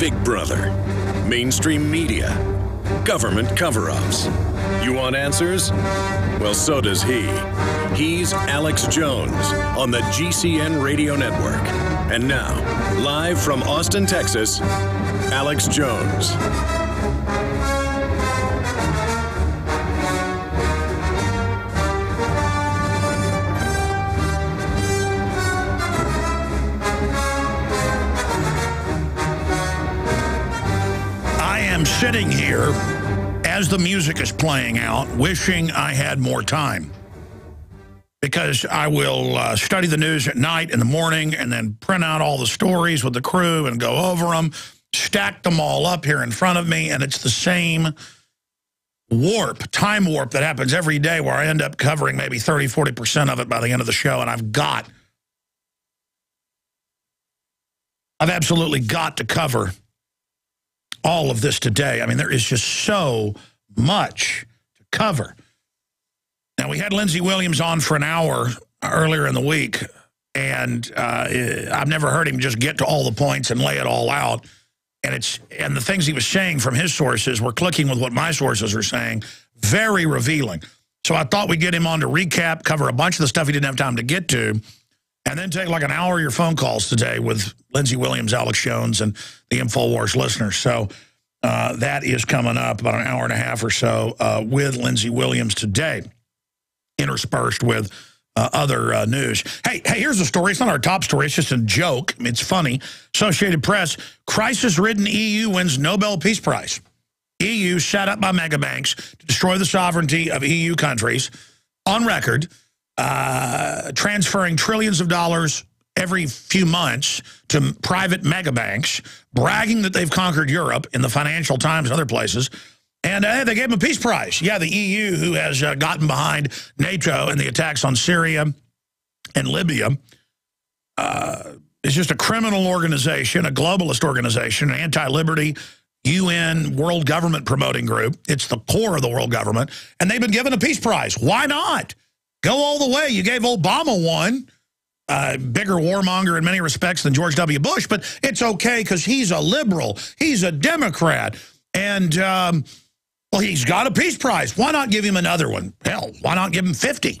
Big Brother, mainstream media, government cover-ups. You want answers? Well, so does he. He's Alex Jones on the GCN Radio Network. And now, live from Austin, Texas, Alex Jones. Sitting here as the music is playing out, wishing I had more time. Because I will study the news at night, in the morning, and then print out all the stories with the crew and go over them, stack them all up here in front of me, and it's the same time warp that happens every day where I end up covering maybe 30, 40% of it by the end of the show, and I've absolutely got to cover all of this today. I mean, there is just so much to cover. Now, we had Lindsey Williams on for an hour earlier in the week, and I've never heard him just get to all the points and lay it all out. And the things he was saying from his sources were clicking with what my sources are saying, very revealing. So I thought we'd get him on to recap, cover a bunch of the stuff he didn't have time to get to, and then take like an hour of your phone calls today with Lindsey Williams, Alex Jones, and the InfoWars listeners. So that is coming up about an hour and a half or so with Lindsey Williams today, interspersed with other news. Hey, here's a story. It's not our top story. It's just a joke. It's funny. Associated Press, crisis-ridden EU wins Nobel Peace Prize. EU set up by megabanks to destroy the sovereignty of EU countries on record, transferring trillions of dollars every few months to private megabanks, bragging that they've conquered Europe in the Financial Times and other places. And they gave them a peace prize. Yeah, the EU, who has gotten behind NATO and the attacks on Syria and Libya, is just a criminal organization, a globalist organization, an anti-liberty UN world government promoting group. It's the core of the world government. And they've been given a peace prize. Why not? Go all the way. You gave Obama one, bigger warmonger in many respects than George W. Bush, but it's okay because he's a liberal. He's a Democrat. And, well, he's got a peace prize. Why not give him another one? Hell, why not give him 50?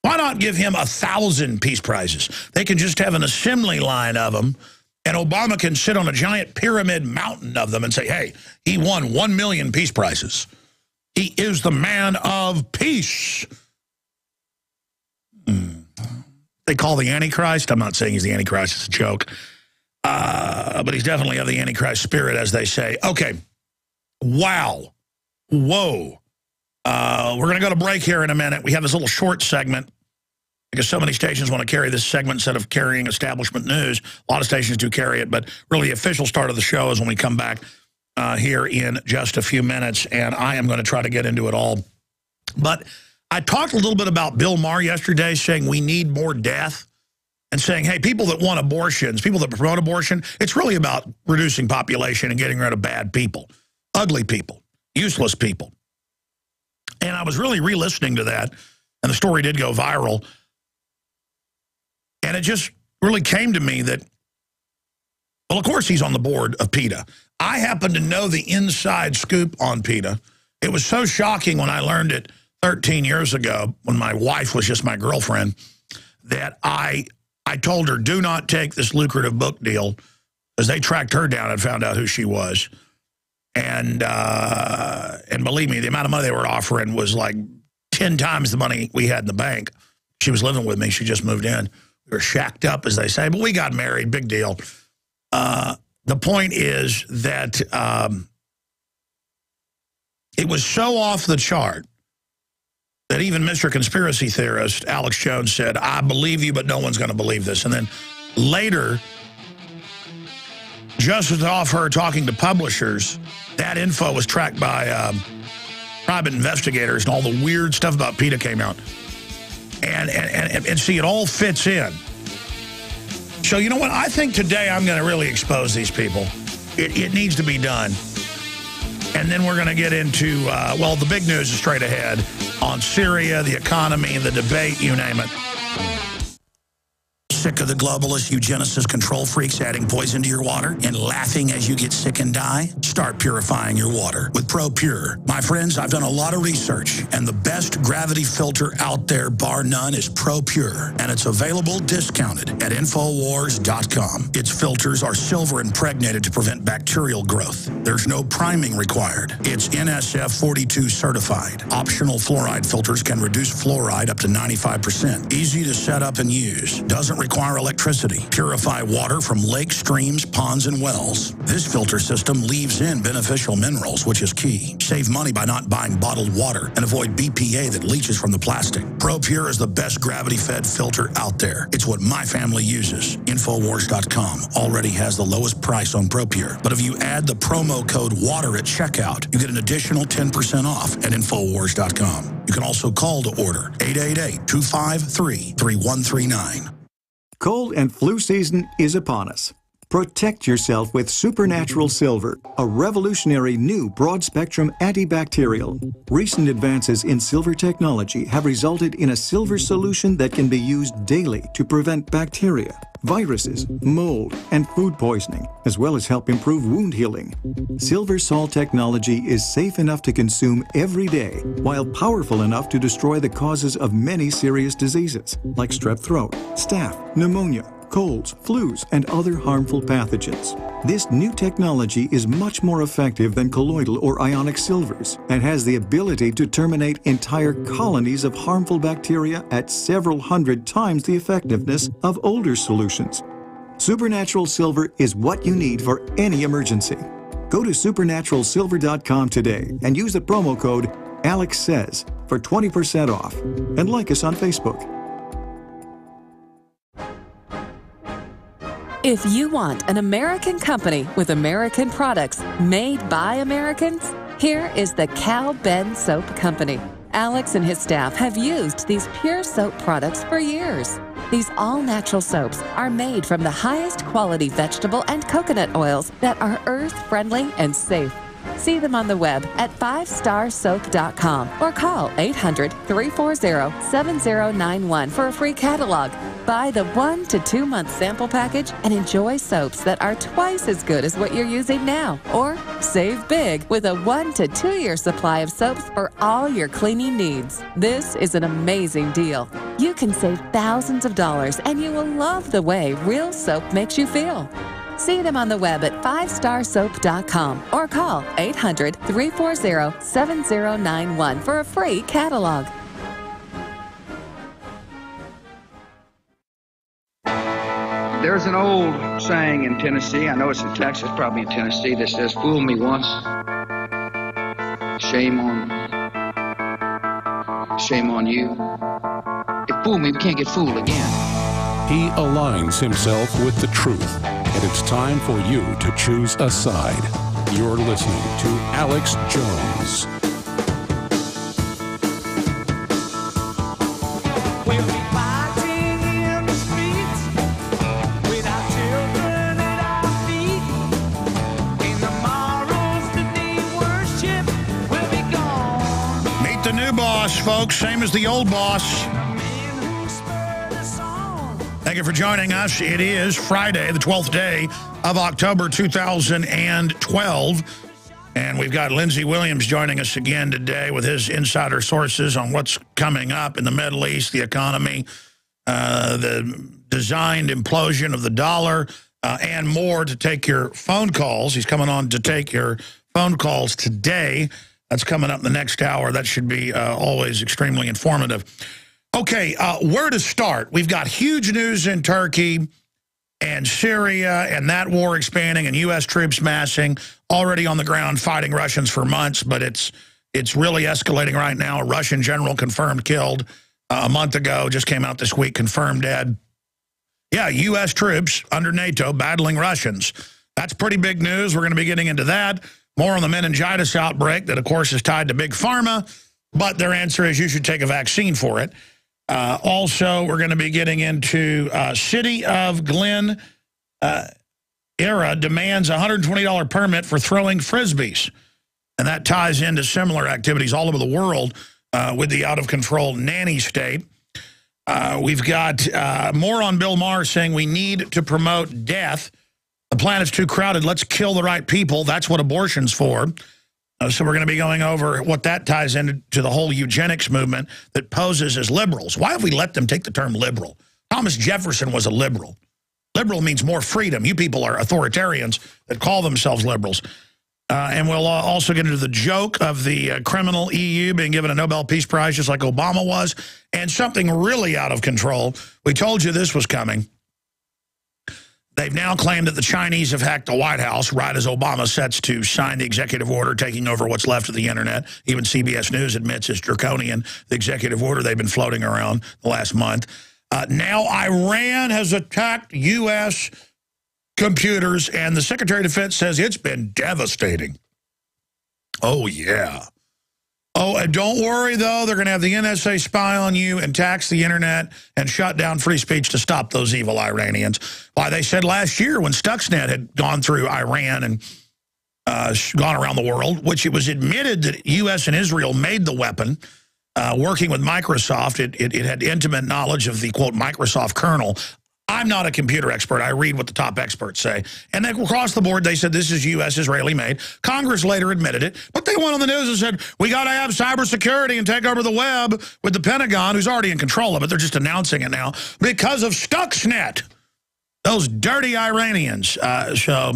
Why not give him 1,000 peace prizes? They can just have an assembly line of them, and Obama can sit on a giant pyramid mountain of them and say, hey, he won 1 million peace prizes. He is the man of peace. They call the Antichrist. I'm not saying he's the Antichrist. It's a joke. But he's definitely of the Antichrist spirit, as they say. Okay. Wow. Whoa. We're going to go to break here in a minute. We have this little short segment because so many stations want to carry this segment instead of carrying establishment news. A lot of stations do carry it, but really the official start of the show is when we come back here in just a few minutes, and I am going to try to get into it all. But I talked a little bit about Bill Maher yesterday, saying we need more death, and saying, hey, people that want abortions, people that promote abortion, it's really about reducing population and getting rid of bad people, ugly people, useless people. And I was really re-listening to that, and the story did go viral. And it just really came to me that, well, of course he's on the board of PETA. I happen to know the inside scoop on PETA. It was so shocking when I learned it 13 years ago, when my wife was just my girlfriend, that I told her, do not take this lucrative book deal, because they tracked her down and found out who she was. And believe me, the amount of money they were offering was like 10 times the money we had in the bank. She was living with me. She just moved in. We were shacked up, as they say, but we got married. Big deal. The point is that it was so off the chart that even Mr. Conspiracy Theorist, Alex Jones, said, I believe you, but no one's going to believe this. And then later, just as off her talking to publishers, that info was tracked by private investigators, and all the weird stuff about PETA came out. And see, it all fits in. So, you know what? I think today I'm going to really expose these people. It needs to be done. And then we're going to get into, well, the big news is straight ahead on Syria, the economy, the debate, you name it. Sick of the globalist eugenicist control freaks adding poison to your water and laughing as you get sick and die? Start purifying your water with ProPure. My friends, I've done a lot of research, and the best gravity filter out there, bar none, is ProPure, and it's available discounted at Infowars.com. Its filters are silver impregnated to prevent bacterial growth. There's no priming required. It's NSF 42 certified. Optional fluoride filters can reduce fluoride up to 95%. Easy to set up and use. Doesn't require electricity. Purify water from lakes, streams, ponds, and wells. This filter system leaves in beneficial minerals, which is key. Save money by not buying bottled water and avoid BPA that leaches from the plastic. ProPure is the best gravity-fed filter out there. It's what my family uses. Infowars.com already has the lowest price on ProPure. But if you add the promo code WATER at checkout, you get an additional 10% off at Infowars.com. You can also call to order 888-253-3139. Cold and flu season is upon us. Protect yourself with Supernatural Silver, a revolutionary new broad-spectrum antibacterial. Recent advances in silver technology have resulted in a silver solution that can be used daily to prevent bacteria, viruses, mold, and food poisoning, as well as help improve wound healing. Silver salt technology is safe enough to consume every day, while powerful enough to destroy the causes of many serious diseases, like strep throat, staph, pneumonia, colds, flus, and other harmful pathogens. This new technology is much more effective than colloidal or ionic silvers and has the ability to terminate entire colonies of harmful bacteria at several hundred times the effectiveness of older solutions. Supernatural Silver is what you need for any emergency. Go to supernaturalsilver.com today and use the promo code AlexSays for 20% off, and like us on Facebook. If you want an American company with American products made by Americans, here is the Cal Ben Soap Company. Alex and his staff have used these pure soap products for years. These all-natural soaps are made from the highest quality vegetable and coconut oils that are earth-friendly and safe. See them on the web at 5starsoap.com or call 800-340-7091 for a free catalog. Buy the 1 to 2 month sample package and enjoy soaps that are twice as good as what you're using now. Or save big with a 1 to 2 year supply of soaps for all your cleaning needs. This is an amazing deal. You can save thousands of dollars and you will love the way real soap makes you feel. See them on the web at 5starsoap.com or call 800-340-7091 for a free catalog. There's an old saying in Tennessee, I know it's in Texas, probably in Tennessee, that says, "Fool me once, shame on you. If fool me, we can't get fooled again." He aligns himself with the truth, and it's time for you to choose a side. You're listening to Alex Jones. We'll be fighting in the streets with our children at our feet. In tomorrow's today worship will be gone. Meet the new boss, folks, same as the old boss. Thank you for joining us. It is Friday, the 12th day of October 2012. And we've got Lindsey Williams joining us again today with his insider sources on what's coming up in the Middle East, the economy, the designed implosion of the dollar, and more to take your phone calls. He's coming on to take your phone calls today. That's coming up in the next hour. That should be always extremely informative. Okay, where to start? We've got huge news in Turkey and Syria and that war expanding and U.S. troops massing, already on the ground fighting Russians for months, but it's really escalating right now. A Russian general confirmed killed a month ago, just came out this week, confirmed dead. Yeah, U.S. troops under NATO battling Russians. That's pretty big news. We're going to be getting into that. More on the meningitis outbreak that, of course, is tied to Big Pharma, but their answer is you should take a vaccine for it. Also, we're going to be getting into City of Glen Era demands a $120 permit for throwing Frisbees. And that ties into similar activities all over the world with the out-of-control nanny state. We've got more on Bill Maher saying we need to promote death. The planet's too crowded. Let's kill the right people. That's what abortion's for. So we're going to be going over what that ties into the whole eugenics movement that poses as liberals. Why have we let them take the term liberal? Thomas Jefferson was a liberal. Liberal means more freedom. You people are authoritarians that call themselves liberals. And we'll also get into the joke of the criminal EU being given a Nobel Peace Prize just like Obama was, and something really out of control. We told you this was coming. They've now claimed that the Chinese have hacked the White House right as Obama sets to sign the executive order taking over what's left of the internet. Even CBS News admits it's draconian, the executive order they've been floating around the last month. Now Iran has attacked U.S. computers, and the Secretary of Defense says it's been devastating. Oh, yeah. Oh, and don't worry, though. They're going to have the NSA spy on you and tax the internet and shut down free speech to stop those evil Iranians. Why, they said last year when Stuxnet had gone through Iran and gone around the world, which it was admitted that U.S. and Israel made the weapon, working with Microsoft. It had intimate knowledge of the, quote, Microsoft kernel. I'm not a computer expert. I read what the top experts say. And then across the board, they said this is U.S. Israeli made. Congress later admitted it. But they went on the news and said, we got to have cybersecurity and take over the web with the Pentagon, who's already in control of it. They're just announcing it now because of Stuxnet. Those dirty Iranians. So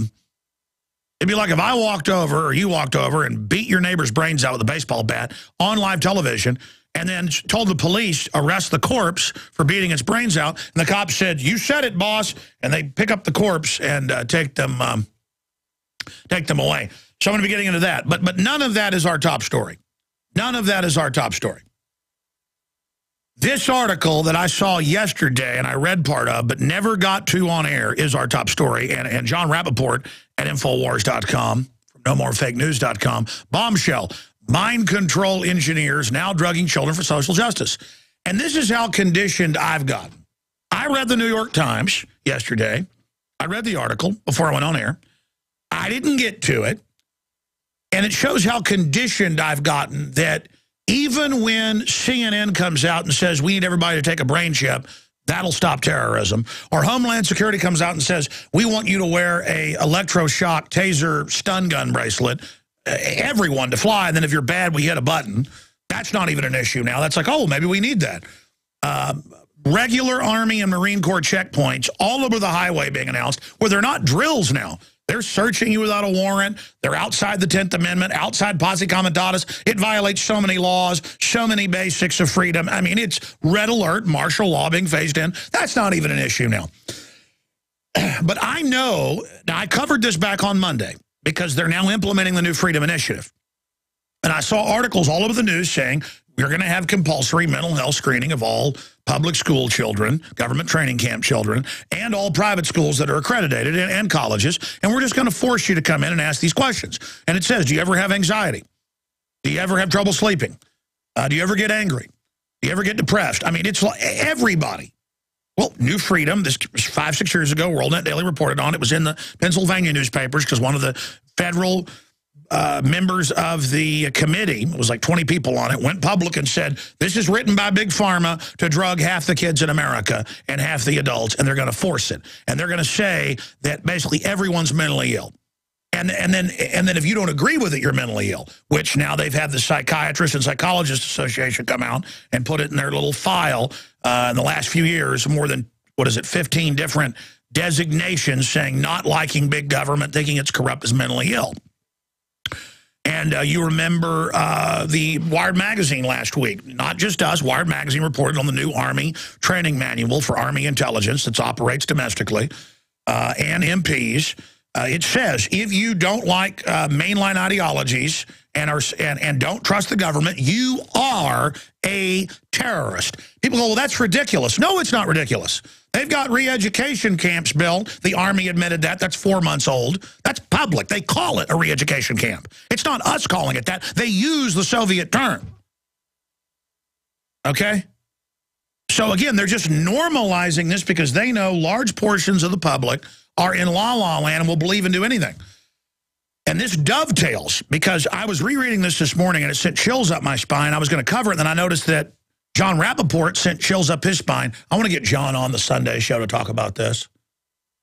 it'd be like if I walked over or you walked over and beat your neighbor's brains out with a baseball bat on live television and then told the police, arrest the corpse for beating its brains out. And the cops said, you said it, boss. And they pick up the corpse and take them away. So I'm going to be getting into that. But none of that is our top story. None of that is our top story. This article that I saw yesterday and I read part of but never got to on air is our top story. And John Rappaport at Infowars.com, from NoMoreFakeNews.com, bombshell. Mind control engineers now drugging children for social justice. And this is how conditioned I've gotten. I read the New York Times yesterday. I read the article before I went on air. I didn't get to it. And it shows how conditioned I've gotten that even when CNN comes out and says we need everybody to take a brain chip, that'll stop terrorism. Or Homeland Security comes out and says we want you to wear a electroshock taser stun gun bracelet, everyone to fly, and then if you're bad, we hit a button. That's not even an issue now. That's like, oh, maybe we need that. Regular Army and Marine Corps checkpoints all over the highway being announced, where they're not drills now. They're searching you without a warrant. They're outside the 10th Amendment, outside posse comitatus. It violates so many laws, so many basics of freedom. I mean, it's red alert, martial law being phased in. That's not even an issue now. But I know, now I covered this back on Monday, because they're now implementing the new Freedom Initiative. And I saw articles all over the news saying we're going to have compulsory mental health screening of all public school children, government training camp children, and all private schools that are accredited and colleges. And we're just going to force you to come in and ask these questions. And it says, do you ever have anxiety? Do you ever have trouble sleeping? Do you ever get angry? Do you ever get depressed? I mean, it's like everybody. Well, New Freedom, this was 5-6 years ago, WorldNet Daily reported on it. It was in the Pennsylvania newspapers because one of the federal members of the committee, it was like 20 people on it, went public and said, this is written by Big Pharma to drug half the kids in America and half the adults, and they're going to force it. And they're going to say that basically everyone's mentally ill. And then if you don't agree with it, you're mentally ill, which now they've had the Psychiatrists and Psychologists Association come out and put it in their little file in the last few years, more than, 15 different designations saying not liking big government, thinking it's corrupt, is mentally ill. And you remember the Wired Magazine last week, not just us, Wired Magazine reported on the new Army training manual for Army intelligence that operates domestically and MPs. It says if you don't like mainline ideologies and don't trust the government, you are a terrorist. People go, well, that's ridiculous. No, it's not ridiculous. They've got re-education camps built. The Army admitted that. That's 4 months old. That's public. They call it a re-education camp. It's not us calling it that. They use the Soviet term. Okay? So, again, they're just normalizing this because they know large portions of the public are in la-la land and will believe and do anything. And this dovetails because I was rereading this morning and it sent chills up my spine. I was going to cover it, and then I noticed that John Rappaport sent chills up his spine. I want to get John on the Sunday show to talk about this.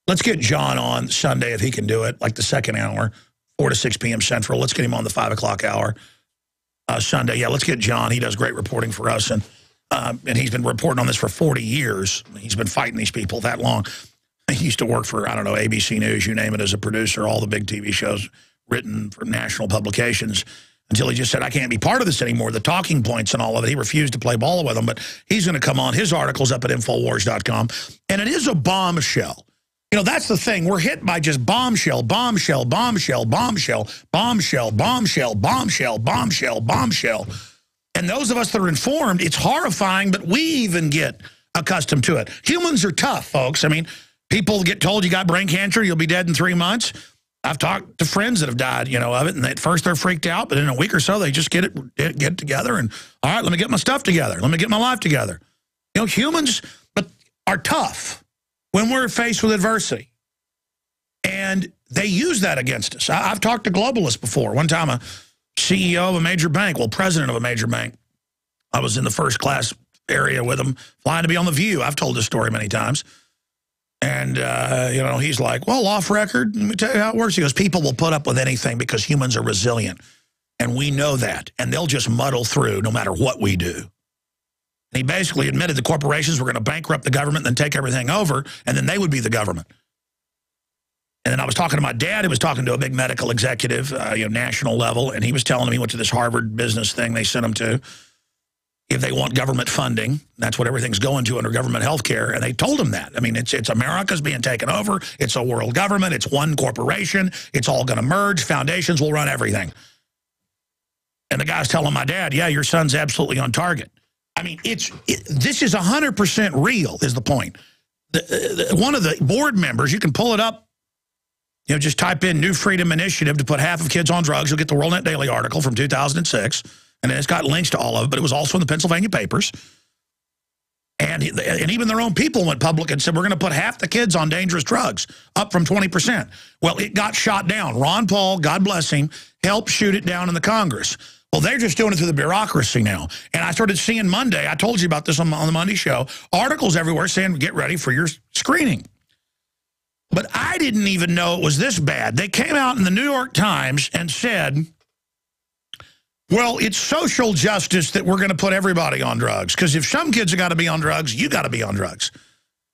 Let's get John on Sunday if he can do it, like the second hour, 4 to 6 p.m. Central. Let's get him on the 5 o'clock hour Sunday. Yeah, let's get John. He does great reporting for us, and he's been reporting on this for 40 years. He's been fighting these people that long. He used to work for, I don't know, ABC News, you name it, as a producer, all the big TV shows written for national publications, until he just said, I can't be part of this anymore, the talking points and all of it. He refused to play ball with them, but he's going to come on. His article's up at Infowars.com, and it is a bombshell. You know, that's the thing. We're hit by just bombshell, bombshell, bombshell, bombshell, bombshell, bombshell, bombshell, bombshell, bombshell. And those of us that are informed, it's horrifying, but we even get accustomed to it. Humans are tough, folks. I mean, people get told you got brain cancer, you'll be dead in 3 months. I've talked to friends that have died, you know, of it, and at first they're freaked out, but in a week or so, they just get together and, all right, let me get my stuff together. Let me get my life together. You know, humans are tough when we're faced with adversity. And they use that against us. I've talked to globalists before. One time, a CEO of a major bank, well, president of a major bank, I was in the first class area with him, flying to be on The View. I've told this story many times. And, you know, he's like, well, off record, let me tell you how it works. He goes, people will put up with anything because humans are resilient. And we know that. And they'll just muddle through no matter what we do. And he basically admitted the corporations were going to bankrupt the government and then take everything over, and then they would be the government. And then I was talking to my dad, who was talking to a big medical executive, you know, national level, and he was telling me he went to this Harvard business thing they sent him to. If they want government funding, that's what everything's going to under government health care, and they told him that. I mean, it's America's being taken over. It's a world government. It's one corporation. It's all going to merge. Foundations will run everything. And the guy's telling my dad, yeah, your son's absolutely on target. I mean, this is 100% real, is the point. One of the board members, you can pull it up, you know, just type in New Freedom Initiative to put half of kids on drugs. You'll get the WorldNet Daily article from 2006, and then it's got links to all of it, but it was also in the Pennsylvania papers. And even their own people went public and said, we're going to put half the kids on dangerous drugs, up from 20%. Well, it got shot down. Ron Paul, God bless him, helped shoot it down in the Congress. Well, they're just doing it through the bureaucracy now. And I started seeing Monday, I told you about this on the Monday show, articles everywhere saying, get ready for your screening. But I didn't even know it was this bad. They came out in the New York Times and said, well, it's social justice that we're going to put everybody on drugs. Because if some kids have got to be on drugs, you got to be on drugs.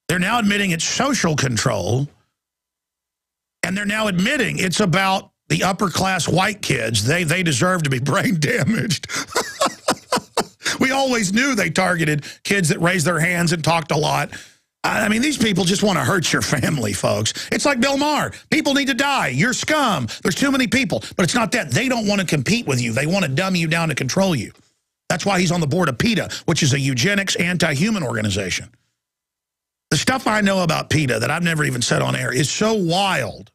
They're now admitting it's social control. And they're now admitting it's about the upper-class white kids. They deserve to be brain damaged. We always knew they targeted kids that raised their hands and talked a lot. I mean, these people just want to hurt your family, folks. It's like Bill Maher. People need to die. You're scum. There's too many people. But it's not that. They don't want to compete with you. They want to dumb you down to control you. That's why he's on the board of PETA, which is a eugenics anti-human organization. The stuff I know about PETA that I've never even said on air is so wild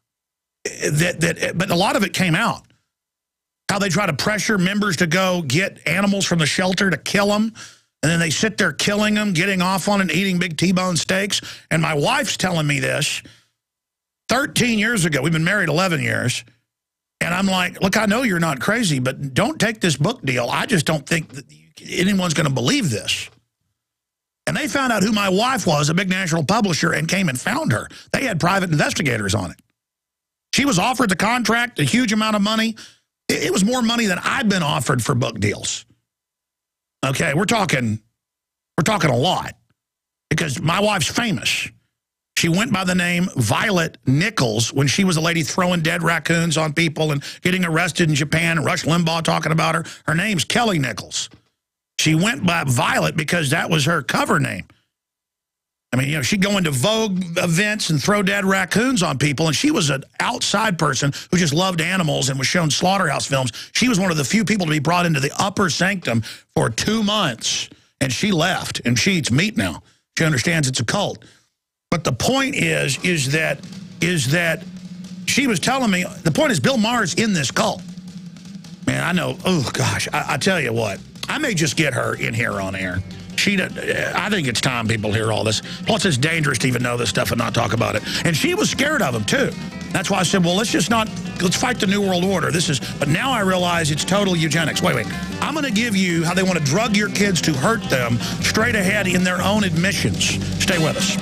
but a lot of it came out. How they try to pressure members to go get animals from the shelter to kill them. And then they sit there killing them, getting off on and eating big T-bone steaks. And my wife's telling me this 13 years ago. We've been married 11 years. And I'm like, look, I know you're not crazy, but don't take this book deal. I just don't think that anyone's going to believe this. And they found out who my wife was, a big national publisher, and came and found her. They had private investigators on it. She was offered the contract, a huge amount of money. It was more money than I've been offered for book deals. Okay, we're talking a lot, because my wife's famous. She went by the name Violet Nichols when she was a lady throwing dead raccoons on people and getting arrested in Japan, and Rush Limbaugh talking about her. Her name's Kelly Nichols. She went by Violet because that was her cover name. I mean, you know, she'd go into Vogue events and throw dead raccoons on people, and she was an outside person who just loved animals and was shown slaughterhouse films. She was one of the few people to be brought into the upper sanctum for 2 months, and she left, and she eats meat now. She understands it's a cult. But the point is that she was telling me, the point is Bill Maher's in this cult. Man, I know, oh gosh, I tell you what, I may just get her in here on air. I think it's time people hear all this. Plus, it's dangerous to even know this stuff and not talk about it. And she was scared of him, too. That's why I said, well, let's fight the New World Order. But now I realize it's total eugenics. Wait. I'm going to give you how they want to drug your kids to hurt them straight ahead in their own admissions. Stay with us.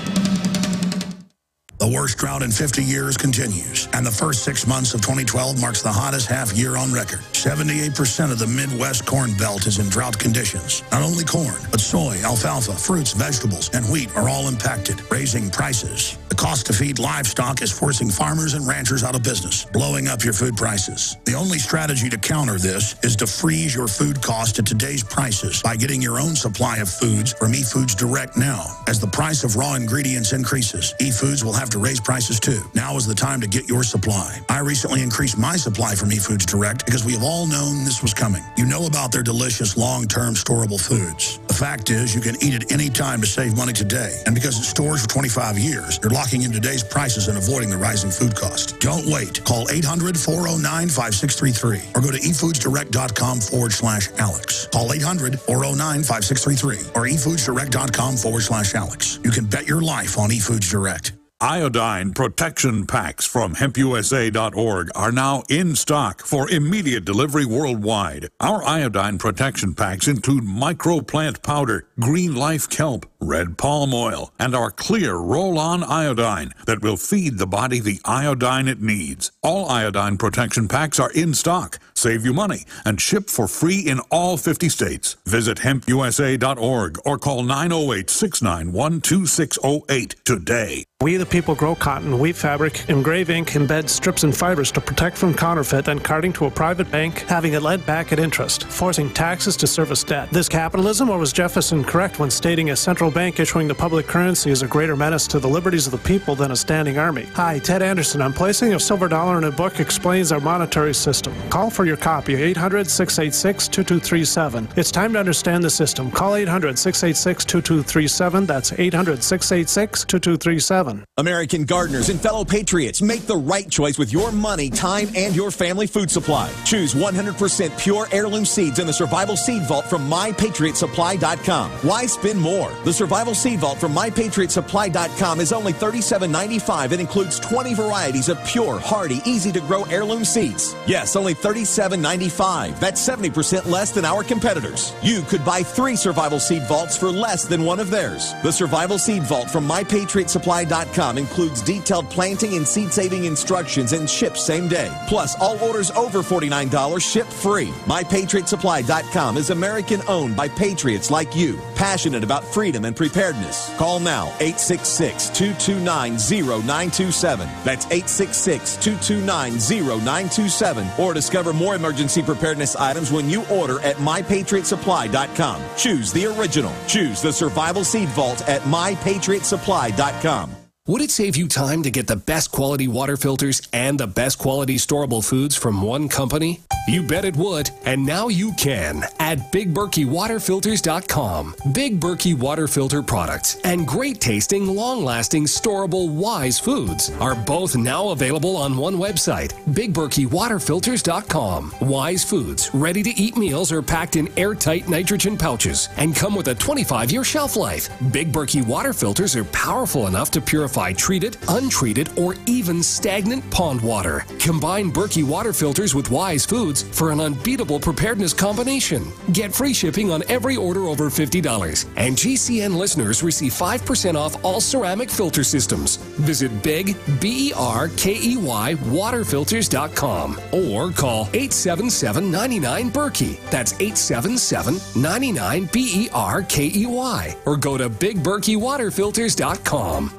The worst drought in 50 years continues, and the first 6 months of 2012 marks the hottest half year on record. 78% of the Midwest Corn Belt is in drought conditions. Not only corn, but soy, alfalfa, fruits, vegetables, and wheat are all impacted, raising prices. The cost to feed livestock is forcing farmers and ranchers out of business, blowing up your food prices. The only strategy to counter this is to freeze your food cost at today's prices by getting your own supply of foods from eFoods Direct now. As the price of raw ingredients increases, eFoods will have to raise prices too. Now is the time to get your supply. I recently increased my supply from eFoods Direct because we have all known this was coming. You know about their delicious long-term storable foods. The fact is, you can eat it any time to save money today. And because it stores for 25 years, you're locking in today's prices and avoiding the rising food cost. Don't wait. Call 800-409-5633 or go to efoodsdirect.com/Alex. Call 800-409-5633 or efoodsdirect.com/Alex. You can bet your life on eFoods Direct. Iodine protection packs from hempusa.org are now in stock for immediate delivery worldwide. Our iodine protection packs include microplant powder, green life kelp, red palm oil, and our clear roll-on iodine that will feed the body the iodine it needs. All iodine protection packs are in stock, save you money, and ship for free in all 50 states. Visit hempusa.org or call 908-691-2608 today. We the people grow cotton, weave fabric, engrave ink, embed strips and fibers to protect from counterfeit, then carting to a private bank, having it led back at interest, forcing taxes to service debt. This capitalism, or was Jefferson correct when stating a central bank issuing the public currency is a greater menace to the liberties of the people than a standing army? Hi, Ted Anderson. I'm placing a silver dollar in a book explains our monetary system. Call for your copy, 800-686-2237. It's time to understand the system. Call 800-686-2237. That's 800-686-2237. American gardeners and fellow patriots, make the right choice with your money, time, and your family food supply. Choose 100% pure heirloom seeds in the Survival Seed Vault from MyPatriotSupply.com. Why spend more? The Survival Seed Vault from MyPatriotSupply.com is only $37.95 and includes 20 varieties of pure, hardy, easy-to-grow heirloom seeds. Yes, only $37.95. That's 70% less than our competitors. You could buy 3 Survival Seed Vaults for less than one of theirs. The Survival Seed Vault from MyPatriotSupply.com includes detailed planting and seed-saving instructions and ships same day. Plus, all orders over $49 ship free. MyPatriotSupply.com is American-owned by patriots like you, passionate about freedom and preparedness. Call now, 866-229-0927. That's 866-229-0927. Or discover more emergency preparedness items when you order at MyPatriotSupply.com. Choose the original. Choose the Survival Seed Vault at MyPatriotSupply.com. Would it save you time to get the best quality water filters and the best quality storable foods from one company? You bet it would, and now you can at BigBerkeyWaterFilters.com. Big Berkey Water Filter products and great tasting, long-lasting, storable Wise foods are both now available on one website, BigBerkeyWaterFilters.com. Wise foods, ready-to-eat meals are packed in airtight nitrogen pouches and come with a 25-year shelf life. Big Berkey water filters are powerful enough to purify treated, untreated, or even stagnant pond water. Combine Berkey water filters with Wise foods for an unbeatable preparedness combination. Get free shipping on every order over $50. And GCN listeners receive 5% off all ceramic filter systems. Visit Big, BERKEY, waterfilters.com or call 877-99-BERKEY. That's 877-99-BERKEY. Or go to BigBerkeyWaterFilters.com.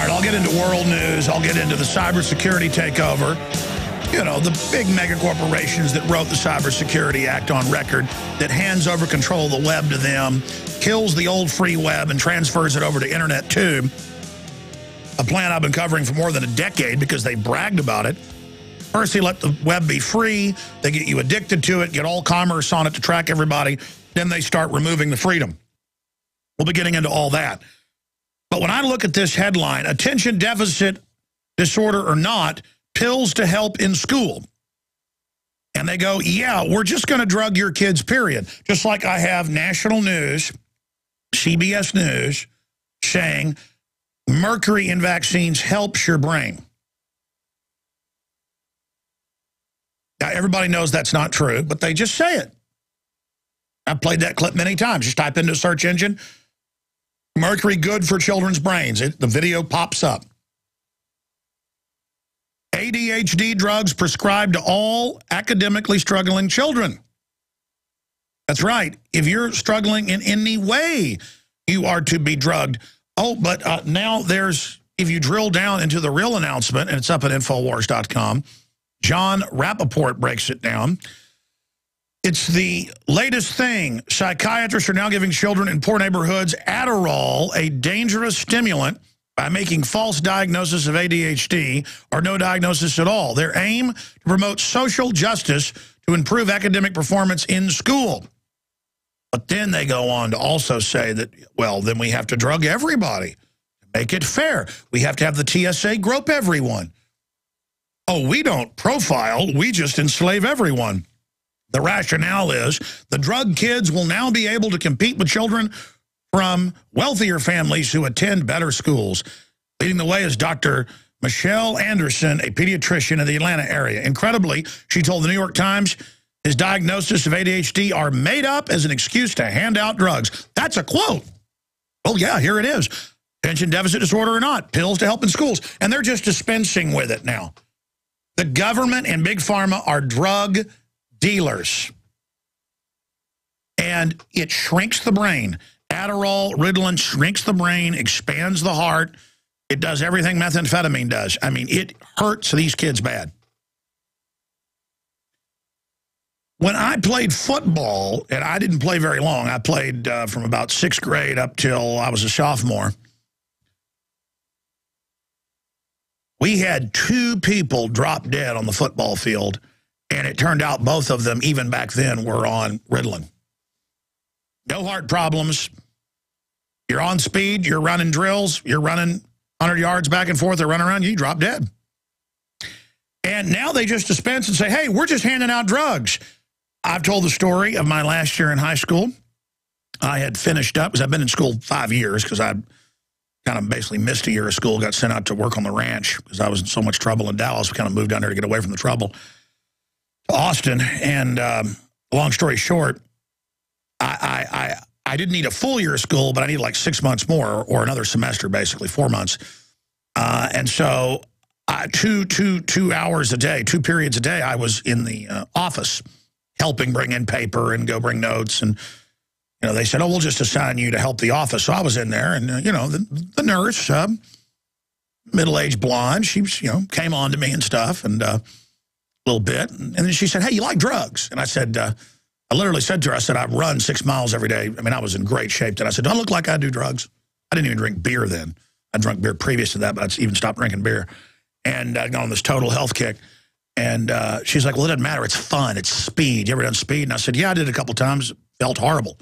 I'll get into world news. I'll get into the cybersecurity takeover. You know, the big mega corporations that wrote the Cybersecurity Act on record that hands over control of the web to them, kills the old free web and transfers it over to Internet Tube, a plan I've been covering for more than a decade because they bragged about it. First, they let the web be free. They get you addicted to it, get all commerce on it to track everybody. Then they start removing the freedom. We'll be getting into all that. But when I look at this headline, attention deficit disorder or not, pills to help in school. And they go, yeah, we're just going to drug your kids, period. Just like I have national news, CBS News, saying mercury in vaccines helps your brain. Now, everybody knows that's not true, but they just say it. I've played that clip many times. Just type into a search engine, mercury good for children's brains. The video pops up. ADHD drugs prescribed to all academically struggling children. That's right. If you're struggling in any way, you are to be drugged. Oh, but now there's, if you drill down into the real announcement, and it's up at Infowars.com, John Rappaport breaks it down. It's the latest thing. Psychiatrists are now giving children in poor neighborhoods Adderall, a dangerous stimulant, by making false diagnosis of ADHD or no diagnosis at all. Their aim to promote social justice to improve academic performance in school. But then they go on to also say that, well, then we have to drug everybody to make it fair. We have to have the TSA grope everyone. Oh, we don't profile, we just enslave everyone. The rationale is the drug kids will now be able to compete with children from wealthier families who attend better schools. Leading the way is Dr. Michelle Anderson, a pediatrician in the Atlanta area. Incredibly, she told the New York Times his diagnosis of ADHD are made up as an excuse to hand out drugs. That's a quote. Oh, yeah, here it is. Attention deficit disorder or not, pills to help in schools. And they're just dispensing with it now. The government and Big Pharma are drug dealers. And it shrinks the brain. Adderall, Ritalin shrinks the brain, expands the heart. It does everything methamphetamine does. I mean, it hurts these kids bad. When I played football, and I didn't play very long, I played from about 6th grade up till I was a sophomore. We had 2 people drop dead on the football field, and it turned out both of them, even back then, were on Ritalin. No heart problems. You're on speed, you're running drills, you're running 100 yards back and forth or run around, you drop dead. And now they just dispense and say, hey, we're just handing out drugs. I've told the story of my last year in high school. I had finished up, because I've been in school 5 years, because I kind of basically missed a year of school, got sent out to work on the ranch because I was in so much trouble in Dallas. We kind of moved down there to get away from the trouble to Austin. And long story short, I didn't need a full year of school, but I needed like 6 months more, or another semester, basically 4 months. And so 2 hours a day, 2 periods a day, I was in the office helping bring in paper and go bring notes. And, you know, they said, oh, we'll just assign you to help the office. So I was in there, and, you know, the nurse, middle-aged blonde, she, you know, came on to me and stuff, and a little bit. And then she said, hey, you like drugs? And I said, I literally said to her, I said, I run 6 miles every day. I mean, I was in great shape then. I said, do I look like I do drugs? I didn't even drink beer then. I drank beer previous to that, but I'd even stopped drinking beer. And I'd gone on this total health kick. And she's like, well, it doesn't matter. It's fun. It's speed. You ever done speed? And I said, yeah, I did a couple times. It felt horrible.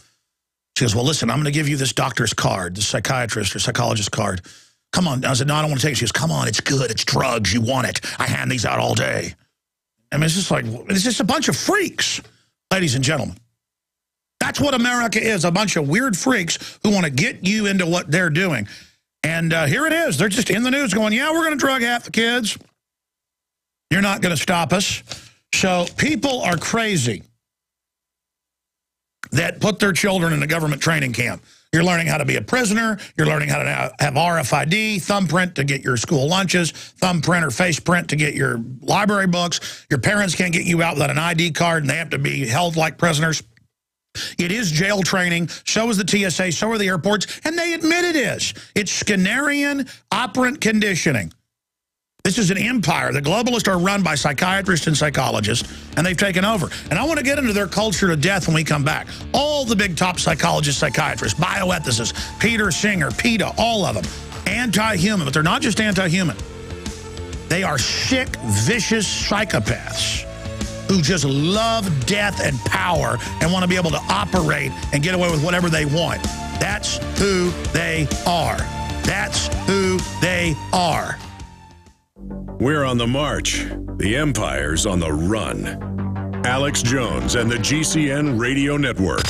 She goes, well, listen, I'm going to give you this doctor's card, this psychiatrist or psychologist card. Come on. I said, no, I don't want to take it. She goes, come on, it's good. It's drugs. You want it. I hand these out all day. I mean, it's just like, it's just a bunch of freaks, ladies and gentlemen. That's what America is, a bunch of weird freaks who want to get you into what they're doing. And here it is. They're just in the news going, yeah, we're going to drug half the kids. You're not going to stop us. So people are crazy that put their children in a government training camp. You're learning how to be a prisoner. You're learning how to have RFID, thumbprint to get your school lunches, thumbprint or face print to get your library books. Your parents can't get you out without an ID card, and they have to be held like prisoners. It is jail training. So is the TSA. So are the airports. And they admit it is. It's Skinnerian operant conditioning. This is an empire. The globalists are run by psychiatrists and psychologists, and they've taken over. And I want to get into their culture to death when we come back. All the big top psychologists, psychiatrists, bioethicists, Peter Singer, PETA, all of them. Anti-human, but they're not just anti-human. They are sick, vicious psychopaths who just love death and power and want to be able to operate and get away with whatever they want. That's who they are. That's who they are. We're on the march. The empire's on the run. Alex Jones and the GCN Radio Network.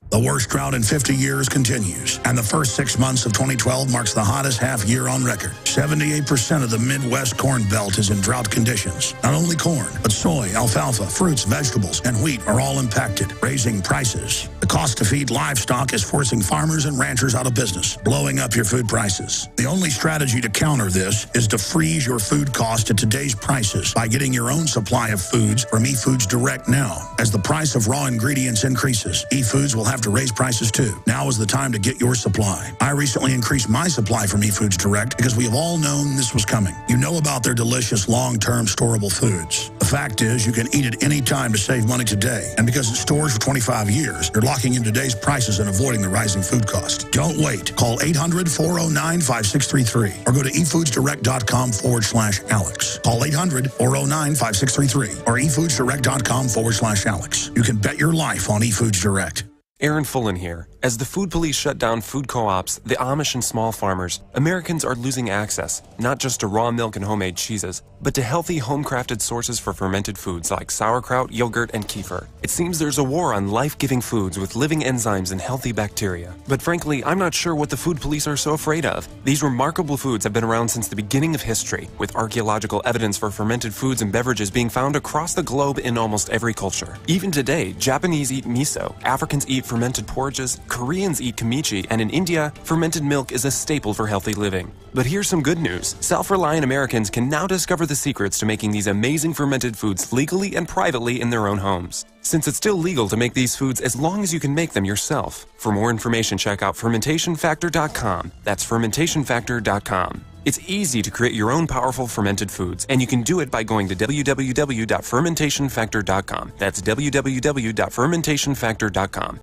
The worst drought in 50 years continues, and the first 6 months of 2012 marks the hottest half year on record. 78% of the Midwest Corn Belt is in drought conditions. Not only corn, but soy, alfalfa, fruits, vegetables, and wheat are all impacted, raising prices. The cost to feed livestock is forcing farmers and ranchers out of business, blowing up your food prices. The only strategy to counter this is to freeze your food cost at today's prices by getting your own supply of foods from eFoods Direct now. As the price of raw ingredients increases, eFoods will have to raise prices too. Now is the time to get your supply. I recently increased my supply from eFoods Direct because we have all known this was coming. You know about their delicious long-term storable foods. The fact is, you can eat it any time to save money today. And because it stores for 25 years, you're locking in today's prices and avoiding the rising food cost. Don't wait. Call 800-409-5633 or go to efoodsdirect.com/Alex. Call 800-409-5633 or efoodsdirect.com/Alex. You can bet your life on eFoods Direct. Aaron Fullen here. As the food police shut down food co-ops, the Amish and small farmers, Americans are losing access, not just to raw milk and homemade cheeses, but to healthy home-crafted sources for fermented foods like sauerkraut, yogurt, and kefir. It seems there's a war on life-giving foods with living enzymes and healthy bacteria. But frankly, I'm not sure what the food police are so afraid of. These remarkable foods have been around since the beginning of history, with archaeological evidence for fermented foods and beverages being found across the globe in almost every culture. Even today, Japanese eat miso, Africans eat fermented porridges, Koreans eat kimchi, and in India, fermented milk is a staple for healthy living. But here's some good news. Self-reliant Americans can now discover the secrets to making these amazing fermented foods legally and privately in their own homes. Since it's still legal to make these foods as long as you can make them yourself. For more information, check out fermentationfactor.com. That's fermentationfactor.com. It's easy to create your own powerful fermented foods, and you can do it by going to www.fermentationfactor.com. That's www.fermentationfactor.com.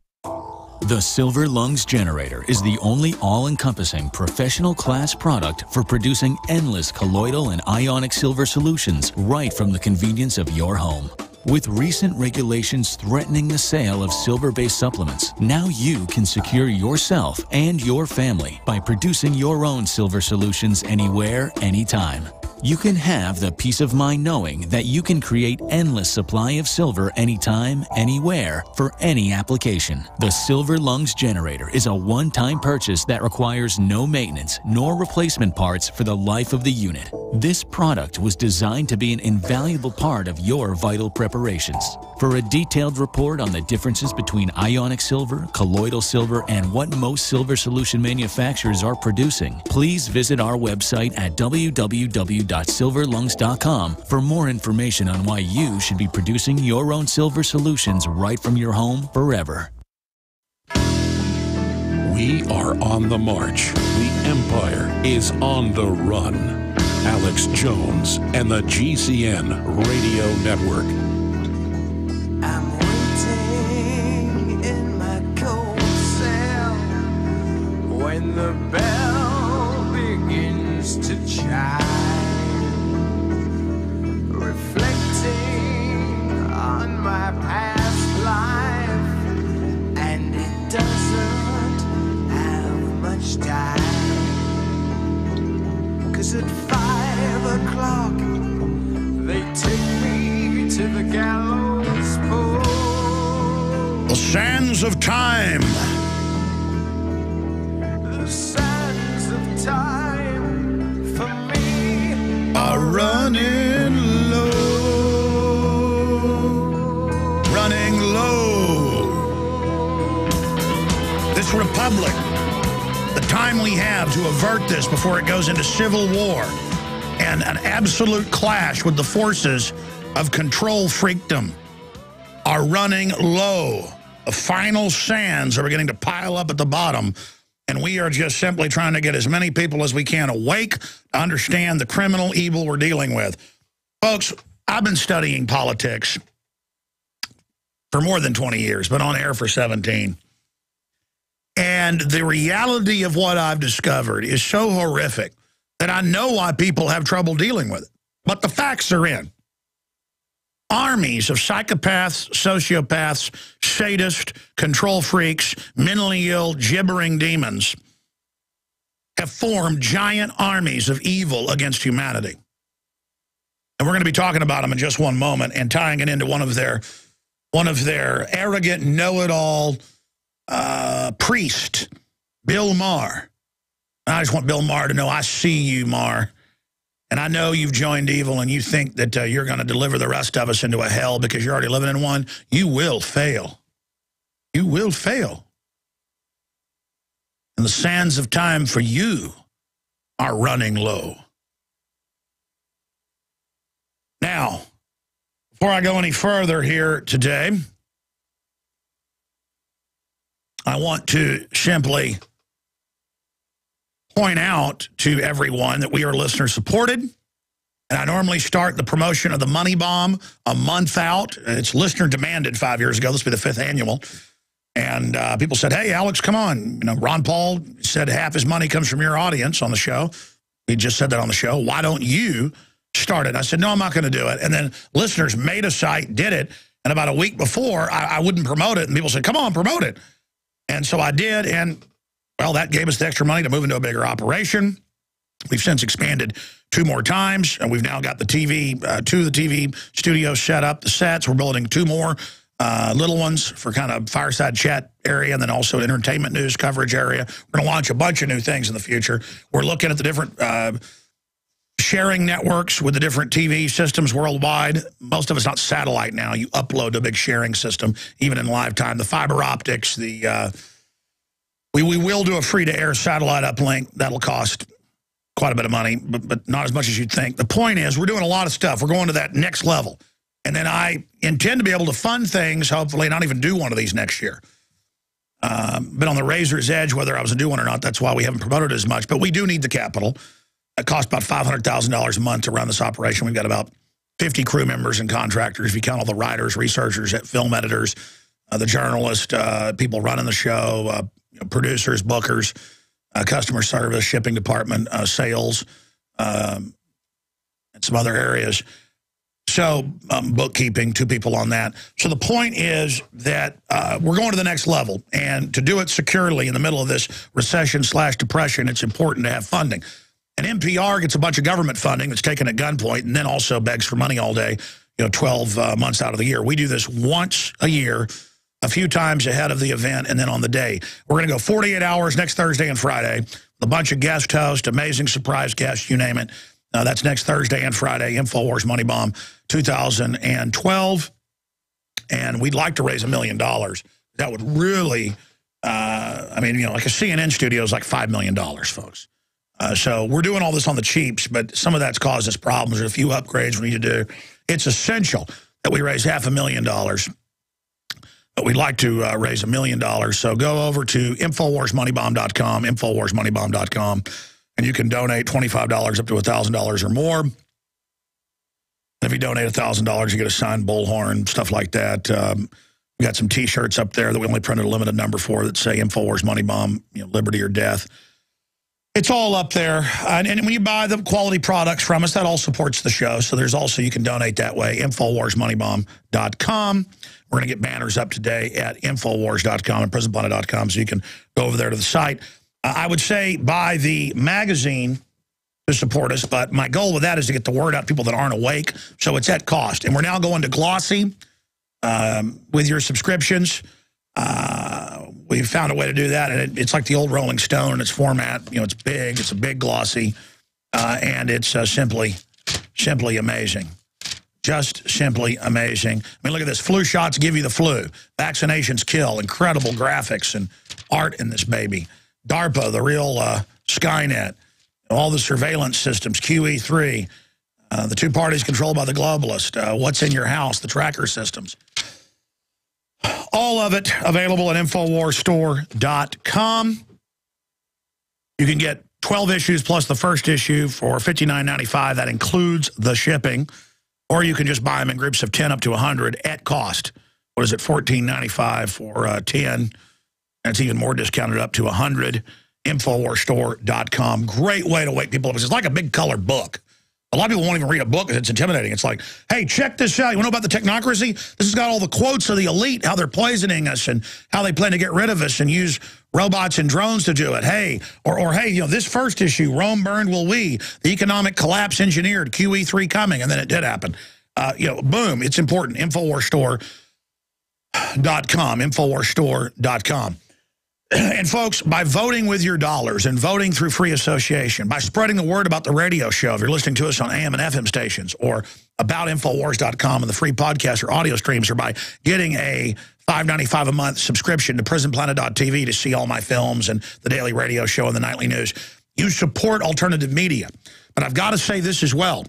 The Silver Lungs Generator is the only all-encompassing professional-class product for producing endless colloidal and ionic silver solutions right from the convenience of your home. With recent regulations threatening the sale of silver-based supplements, now you can secure yourself and your family by producing your own silver solutions anywhere, anytime. You can have the peace of mind knowing that you can create endless supply of silver anytime, anywhere, for any application. The Silver Lungs Generator is a one-time purchase that requires no maintenance nor replacement parts for the life of the unit. This product was designed to be an invaluable part of your vital preparations. For a detailed report on the differences between ionic silver, colloidal silver, and what most silver solution manufacturers are producing, please visit our website at www.silverlungs.com for more information on why you should be producing your own silver solutions right from your home forever. We are on the march. The empire is on the run. Alex Jones and the GCN Radio Network. I'm waiting in my cold cell when the bell begins to chime, reflecting on my past life, and it doesn't have much time. 'Cause at 5 o'clock they take me to the gallows pole. The sands of time. The sands of time for me are running low. Running low. This republic, the time we have to avert this before it goes into civil war and an absolute clash with the forces of control freakdom, are running low. The final sands are beginning to pile up at the bottom, and we are just simply trying to get as many people as we can awake to understand the criminal evil we're dealing with. Folks, I've been studying politics for more than 20 years, but on air for 17. And the reality of what I've discovered is so horrific that I know why people have trouble dealing with it. But the facts are in. Armies of psychopaths, sociopaths, sadists, control freaks, mentally ill, gibbering demons have formed giant armies of evil against humanity. And we're going to be talking about them in just one moment and tying it into one of their arrogant, know-it-all priest, Bill Maher. I just want Bill Maher to know, I see you, Maher. And I know you've joined evil and you think that you're going to deliver the rest of us into a hell because you're already living in one. You will fail. You will fail. And the sands of time for you are running low. Now, before I go any further here today, I want to simply point out to everyone that we are listener supported. And I normally start the promotion of the Money Bomb a month out. It's listener demanded 5 years ago. This will be the 5th annual. And people said, hey, Alex, come on. You know, Ron Paul said half his money comes from your audience on the show. He just said that on the show. Why don't you start it? I said, no, I'm not going to do it. And then listeners made a site, did it. And about a week before, I wouldn't promote it. And people said, come on, promote it. And so I did. And, well, that gave us the extra money to move into a bigger operation. We've since expanded 2 more times. And we've now got the TV, 2 of the TV studios set up, the sets. We're building 2 more little ones for kind of fireside chat area and then also entertainment news coverage area. We're going to launch a bunch of new things in the future. We're looking at the different sharing networks with the different TV systems worldwide. Most of it's not satellite now. You upload to a big sharing system, even in live time. The fiber optics, we will do a free-to-air satellite uplink. That'll cost quite a bit of money, but not as much as you'd think. The point is, we're doing a lot of stuff. We're going to that next level. And then I intend to be able to fund things, hopefully, not even do one of these next year. But on the razor's edge, whether I was to do one or not, that's why we haven't promoted it as much. But we do need the capital. It costs about $500,000 a month to run this operation. We've got about 50 crew members and contractors, if you count all the writers, researchers, film editors, the journalists, people running the show, producers, bookers, customer service, shipping department, sales, and some other areas. So bookkeeping, 2 people on that. So the point is that we're going to the next level. And to do it securely in the middle of this recession/depression, it's important to have funding. And NPR gets a bunch of government funding that's taken at gunpoint and then also begs for money all day, 12 months out of the year. We do this once a year, a few times ahead of the event, and then on the day. We're going to go 48 hours next Thursday and Friday, a bunch of guest hosts, amazing surprise guests, you name it. That's next Thursday and Friday, InfoWars Money Bomb 2012. And we'd like to raise $1 million. That would really, like a CNN studio is like $5 million, folks. So we're doing all this on the cheaps, but some of that's caused us problems. There's a few upgrades we need to do. It's essential that we raise $500,000. But we'd like to raise $1 million. So go over to InfoWarsMoneyBomb.com, InfoWarsMoneyBomb.com, and you can donate $25 up to $1,000 or more. And if you donate $1,000, you get a signed bullhorn, stuff like that. We got some T-shirts up there that we only printed a limited number for that say InfoWars Money Bomb, liberty or death. It's all up there. And when you buy the quality products from us, that all supports the show. So there's also, you can donate that way, InfoWarsMoneyBomb.com. We're going to get banners up today at Infowars.com and PrisonPlanet.com, so you can go over there to the site. I would say buy the magazine to support us, but my goal with that is to get the word out to people that aren't awake, so it's at cost. And we're now going to glossy with your subscriptions. We've found a way to do that, and it's like the old Rolling Stone in its format. It's big, it's a big glossy, and it's simply amazing. Just simply amazing. I mean, look at this. Flu shots give you the flu. Vaccinations kill. Incredible graphics and art in this baby. DARPA, the real Skynet. All the surveillance systems, QE3. The 2 parties controlled by the globalist. What's in your house, the tracker systems. All of it available at InfoWarsStore.com. You can get 12 issues plus the first issue for $59.95. That includes the shipping. Or you can just buy them in groups of 10 up to 100 at cost. What is it, $14.95 for 10? That's even more discounted up to 100. InfoWarsStore.com. Great way to wake people up. It's like a big colored book. A lot of people won't even read a book because it's intimidating. It's like, hey, check this out. You want to know about the technocracy? This has got all the quotes of the elite, how they're poisoning us and how they plan to get rid of us and use robots and drones to do it. Hey, or hey, you know, this first issue, Rome burned will we, the economic collapse engineered, QE3 coming, and then it did happen. You know, boom, it's important. InfoWarsStore.com, InfoWarsStore.com. And folks, by voting with your dollars and voting through free association, by spreading the word about the radio show, if you're listening to us on AM and FM stations, or about InfoWars.com and the free podcast or audio streams, or by getting a $5.95 a month subscription to PrisonPlanet.tv to see all my films and the daily radio show and the nightly news, you support alternative media. But I've got to say this as well.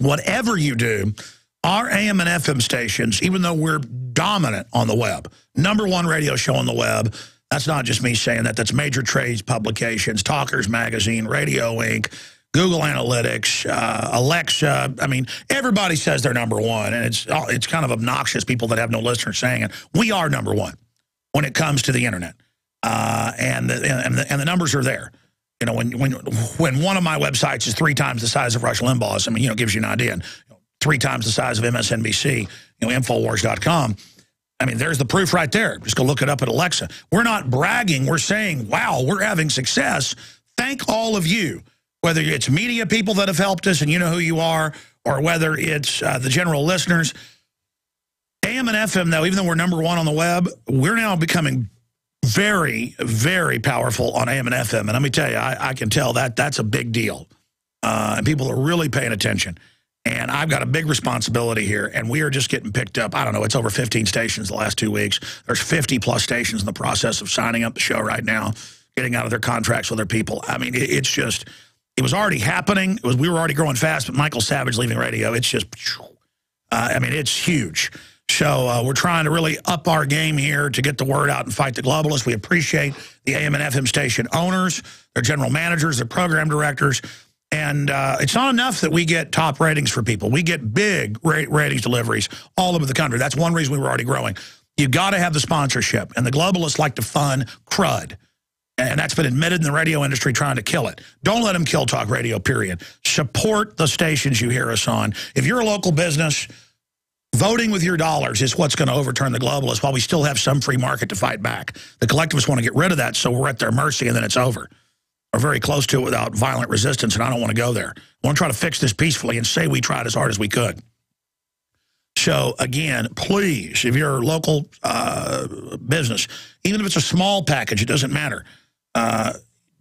Whatever you do, our AM and FM stations, even though we're dominant on the web, #1 radio show on the web, that's not just me saying that. That's major trades publications, Talkers Magazine, Radio Inc., Google Analytics, Alexa. I mean, everybody says they're #1, and it's kind of obnoxious, people that have no listeners saying it. We are #1 when it comes to the internet, and the numbers are there. You know, when one of my websites is 3 times the size of Rush Limbaugh's, I mean, you know, it gives you an idea. And 3 times the size of MSNBC, you know, Infowars.com. I mean, there's the proof right there. Just go look it up at Alexa. We're not bragging. We're saying, wow, we're having success. Thank all of you, whether it's media people that have helped us and you know who you are, or whether it's the general listeners. AM and FM, though, even though we're #1 on the web, we're now becoming very, very powerful on AM and FM. And let me tell you, I can tell that's a big deal. And people are really paying attention. And I've got a big responsibility here, and we are just getting picked up. I don't know, it's over 15 stations the last 2 weeks. There's 50-plus stations in the process of signing up the show right now, getting out of their contracts with their people. I mean, it's just, it was already happening. We were already growing fast, but Michael Savage leaving radio, it's just, I mean, it's huge. So we're trying to really up our game here to get the word out and fight the globalists. We appreciate the AM and FM station owners, their general managers, their program directors. And it's not enough that we get top ratings for people. We get big ratings deliveries all over the country. That's one reason we were already growing. You've got to have the sponsorship. And the globalists like to fund crud. And that's been admitted in the radio industry trying to kill it. Don't let them kill talk radio, period. Support the stations you hear us on. If you're a local business, voting with your dollars is what's going to overturn the globalists while we still have some free market to fight back. The collectivists want to get rid of that, so we're at their mercy and then it's over. Or very close to it without violent resistance, and I don't want to go there. I want to try to fix this peacefully and say we tried as hard as we could. So, again, please, if you're a local business, even if it's a small package, it doesn't matter.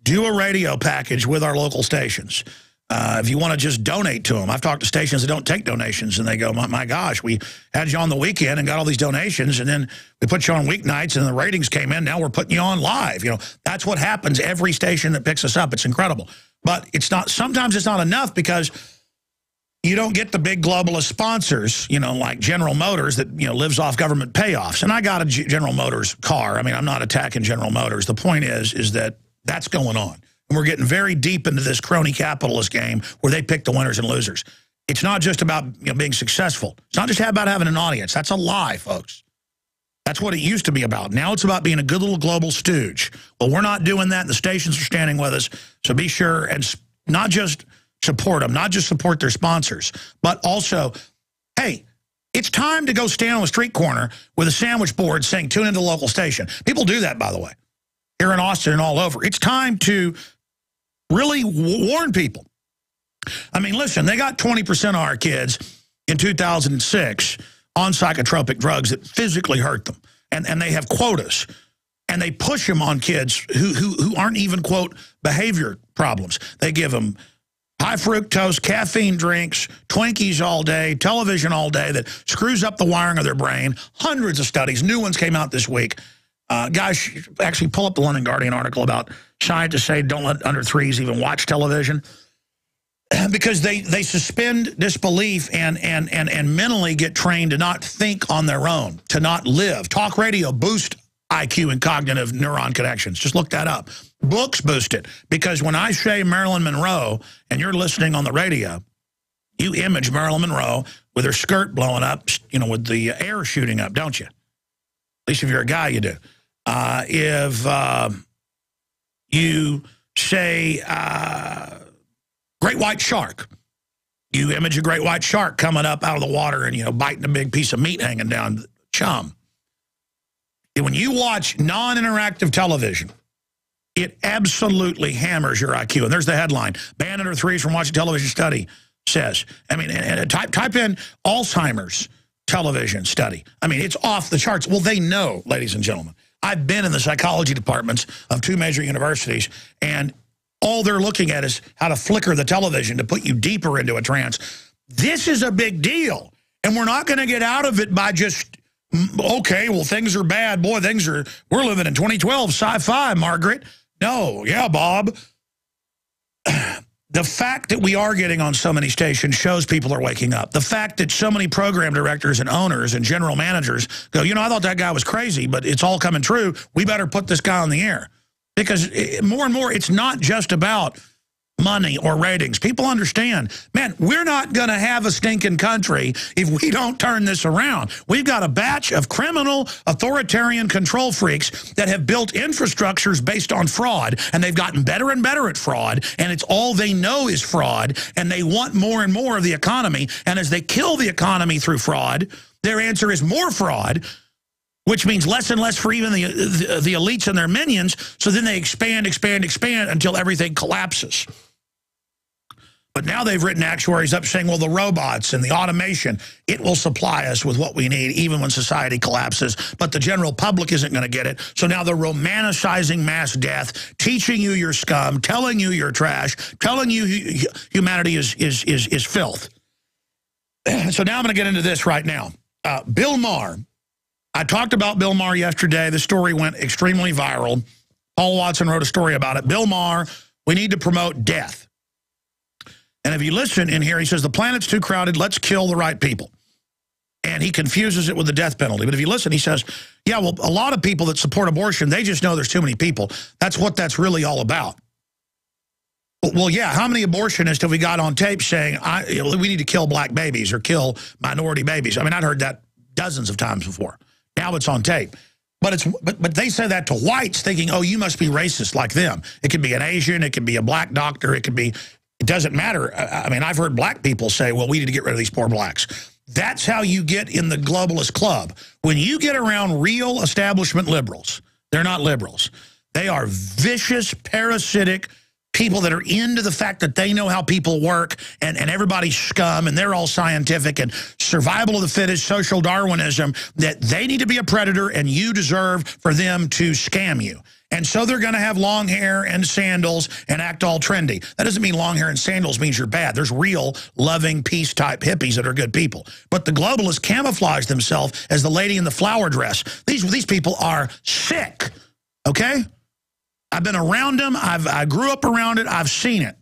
Do a radio package with our local stations. If you want to just donate to them. I've talked to stations that don't take donations, and they go, my gosh, we had you on the weekend and got all these donations, and then we put you on weeknights, and the ratings came in. Now we're putting you on live. You know, that's what happens every station that picks us up. It's incredible. But it's not. Sometimes it's not enough because you don't get the big globalist sponsors, you know, like General Motors that, you know, lives off government payoffs. And I got a General Motors car. I mean, I'm not attacking General Motors. The point is that that's going on. And we're getting very deep into this crony capitalist game where they pick the winners and losers. It's not just about, you know, being successful. It's not just about having an audience. That's a lie, folks. That's what it used to be about. Now it's about being a good little global stooge. Well, we're not doing that, and the stations are standing with us. So be sure and not just support them, not just support their sponsors, but also, hey, it's time to go stand on a street corner with a sandwich board saying, tune into the local station. People do that, by the way, here in Austin and all over. It's time to really warn people. I mean, listen, they got 20% of our kids in 2006 on psychotropic drugs that physically hurt them. And they have quotas. And they push them on kids who aren't even, quote, behavior problems. They give them high fructose, caffeine drinks, Twinkies all day, television all day that screws up the wiring of their brain. Hundreds of studies. New ones came out this week. Guys, actually pull up the London Guardian article about scientists say don't let under 3s even watch television because they suspend disbelief and mentally get trained to not think on their own, to not live. Talk radio boost IQ and cognitive neuron connections. Just look that up. Books boost it because when I say Marilyn Monroe and you're listening on the radio, you image Marilyn Monroe with her skirt blowing up, you know, with the air shooting up, don't you? At least if you're a guy, you do. If you say great white shark, You image a great white shark coming up out of the water and, you know, biting a big piece of meat hanging down, chum. And when you watch non-interactive television, it absolutely hammers your IQ. And there's the headline. Banned under threes from watching television study says. I mean, and type in Alzheimer's television study. I mean, it's off the charts. Well, they know, ladies and gentlemen. I've been in the psychology departments of 2 major universities, and all they're looking at is how to flicker the television to put you deeper into a trance. This is a big deal. And we're not going to get out of it by just, okay, well, things are bad. Boy, we're living in 2012 sci-fi, Margaret. No, yeah, Bob. The fact that we are getting on so many stations shows people are waking up. The fact that so many program directors and owners and general managers go, you know, I thought that guy was crazy, but it's all coming true. We better put this guy on the air. Because more and more, it's not just about money or ratings. People understand, man, we're not going to have a stinking country if we don't turn this around. We've got a batch of criminal, authoritarian control freaks that have built infrastructures based on fraud, and they've gotten better and better at fraud, and it's all they know is fraud, and they want more and more of the economy, and as they kill the economy through fraud, their answer is more fraud, which means less and less for even the elites and their minions, so then they expand until everything collapses. But now they've written actuaries up saying, well, the robots and the automation, it will supply us with what we need even when society collapses. But the general public isn't going to get it. So now they're romanticizing mass death, teaching you you're scum, telling you you're trash, telling you humanity is filth. So now I'm going to get into this right now. Bill Maher. I talked about Bill Maher yesterday. The story went extremely viral. Paul Watson wrote a story about it. Bill Maher, we need to promote death. And if you listen in here, he says, the planet's too crowded, let's kill the right people. And he confuses it with the death penalty. But if you listen, he says, yeah, well, a lot of people that support abortion, they just know there's too many people. That's what that's really all about. Well, yeah, how many abortionists have we got on tape saying, we need to kill black babies or kill minority babies? I mean, I'd heard that dozens of times before. Now it's on tape. But they say that to whites thinking, oh, you must be racist like them. It could be an Asian, it could be a black doctor, it doesn't matter. I mean, I've heard black people say, well, we need to get rid of these poor blacks. That's how you get in the globalist club. When you get around real establishment liberals, they're not liberals. They are vicious, parasitic people that are into the fact that they know how people work and everybody's scum and they're all scientific and survival of the fittest, social Darwinism, that they need to be a predator and you deserve for them to scam you. And so they're going to have long hair and sandals and act all trendy. That doesn't mean long hair and sandals means you're bad. There's real, loving, peace-type hippies that are good people. But the globalists camouflage themselves as the lady in the flower dress. These people are sick, okay? I've been around them. I grew up around it. I've seen it.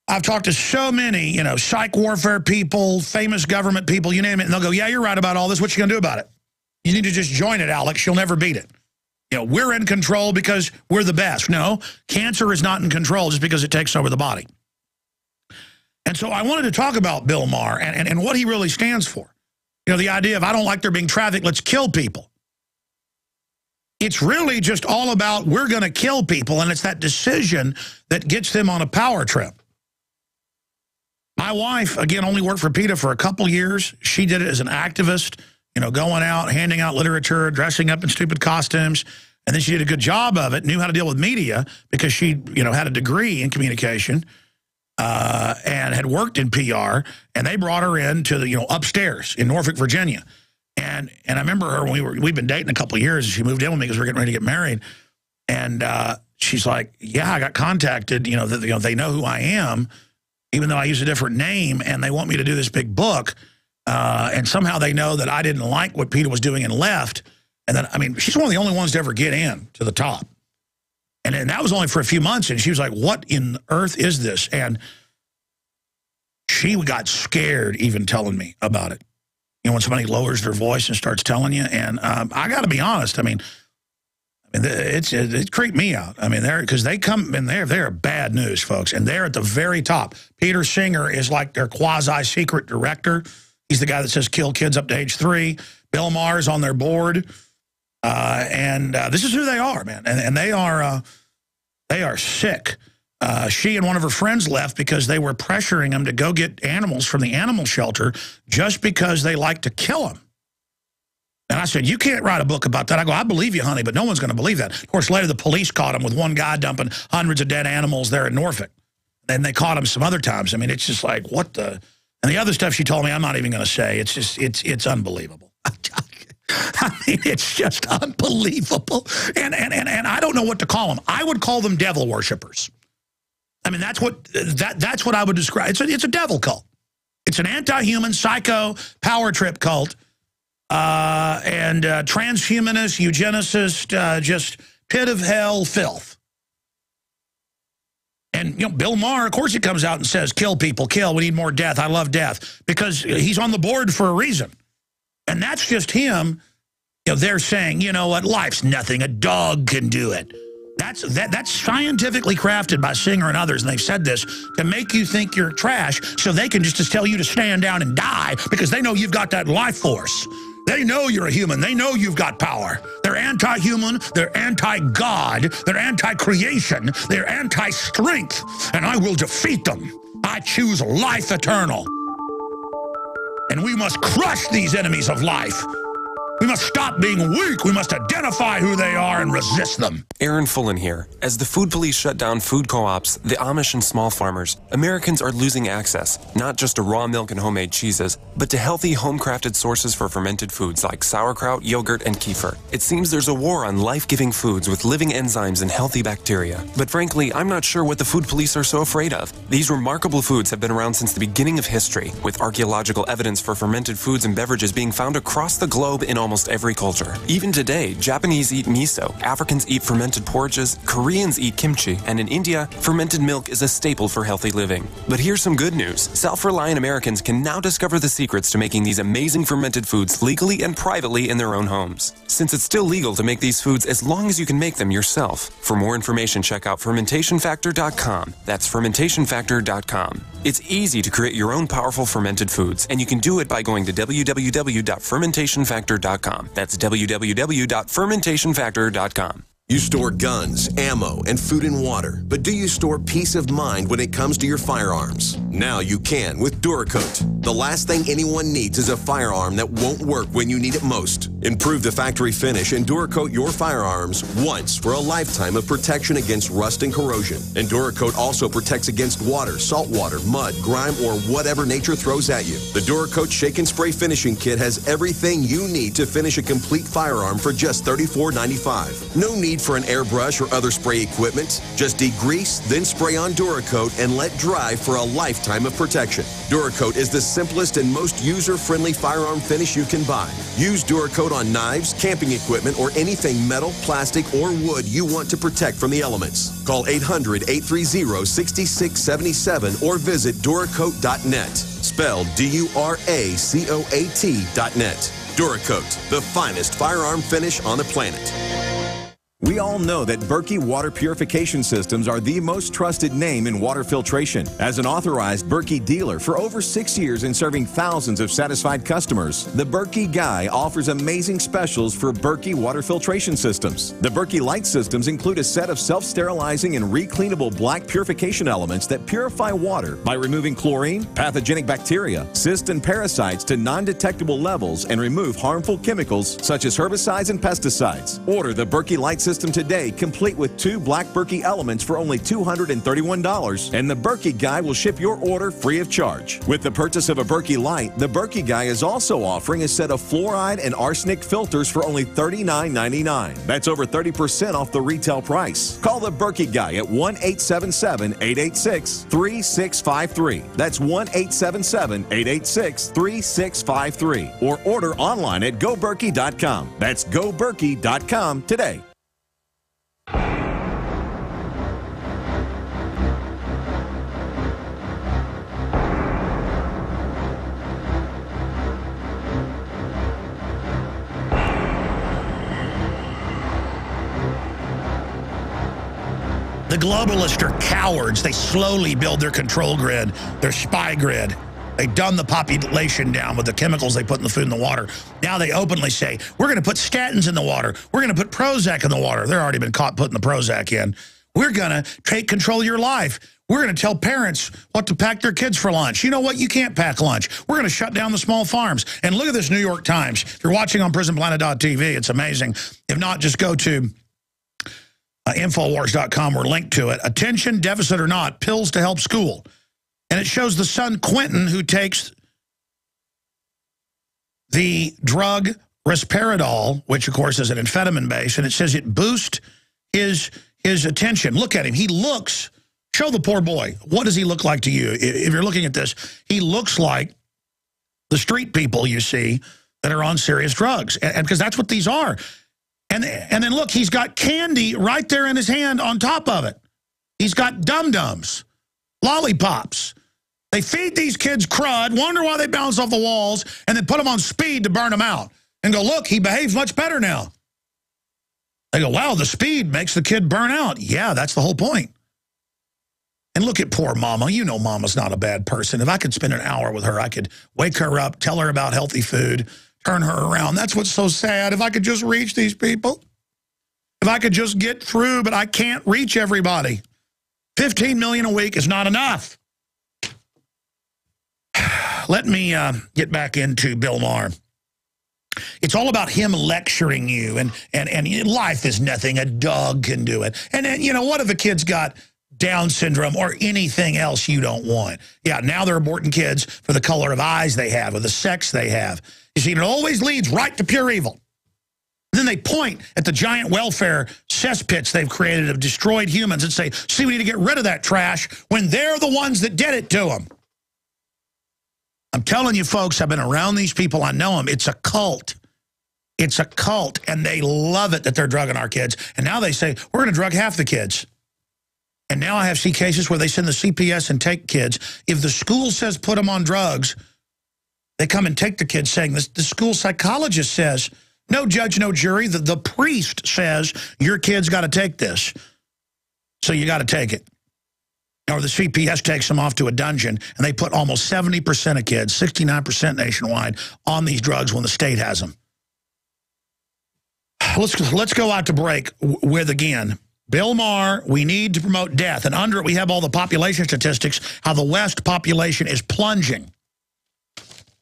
I've talked to so many, you know, psych warfare people, famous government people, you name it, and they'll go, yeah, you're right about all this. What you going to do about it? You need to just join it, Alex. You'll never beat it. You know, we're in control because we're the best. No, cancer is not in control just because it takes over the body. And so I wanted to talk about Bill Maher and what he really stands for. You know, the idea of I don't like there being traffic, let's kill people. It's really just all about we're going to kill people, and it's that decision that gets them on a power trip. My wife, again, only worked for PETA for a couple years. She did it as an activist, you know, going out, handing out literature, dressing up in stupid costumes. And then she did a good job of it, knew how to deal with media because she, you know, had a degree in communication and had worked in PR. And they brought her in to the, you know, upstairs in Norfolk, Virginia. And I remember her when we'd been dating a couple of years. She moved in with me because we were getting ready to get married. And she's like, yeah, I got contacted, you know, they know who I am, even though I use a different name, and they want me to do this big book. And somehow they know that I didn't like what PETA was doing and left. And then, I mean, she's one of the only ones to ever get in to the top. And that was only for a few months. And she was like, what in earth is this? And she got scared even telling me about it. You know, when somebody lowers their voice and starts telling you. And I got to be honest. I mean, it creeped me out. I mean, because they come in there, they're bad news, folks. And they're at the very top. Peter Singer is like their quasi-secret director. He's the guy that says kill kids up to age 3. Bill Maher's on their board. And this is who they are, man. And they are sick. She and one of her friends left because they were pressuring them to go get animals from the animal shelter just because they like to kill them. And I said, you can't write a book about that. I go, I believe you, honey, but no one's going to believe that. Of course, later the police caught him with one guy dumping hundreds of dead animals there in Norfolk. And they caught him some other times. I mean, it's just like, what the... And the other stuff she told me, I'm not even going to say. It's just, it's unbelievable. I mean, it's just unbelievable. And I don't know what to call them. I would call them devil worshipers. I mean, that's what I would describe. It's a devil cult. It's an anti-human, psycho, power trip cult. And transhumanist, eugenicist, just pit of hell filth. And, you know, Bill Maher, of course he comes out and says, kill people, kill, we need more death, I love death. Because he's on the board for a reason. And that's just him, you know, they're saying, you know what, life's nothing, a dog can do it. That's scientifically crafted by Singer and others, and they've said this, to make you think you're trash so they can just tell you to stand down and die because they know you've got that life force. They know you're a human. They know you've got power. They're anti-human. They're anti-God. They're anti-creation. They're anti-strength. And I will defeat them. I choose life eternal. And we must crush these enemies of life. We must stop being weak. We must identify who they are and resist them. Aaron Fullen here. As the food police shut down food co-ops, the Amish and small farmers, Americans are losing access, not just to raw milk and homemade cheeses, but to healthy home-crafted sources for fermented foods like sauerkraut, yogurt, and kefir. It seems there's a war on life-giving foods with living enzymes and healthy bacteria. But frankly, I'm not sure what the food police are so afraid of. These remarkable foods have been around since the beginning of history, with archaeological evidence for fermented foods and beverages being found across the globe in almost every culture. Even today, Japanese eat miso, Africans eat fermented porridges, Koreans eat kimchi, and in India, fermented milk is a staple for healthy living. But here's some good news. Self-reliant Americans can now discover the secrets to making these amazing fermented foods legally and privately in their own homes. Since it's still legal to make these foods as long as you can make them yourself. For more information, check out fermentationfactor.com. That's fermentationfactor.com. It's easy to create your own powerful fermented foods, and you can do it by going to www.fermentationfactor.com. That's www.fermentationfactor.com. You store guns, ammo, and food and water, but do you store peace of mind when it comes to your firearms? Now you can with Duracoat. The last thing anyone needs is a firearm that won't work when you need it most. Improve the factory finish and Duracoat your firearms once for a lifetime of protection against rust and corrosion. And Duracoat also protects against water, salt water, mud, grime, or whatever nature throws at you. The Duracoat Shake and Spray Finishing Kit has everything you need to finish a complete firearm for just $34.95. No need for an airbrush or other spray equipment. Just degrease, then spray on Duracoat and let dry for a lifetime of protection. Duracoat is the simplest and most user-friendly firearm finish you can buy. Use Duracoat on knives, camping equipment, or anything metal, plastic, or wood you want to protect from the elements. Call 800-830-6677 or visit Duracoat.net. Spelled Duracoat.net. Duracoat, the finest firearm finish on the planet. We all know that Berkey Water Purification Systems are the most trusted name in water filtration. As an authorized Berkey dealer for over 6 years and serving thousands of satisfied customers, the Berkey Guy offers amazing specials for Berkey Water Filtration Systems. The Berkey Light Systems include a set of self-sterilizing and recleanable black purification elements that purify water by removing chlorine, pathogenic bacteria, cysts, and parasites to non-detectable levels and remove harmful chemicals such as herbicides and pesticides. Order the Berkey Light System today, complete with 2 black Berkey elements for only $231, and the Berkey Guy will ship your order free of charge. With the purchase of a Berkey Light, the Berkey Guy is also offering a set of fluoride and arsenic filters for only $39.99. That's over 30% off the retail price. Call the Berkey Guy at 1-877-886-3653. That's 1-877-886-3653. Or order online at GoBerkey.com. That's GoBerkey.com today. The globalists are cowards. They slowly build their control grid, their spy grid. They dumb the population down with the chemicals they put in the food and the water. Now they openly say, we're going to put statins in the water. We're going to put Prozac in the water. They've already been caught putting the Prozac in. We're going to take control of your life. We're going to tell parents what to pack their kids for lunch. You know what? You can't pack lunch. We're going to shut down the small farms. And look at this New York Times. If you're watching on prisonplanet.tv, it's amazing. If not, just go to Infowars.com. We're linked to it. Attention, deficit or not, pills to help school. And it shows the son, Quentin, who takes the drug Risperidol, which, of course, is an amphetamine base, and it says it boosts his attention. Look at him. He looks... Show the poor boy. What does he look like to you? If you're looking at this, he looks like the street people you see that are on serious drugs. And because that's what these are. And then look, he's got candy right there in his hand on top of it. He's got dum-dums, lollipops. They feed these kids crud, wonder why they bounce off the walls, and then put them on speed to burn them out. And go, look, he behaves much better now. They go, wow, the speed makes the kid burn out. Yeah, that's the whole point. And look at poor Mama. You know Mama's not a bad person. If I could spend an hour with her, I could wake her up, tell her about healthy food, turn her around. That's what's so sad. If I could just reach these people. If I could just get through, but I can't reach everybody. 15 million a week is not enough. Let me get back into Bill Maher. It's all about him lecturing you, and life is nothing. A dog can do it. And then, you know, what if a kid's got Down syndrome or anything else you don't want? Yeah, now they're aborting kids for the color of eyes they have or the sex they have. You see, it always leads right to pure evil. And then they point at the giant welfare cesspits they've created of destroyed humans and say, see, we need to get rid of that trash, when they're the ones that did it to them. I'm telling you, folks, I've been around these people. I know them. It's a cult. It's a cult, and they love it that they're drugging our kids. And now they say, we're going to drug half the kids. And now I have seen cases where they send the CPS and take kids. If the school says put them on drugs, they come and take the kids, saying the school psychologist says, no judge, no jury. The priest says your kid's got to take this. So you got to take it. Or the CPS takes them off to a dungeon, and they put almost 70% of kids, 69% nationwide, on these drugs when the state has them. Let's go out to break with, again, Bill Maher. We need to promote death. And under it, we have all the population statistics, how the West population is plunging,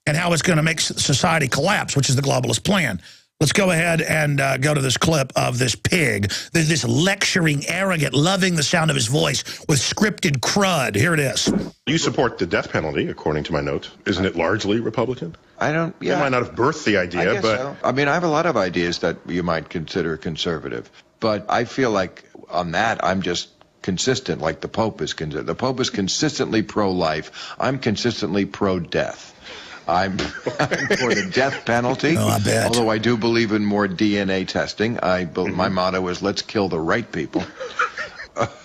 and how it's going to make society collapse, which is the globalist plan. Let's go ahead and go to this clip of this pig, this lecturing, arrogant, loving the sound of his voice with scripted crud. Here it is. You support the death penalty, according to my notes. Isn't it largely Republican? I don't, yeah. You might not have birthed the idea, I guess so. I mean, I have a lot of ideas that you might consider conservative, but I feel like on that, I'm just consistent, like the Pope is consistent. The Pope is consistently pro-life. I'm consistently pro-death. I'm for the death penalty, although I do believe in more DNA testing. My motto is, let's kill the right people.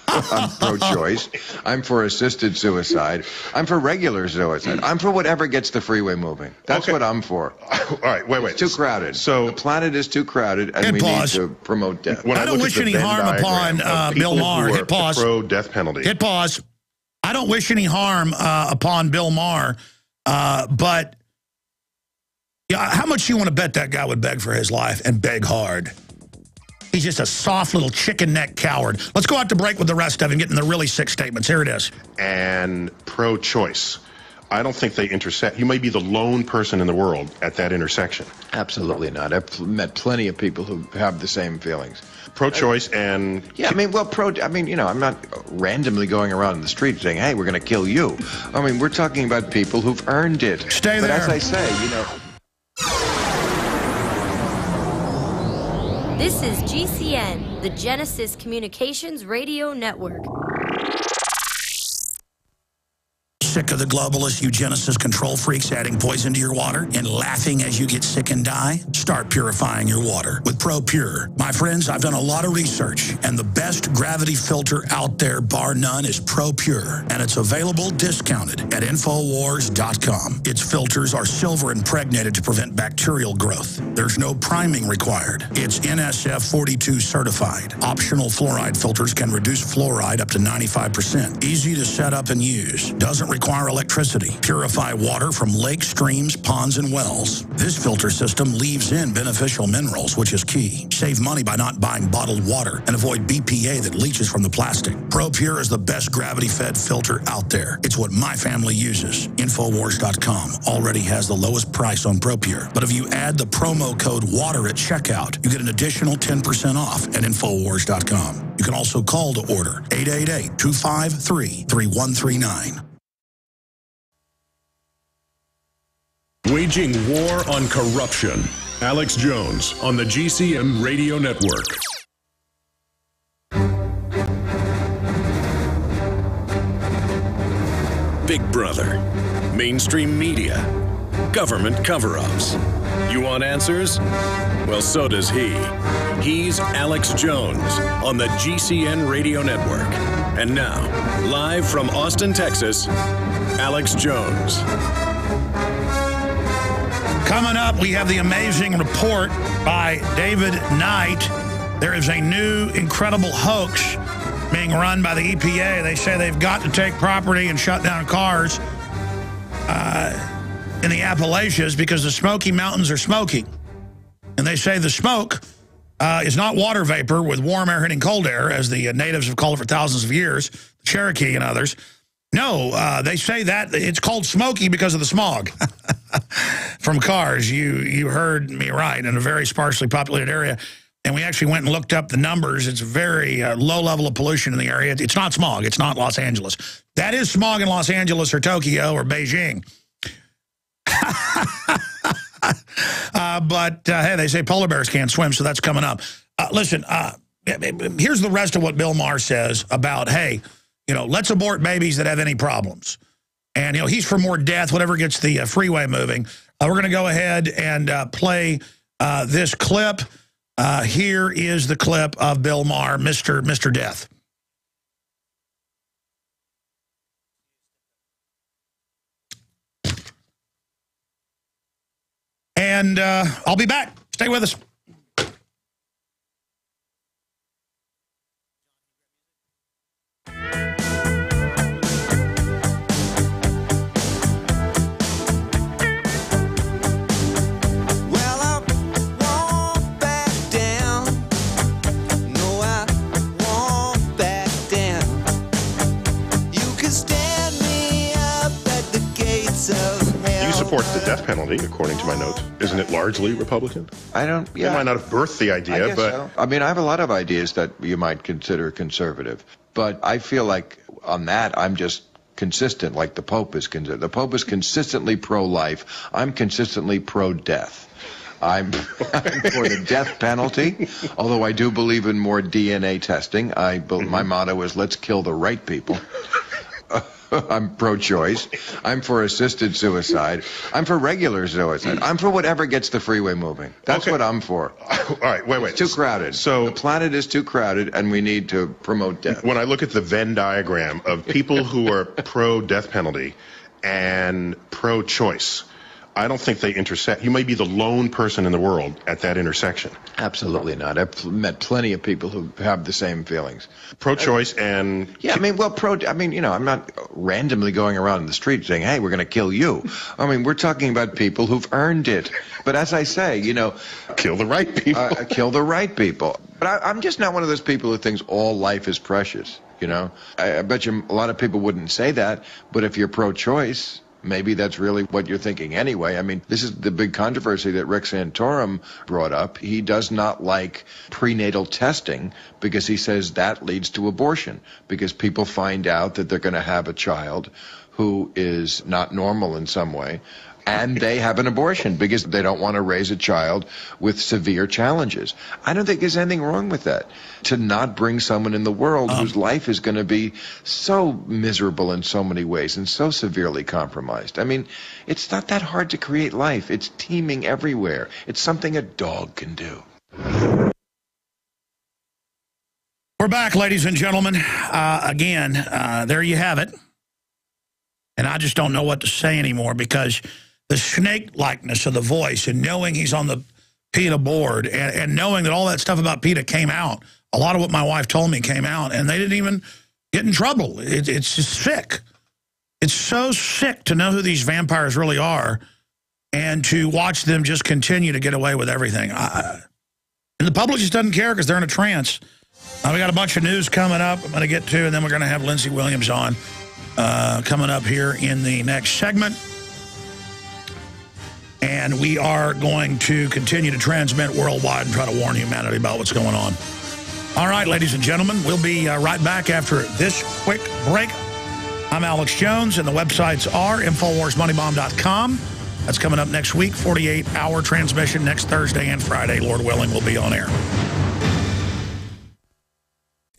I'm pro-choice. I'm for assisted suicide. I'm for regular suicide. I'm for whatever gets the freeway moving. That's what I'm for. All right, wait. It's too crowded. So the planet is too crowded, and we need to promote death. I don't wish any harm upon Bill Maher. Hit pause. Pro-death penalty. Hit pause. I don't wish any harm upon Bill Maher, but yeah, how much you want to bet that guy would beg for his life, and beg hard? He's just a soft little chicken neck coward. Let's go out to break with the rest of him, getting the really sick statements. Here it is. And pro-choice. I don't think they intersect. You may be the lone person in the world at that intersection. Absolutely not. I've met plenty of people who have the same feelings. Pro-choice and... Yeah, I mean, you know, I'm not randomly going around in the street saying, hey, we're going to kill you. I mean, we're talking about people who've earned it. Stay there. But as I say, you know... This is GCN, the Genesis Communications Radio Network. Sick of the globalist eugenicist control freaks adding poison to your water and laughing as you get sick and die? Start purifying your water with ProPure. My friends, I've done a lot of research, and the best gravity filter out there, bar none, is ProPure. And it's available discounted at Infowars.com. Its filters are silver impregnated to prevent bacterial growth. There's no priming required. It's NSF 42 certified. Optional fluoride filters can reduce fluoride up to 95%. Easy to set up and use. Doesn't require require electricity, purify water from lakes, streams, ponds, and wells. This filter system leaves in beneficial minerals, which is key. Save money by not buying bottled water and avoid BPA that leaches from the plastic. ProPure is the best gravity-fed filter out there. It's what my family uses. Infowars.com already has the lowest price on ProPure. But if you add the promo code WATER at checkout, you get an additional 10% off at Infowars.com. You can also call to order 888-253-3139. Waging war on corruption. Alex Jones on the GCN Radio Network. Big Brother, mainstream media, government cover-ups. You want answers? Well, so does he. He's Alex Jones on the GCN Radio Network. And now, live from Austin, Texas, Alex Jones. Coming up, we have the amazing report by David Knight. There is a new incredible hoax being run by the EPA. They say they've got to take property and shut down cars in the Appalachians because the Smoky Mountains are smoking. And they say the smoke is not water vapor with warm air hitting cold air, as the natives have called it for thousands of years, Cherokee and others. No, they say that it's called smoky because of the smog from cars. You heard me right, in a very sparsely populated area. And we actually went and looked up the numbers. It's a very low level of pollution in the area. It's not smog. It's not Los Angeles. That is smog in Los Angeles or Tokyo or Beijing. But hey, they say polar bears can't swim, so that's coming up. Listen, here's the rest of what Bill Maher says about, hey, let's abort babies that have any problems. And, he's for more death, whatever gets the freeway moving. We're going to go ahead and play this clip. Here is the clip of Bill Maher, Mr. Death. And I'll be back. Stay with us. Supports the death penalty, according to my notes. Isn't it largely Republican? I don't. Yeah, they might not have birthed the idea, but so. I mean, I have a lot of ideas that you might consider conservative, but I feel like on that I'm just consistent, like the Pope is. The Pope is consistently pro-life. I'm consistently pro-death. I'm for the death penalty, although I do believe in more DNA testing. My motto is let's kill the right people. I'm pro-choice. I'm for assisted suicide. I'm for regular suicide. I'm for whatever gets the freeway moving. That's what I'm for. All right, wait. It's too crowded. So the planet is too crowded, and we need to promote death. When I look at the Venn diagram of people who are pro-death penalty and pro-choice, I don't think they intersect. You may be the lone person in the world at that intersection. Absolutely not. I've met plenty of people who have the same feelings. Pro-choice and... Yeah, I'm not randomly going around in the street saying, hey, we're going to kill you. I mean, we're talking about people who've earned it. But as I say, kill the right people. Kill the right people. But I'm just not one of those people who thinks all life is precious, I bet you a lot of people wouldn't say that, but if you're pro-choice... maybe that's really what you're thinking anyway. I mean, this is the big controversy that Rick Santorum brought up. He does not like prenatal testing because he says that leads to abortion, because people find out that they're going to have a child who is not normal in some way, and they have an abortion because they don't want to raise a child with severe challenges. I don't think there's anything wrong with that, to not bring someone in the world whose life is going to be so miserable in so many ways and so severely compromised. I mean, it's not that hard to create life. It's teeming everywhere. It's something a dog can do. We're back, ladies and gentlemen. Again, there you have it. And I just don't know what to say anymore, because the snake-likeness of the voice, and knowing he's on the PETA board, and knowing that all that stuff about PETA came out, a lot of what my wife told me came out, and they didn't even get in trouble. It's just sick. It's so sick to know who these vampires really are and to watch them just continue to get away with everything. And the public just doesn't care because they're in a trance. We got a bunch of news coming up I'm going to get to, and then we're going to have Lindsey Williams on coming up here in the next segment. And we are going to continue to transmit worldwide and try to warn humanity about what's going on. All right, ladies and gentlemen, we'll be right back after this quick break. I'm Alex Jones, and the websites are InfoWarsMoneyBomb.com. That's coming up next week, 48-hour transmission next Thursday and Friday. Lord willing, we'll be on air.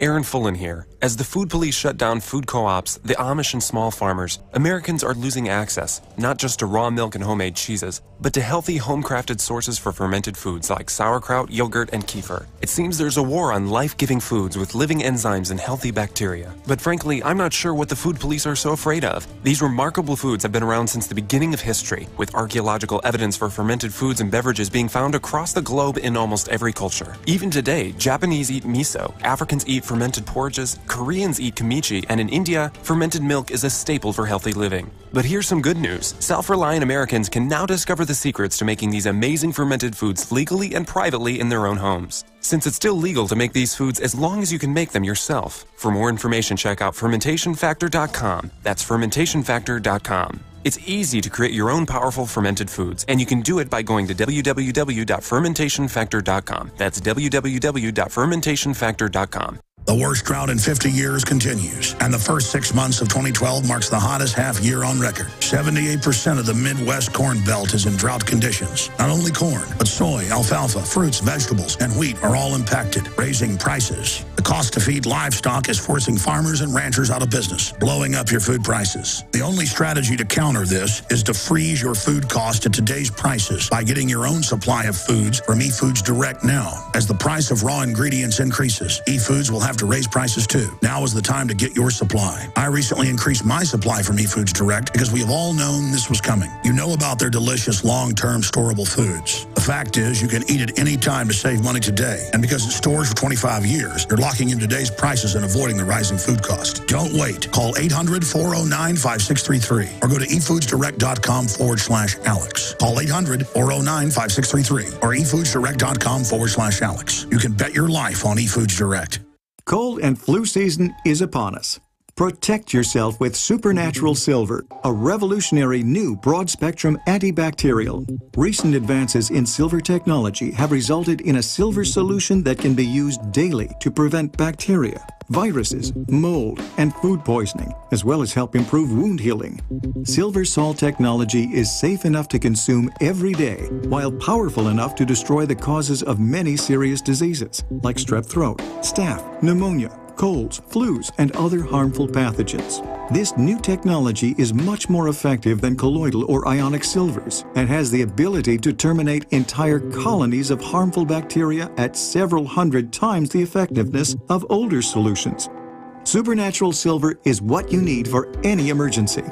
Aaron Fullen here. As the food police shut down food co-ops, the Amish and small farmers, Americans are losing access, not just to raw milk and homemade cheeses, but to healthy home-crafted sources for fermented foods like sauerkraut, yogurt, and kefir. It seems there's a war on life-giving foods with living enzymes and healthy bacteria. But frankly, I'm not sure what the food police are so afraid of. These remarkable foods have been around since the beginning of history, with archaeological evidence for fermented foods and beverages being found across the globe in almost every culture. Even today, Japanese eat miso, Africans eat fermented porridges, Koreans eat kimchi, and in India, fermented milk is a staple for healthy living. But here's some good news. Self-reliant Americans can now discover the secrets to making these amazing fermented foods legally and privately in their own homes. Since it's still legal to make these foods as long as you can make them yourself. For more information, check out fermentationfactor.com. That's fermentationfactor.com. It's easy to create your own powerful fermented foods, and you can do it by going to www.fermentationfactor.com. That's www.fermentationfactor.com. The worst drought in 50 years continues, and the first 6 months of 2012 marks the hottest half year on record. 78% of the Midwest Corn Belt is in drought conditions. Not only corn, but soy, alfalfa, fruits, vegetables, and wheat are all impacted, raising prices. The cost to feed livestock is forcing farmers and ranchers out of business, blowing up your food prices. The only strategy to counter this is to freeze your food cost at today's prices by getting your own supply of foods from eFoods Direct now. As the price of raw ingredients increases, eFoods will have to raise prices too. Now is the time to get your supply. I recently increased my supply from eFoods Direct because we have all known this was coming. You know about their delicious long-term storable foods. The fact is you can eat it any time to save money today. And because it stores for 25 years, you're locking in today's prices and avoiding the rising food cost. Don't wait. Call 800-409-5633 or go to efoodsdirect.com/Alex. Call 800-409-5633 or efoodsdirect.com/Alex. You can bet your life on eFoods Direct. Cold and flu season is upon us. Protect yourself with Supernatural Silver, a revolutionary new broad-spectrum antibacterial. Recent advances in silver technology have resulted in a silver solution that can be used daily to prevent bacteria, viruses, mold, and food poisoning, as well as help improve wound healing. Silver salt technology is safe enough to consume every day, while powerful enough to destroy the causes of many serious diseases, like strep throat, staph, pneumonia, colds, flus, and other harmful pathogens. This new technology is much more effective than colloidal or ionic silvers and has the ability to terminate entire colonies of harmful bacteria at several hundred times the effectiveness of older solutions. Supernatural Silver is what you need for any emergency.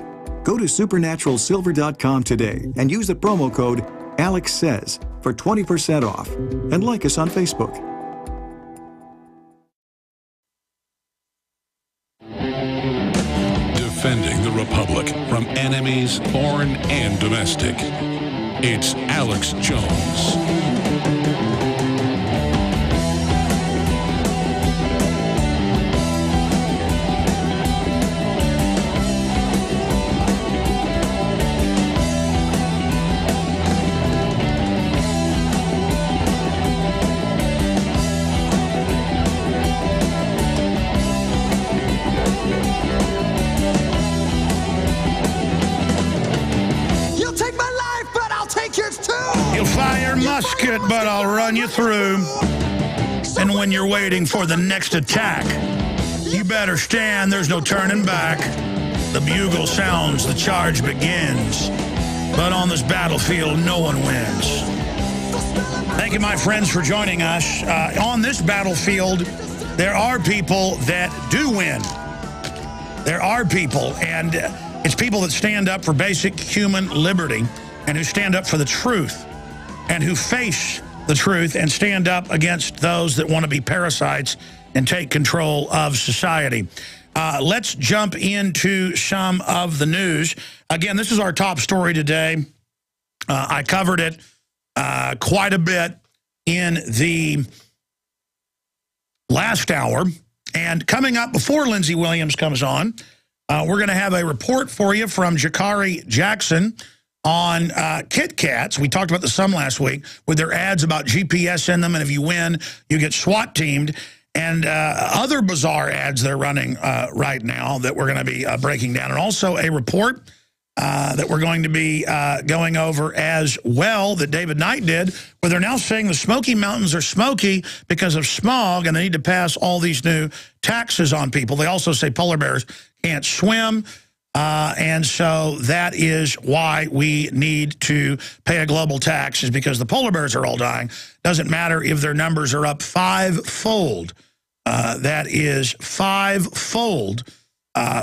Go to supernaturalsilver.com today and use the promo code AlexSays for 20% off, and like us on Facebook. Defending the Republic from enemies, foreign and domestic. It's Alex Jones. Musket, but I'll run you through. And when you're waiting for the next attack, you better stand, there's no turning back. The bugle sounds, the charge begins. But on this battlefield, no one wins. Thank you, my friends, for joining us. On this battlefield, there are people that do win. There are people, and it's people that stand up for basic human liberty and who stand up for the truth, and who face the truth and stand up against those that want to be parasites and take control of society. Let's jump into some of the news. Again, this is our top story today. I covered it quite a bit in the last hour. And coming up before Lindsey Williams comes on, we're going to have a report for you from Jakari Jackson on Kit Kats. We talked about this some last week with their ads about GPS in them, and if you win, you get SWAT teamed, and other bizarre ads they're running right now that we're going to be breaking down, and also a report that we're going to be going over as well that David Knight did, where they're now saying the Smoky Mountains are smoky because of smog, and they need to pass all these new taxes on people. They also say polar bears can't swim, and so that is why we need to pay a global tax, is because the polar bears are all dying. Doesn't matter if their numbers are up five-fold. That is five-fold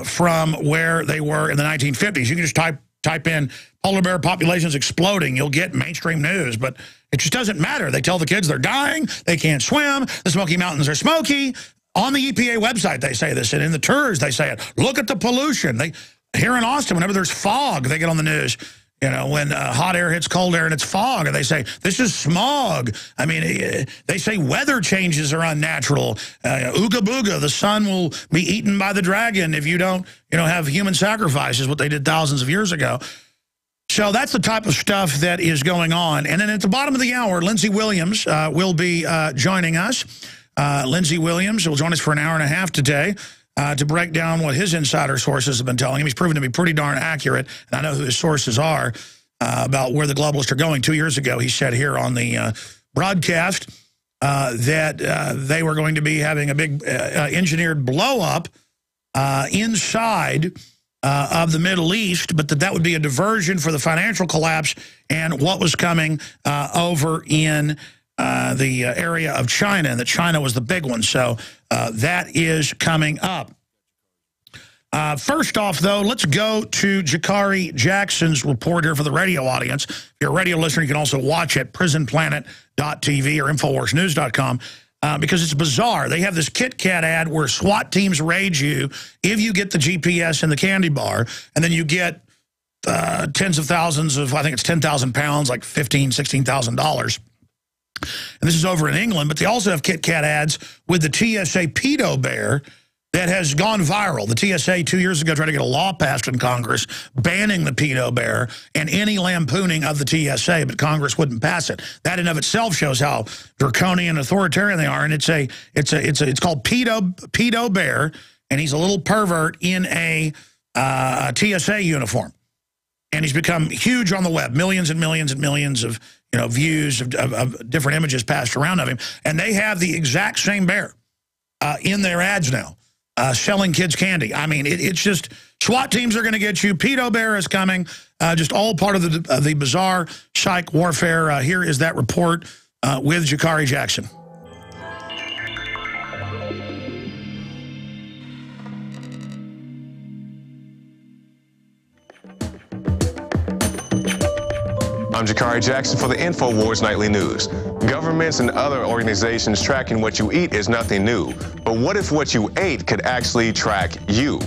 from where they were in the 1950s. You can just type in polar bear populations exploding. You'll get mainstream news, but it just doesn't matter. They tell the kids they're dying, they can't swim, the Smoky Mountains are smoky. On the EPA website, they say this, and in the tours, they say it. Look at the pollution. Here in Austin, whenever there's fog, they get on the news. You know, when hot air hits cold air and it's fog, and they say, this is smog. I mean, they say weather changes are unnatural. Ooga booga, the sun will be eaten by the dragon if you don't, have human sacrifices, what they did thousands of years ago. So that's the type of stuff that is going on. And then at the bottom of the hour, Lindsey Williams will be joining us. Lindsey Williams will join us for an hour and a half today to break down what his insider sources have been telling him. He's proven to be pretty darn accurate, and I know who his sources are about where the globalists are going. 2 years ago, he said here on the broadcast that they were going to be having a big engineered blow-up inside of the Middle East, but that would be a diversion for the financial collapse and what was coming over in the area of China, and that China was the big one. So that is coming up. First off, though, let's go to Jakari Jackson's report here for the radio audience. If you're a radio listener, you can also watch it, prisonplanet.tv or InfoWarsNews.com, because it's bizarre. They have this Kit Kat ad where SWAT teams raid you if you get the GPS in the candy bar, and then you get tens of thousands of, I think it's 10,000 pounds, like $15,000, $16,000. And this is over in England, but they also have Kit Kat ads with the TSA pedo bear that has gone viral. The TSA 2 years ago tried to get a law passed in Congress banning the pedo bear and any lampooning of the TSA, but Congress wouldn't pass it. That in of itself shows how draconian and authoritarian they are. And it's called pedo bear, and he's a little pervert in a TSA uniform. And he's become huge on the web, millions and millions and millions of views of different images passed around of him. And they have the exact same bear in their ads now, selling kids candy. I mean, it's just SWAT teams are going to get you. Pedo bear is coming. Just all part of the bizarre psych warfare. Here is that report with Jakari Jackson. I'm Jakari Jackson for the InfoWars Nightly News. Governments and other organizations tracking what you eat is nothing new. But what if what you ate could actually track you?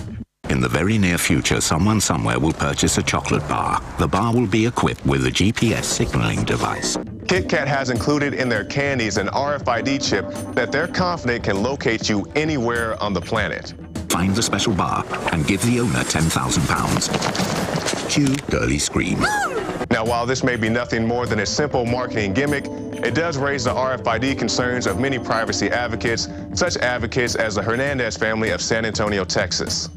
In the very near future, someone somewhere will purchase a chocolate bar. The bar will be equipped with a GPS signaling device. Kit Kat has included in their candies an RFID chip that they're confident can locate you anywhere on the planet. Find the special bar and give the owner £10,000. Cue girly scream. Now, while this may be nothing more than a simple marketing gimmick, it does raise the RFID concerns of many privacy advocates, such advocates as the Hernandez family of San Antonio, Texas.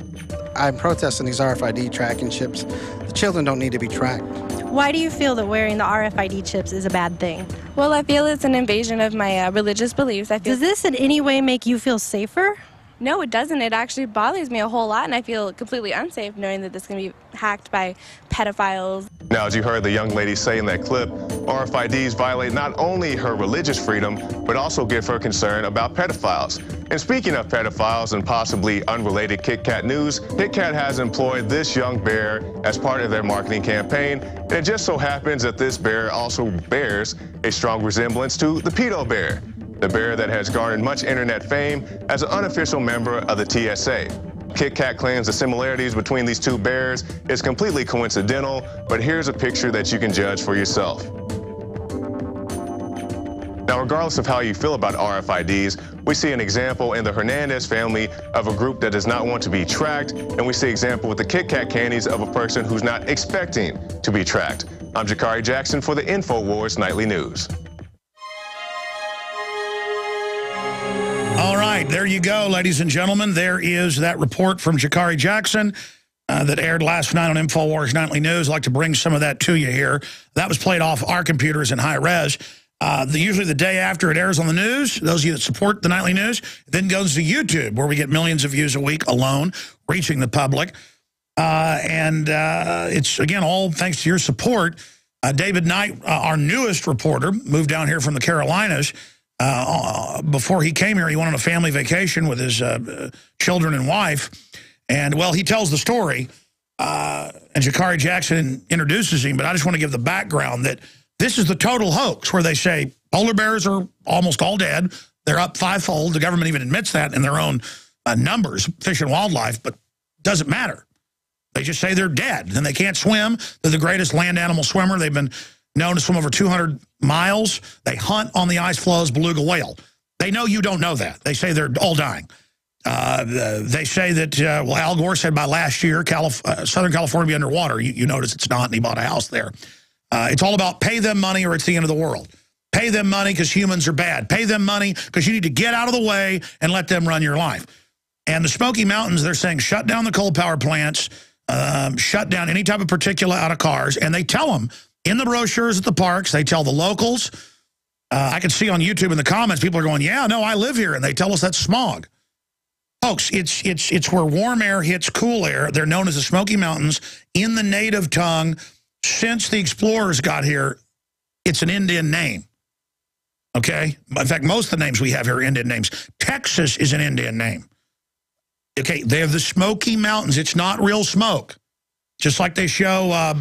I'm protesting these RFID tracking chips. The children don't need to be tracked. Why do you feel that wearing the RFID chips is a bad thing? Well, I feel it's an invasion of my religious beliefs. Does this in any way make you feel safer? No, it doesn't. It actually bothers me a whole lot, and I feel completely unsafe knowing that this can be hacked by pedophiles. Now, as you heard the young lady say in that clip, RFIDs violate not only her religious freedom, but also give her concern about pedophiles. And speaking of pedophiles and possibly unrelated Kit Kat news, Kit Kat has employed this young bear as part of their marketing campaign. And it just so happens that this bear also bears a strong resemblance to the pedo bear, the bear that has garnered much internet fame as an unofficial member of the TSA. Kit Kat claims the similarities between these two bears is completely coincidental, but here's a picture that you can judge for yourself. Now, regardless of how you feel about RFIDs, we see an example in the Hernandez family of a group that does not want to be tracked, and we see an example with the Kit Kat candies of a person who's not expecting to be tracked. I'm Jakari Jackson for the InfoWars Nightly News. All right, there you go, ladies and gentlemen. There is that report from Jakari Jackson that aired last night on InfoWars Nightly News. I'd like to bring some of that to you here. That was played off our computers in high res. Usually the day after it airs on the news, those of you that support the Nightly News, it then goes to YouTube, where we get millions of views a week alone, reaching the public. It's, again, all thanks to your support. David Knight, our newest reporter, moved down here from the Carolinas. Before he came here, he went on a family vacation with his children and wife. And, well, he tells the story, and Jakari Jackson introduces him, but I just want to give the background that this is the total hoax, where they say polar bears are almost all dead. They're up fivefold. The government even admits that in their own numbers, Fish and Wildlife, but it doesn't matter. They just say they're dead, and they can't swim. They're the greatest land animal swimmer. They've been known to swim over 200 miles. They hunt on the ice floes, beluga whale. They know you don't know that. They say they're all dying. They say that, well, Al Gore said by last year, Southern California would be underwater. You notice it's not, and he bought a house there. It's all about pay them money or it's the end of the world. Pay them money because humans are bad. Pay them money because you need to get out of the way and let them run your life. And the Smoky Mountains, they're saying shut down the coal power plants, shut down any type of particulate out of cars. And they tell them in the brochures at the parks, they tell the locals. I can see on YouTube in the comments, people are going, yeah, no, I live here. And they tell us that's smog. Folks, it's where warm air hits cool air. They're known as the Smoky Mountains in the native tongue. Since the explorers got here, it's an Indian name, okay? In fact, most of the names we have here are Indian names. Texas is an Indian name. Okay, they have the Smoky Mountains. It's not real smoke. Just like they show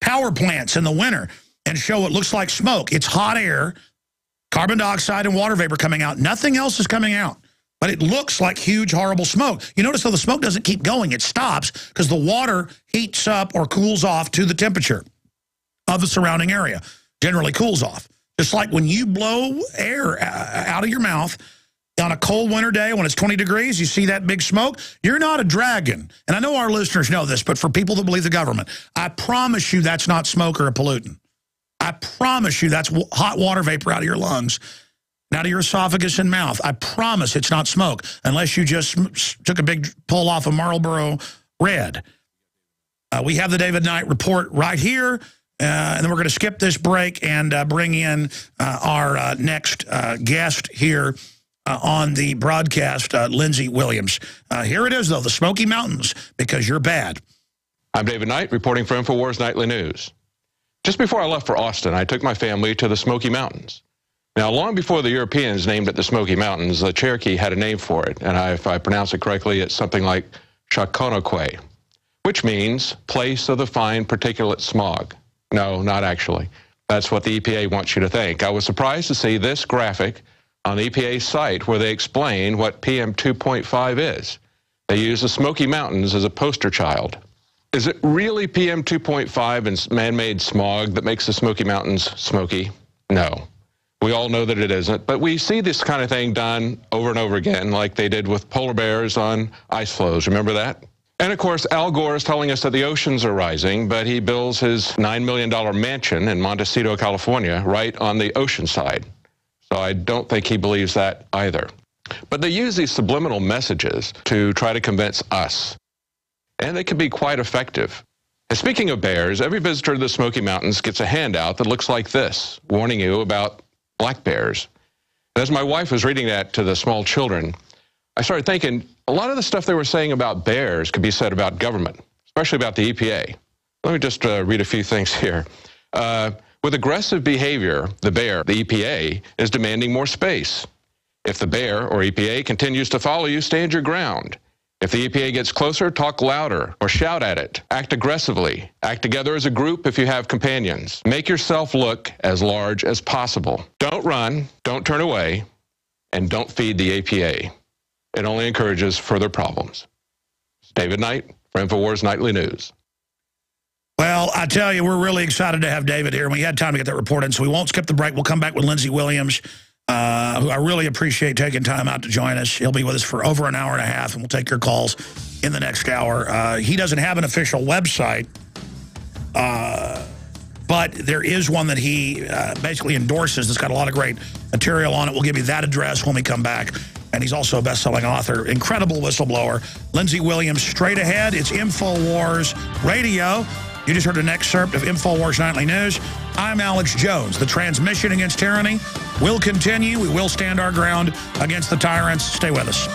power plants in the winter and show what looks like smoke. It's hot air, carbon dioxide and water vapor coming out. Nothing else is coming out. But it looks like huge, horrible smoke. You notice how the smoke doesn't keep going. It stops because the water heats up or cools off to the temperature of the surrounding area. Generally cools off. Just like when you blow air out of your mouth on a cold winter day when it's 20 degrees, you see that big smoke. You're not a dragon. And I know our listeners know this, but for people that believe the government, I promise you that's not smoke or a pollutant. I promise you that's hot water vapor out of your lungs. Out of your esophagus and mouth. I promise it's not smoke, unless you just took a big pull off of Marlboro Red. We have the David Knight report right here, and then we're going to skip this break and bring in our next guest here on the broadcast, Lindsey Williams. Here it is, though, the Smoky Mountains, because you're bad. I'm David Knight, reporting for InfoWars Nightly News. Just before I left for Austin, I took my family to the Smoky Mountains. Now, long before the Europeans named it the Smoky Mountains, the Cherokee had a name for it, and if I pronounce it correctly, it's something like Shakonoquay, which means place of the fine particulate smog. No, not actually. That's what the EPA wants you to think. I was surprised to see this graphic on the EPA site where they explain what PM 2.5 is. They use the Smoky Mountains as a poster child. Is it really PM 2.5 and man-made smog that makes the Smoky Mountains smoky? No. We all know that it isn't, but we see this kind of thing done over and over again, like they did with polar bears on ice floes. Remember that? And, of course, Al Gore is telling us that the oceans are rising, but he builds his $9 million mansion in Montecito, California, right on the ocean side. So I don't think he believes that either. But they use these subliminal messages to try to convince us, and they can be quite effective. And speaking of bears, every visitor to the Smoky Mountains gets a handout that looks like this, warning you about black bears. And as my wife was reading that to the small children, I started thinking a lot of the stuff they were saying about bears could be said about government, especially about the EPA. Let me just read a few things here. With aggressive behavior, the bear, the EPA, is demanding more space. If the bear or EPA continues to follow you, stand your ground. If the EPA gets closer, talk louder or shout at it. Act aggressively. Act together as a group if you have companions. Make yourself look as large as possible. Don't run, don't turn away, and don't feed the EPA. It only encourages further problems. David Knight for InfoWars Nightly News. Well, I tell you, we're really excited to have David here. We had time to get that report in, so we won't skip the break. We'll come back with Lindsey Williams, who I really appreciate taking time out to join us. He'll be with us for over an hour and a half, and we'll take your calls in the next hour. He doesn't have an official website, but there is one that he basically endorses that's got a lot of great material on it. We'll give you that address when we come back. And he's also a best-selling author, incredible whistleblower. Lindsey Williams, straight ahead. It's InfoWars Radio. You just heard an excerpt of InfoWars Nightly News. I'm Alex Jones. The transmission against tyranny will continue. We will stand our ground against the tyrants. Stay with us.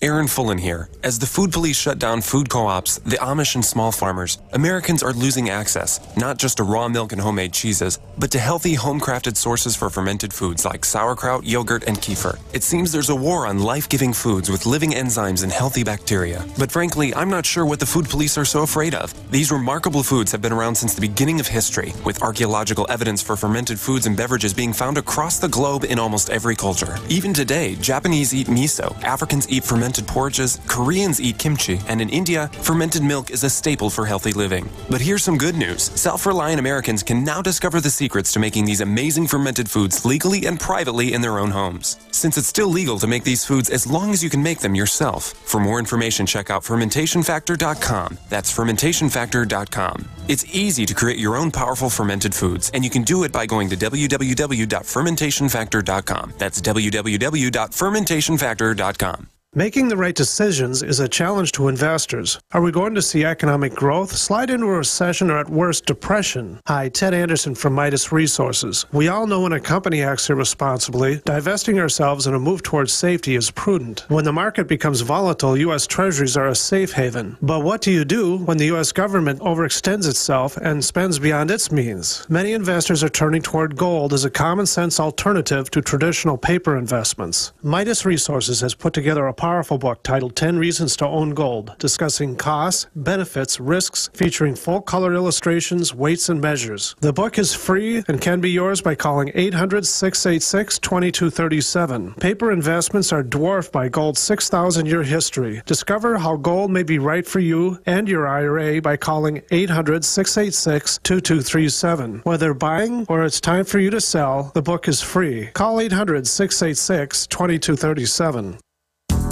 Aaron Fullen here. As the food police shut down food co-ops, the Amish and small farmers, Americans are losing access, not just to raw milk and homemade cheeses, but to healthy home-crafted sources for fermented foods like sauerkraut, yogurt, and kefir. It seems there's a war on life-giving foods with living enzymes and healthy bacteria. But frankly, I'm not sure what the food police are so afraid of. These remarkable foods have been around since the beginning of history, with archaeological evidence for fermented foods and beverages being found across the globe in almost every culture. Even today, Japanese eat miso, Africans eat fermented porridges, Koreans eat kimchi, and in India, fermented milk is a staple for healthy living. But here's some good news. Self-reliant Americans can now discover the secrets to making these amazing fermented foods legally and privately in their own homes. Since it's still legal to make these foods as long as you can make them yourself. For more information, check out fermentationfactor.com. That's fermentationfactor.com. It's easy to create your own powerful fermented foods, and you can do it by going to www.fermentationfactor.com. That's www.fermentationfactor.com. Making the right decisions is a challenge to investors. Are we going to see economic growth, slide into a recession, or at worst, depression? Hi, Ted Anderson from Midas Resources. We all know when a company acts irresponsibly, divesting ourselves in a move towards safety is prudent. When the market becomes volatile, U.S. Treasuries are a safe haven. But what do you do when the U.S. government overextends itself and spends beyond its means? Many investors are turning toward gold as a common-sense alternative to traditional paper investments. Midas Resources has put together a powerful book titled 10 Reasons to Own Gold, discussing costs, benefits, risks, featuring full-color illustrations, weights, and measures. The book is free and can be yours by calling 800-686-2237. Paper investments are dwarfed by gold's 6,000-year history. Discover how gold may be right for you and your IRA by calling 800-686-2237. Whether buying or it's time for you to sell, the book is free. Call 800-686-2237.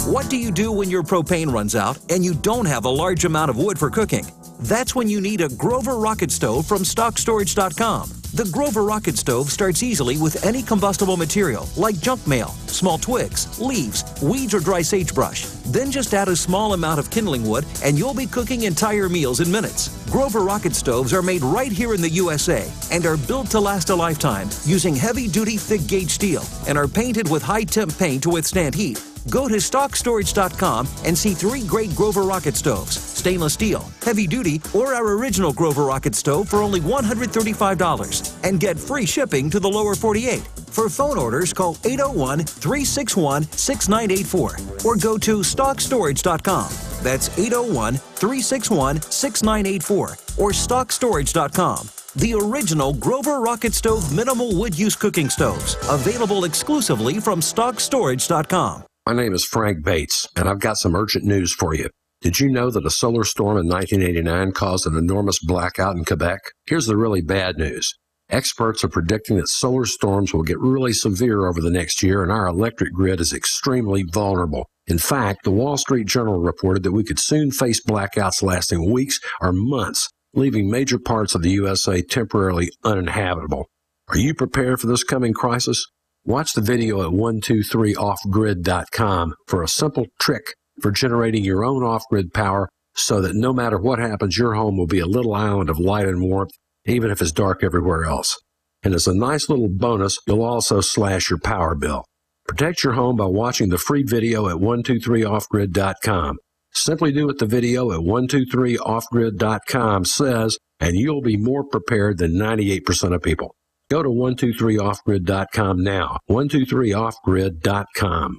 What do you do when your propane runs out and you don't have a large amount of wood for cooking? That's when you need a Grover Rocket Stove from StockStorage.com. The Grover Rocket Stove starts easily with any combustible material like junk mail, small twigs, leaves, weeds, or dry sagebrush. Then just add a small amount of kindling wood and you'll be cooking entire meals in minutes. Grover Rocket Stoves are made right here in the USA and are built to last a lifetime using heavy-duty thick-gauge steel and are painted with high-temp paint to withstand heat. Go to StockStorage.com and see 3 great Grover Rocket Stoves, stainless steel, heavy duty, or our original Grover Rocket Stove for only $135 and get free shipping to the lower 48. For phone orders, call 801-361-6984 or go to StockStorage.com. That's 801-361-6984 or StockStorage.com. The original Grover Rocket Stove minimal wood use cooking stoves, available exclusively from StockStorage.com. My name is Frank Bates, and I've got some urgent news for you. Did you know that a solar storm in 1989 caused an enormous blackout in Quebec? Here's the really bad news. Experts are predicting that solar storms will get really severe over the next year, and our electric grid is extremely vulnerable. In fact, the Wall Street Journal reported that we could soon face blackouts lasting weeks or months, leaving major parts of the USA temporarily uninhabitable. Are you prepared for this coming crisis? Watch the video at 123offgrid.com for a simple trick for generating your own off-grid power so that no matter what happens, your home will be a little island of light and warmth, even if it's dark everywhere else. And as a nice little bonus, you'll also slash your power bill. Protect your home by watching the free video at 123offgrid.com. Simply do what the video at 123offgrid.com says, and you'll be more prepared than 98% of people. Go to 123offgrid.com now. 123offgrid.com.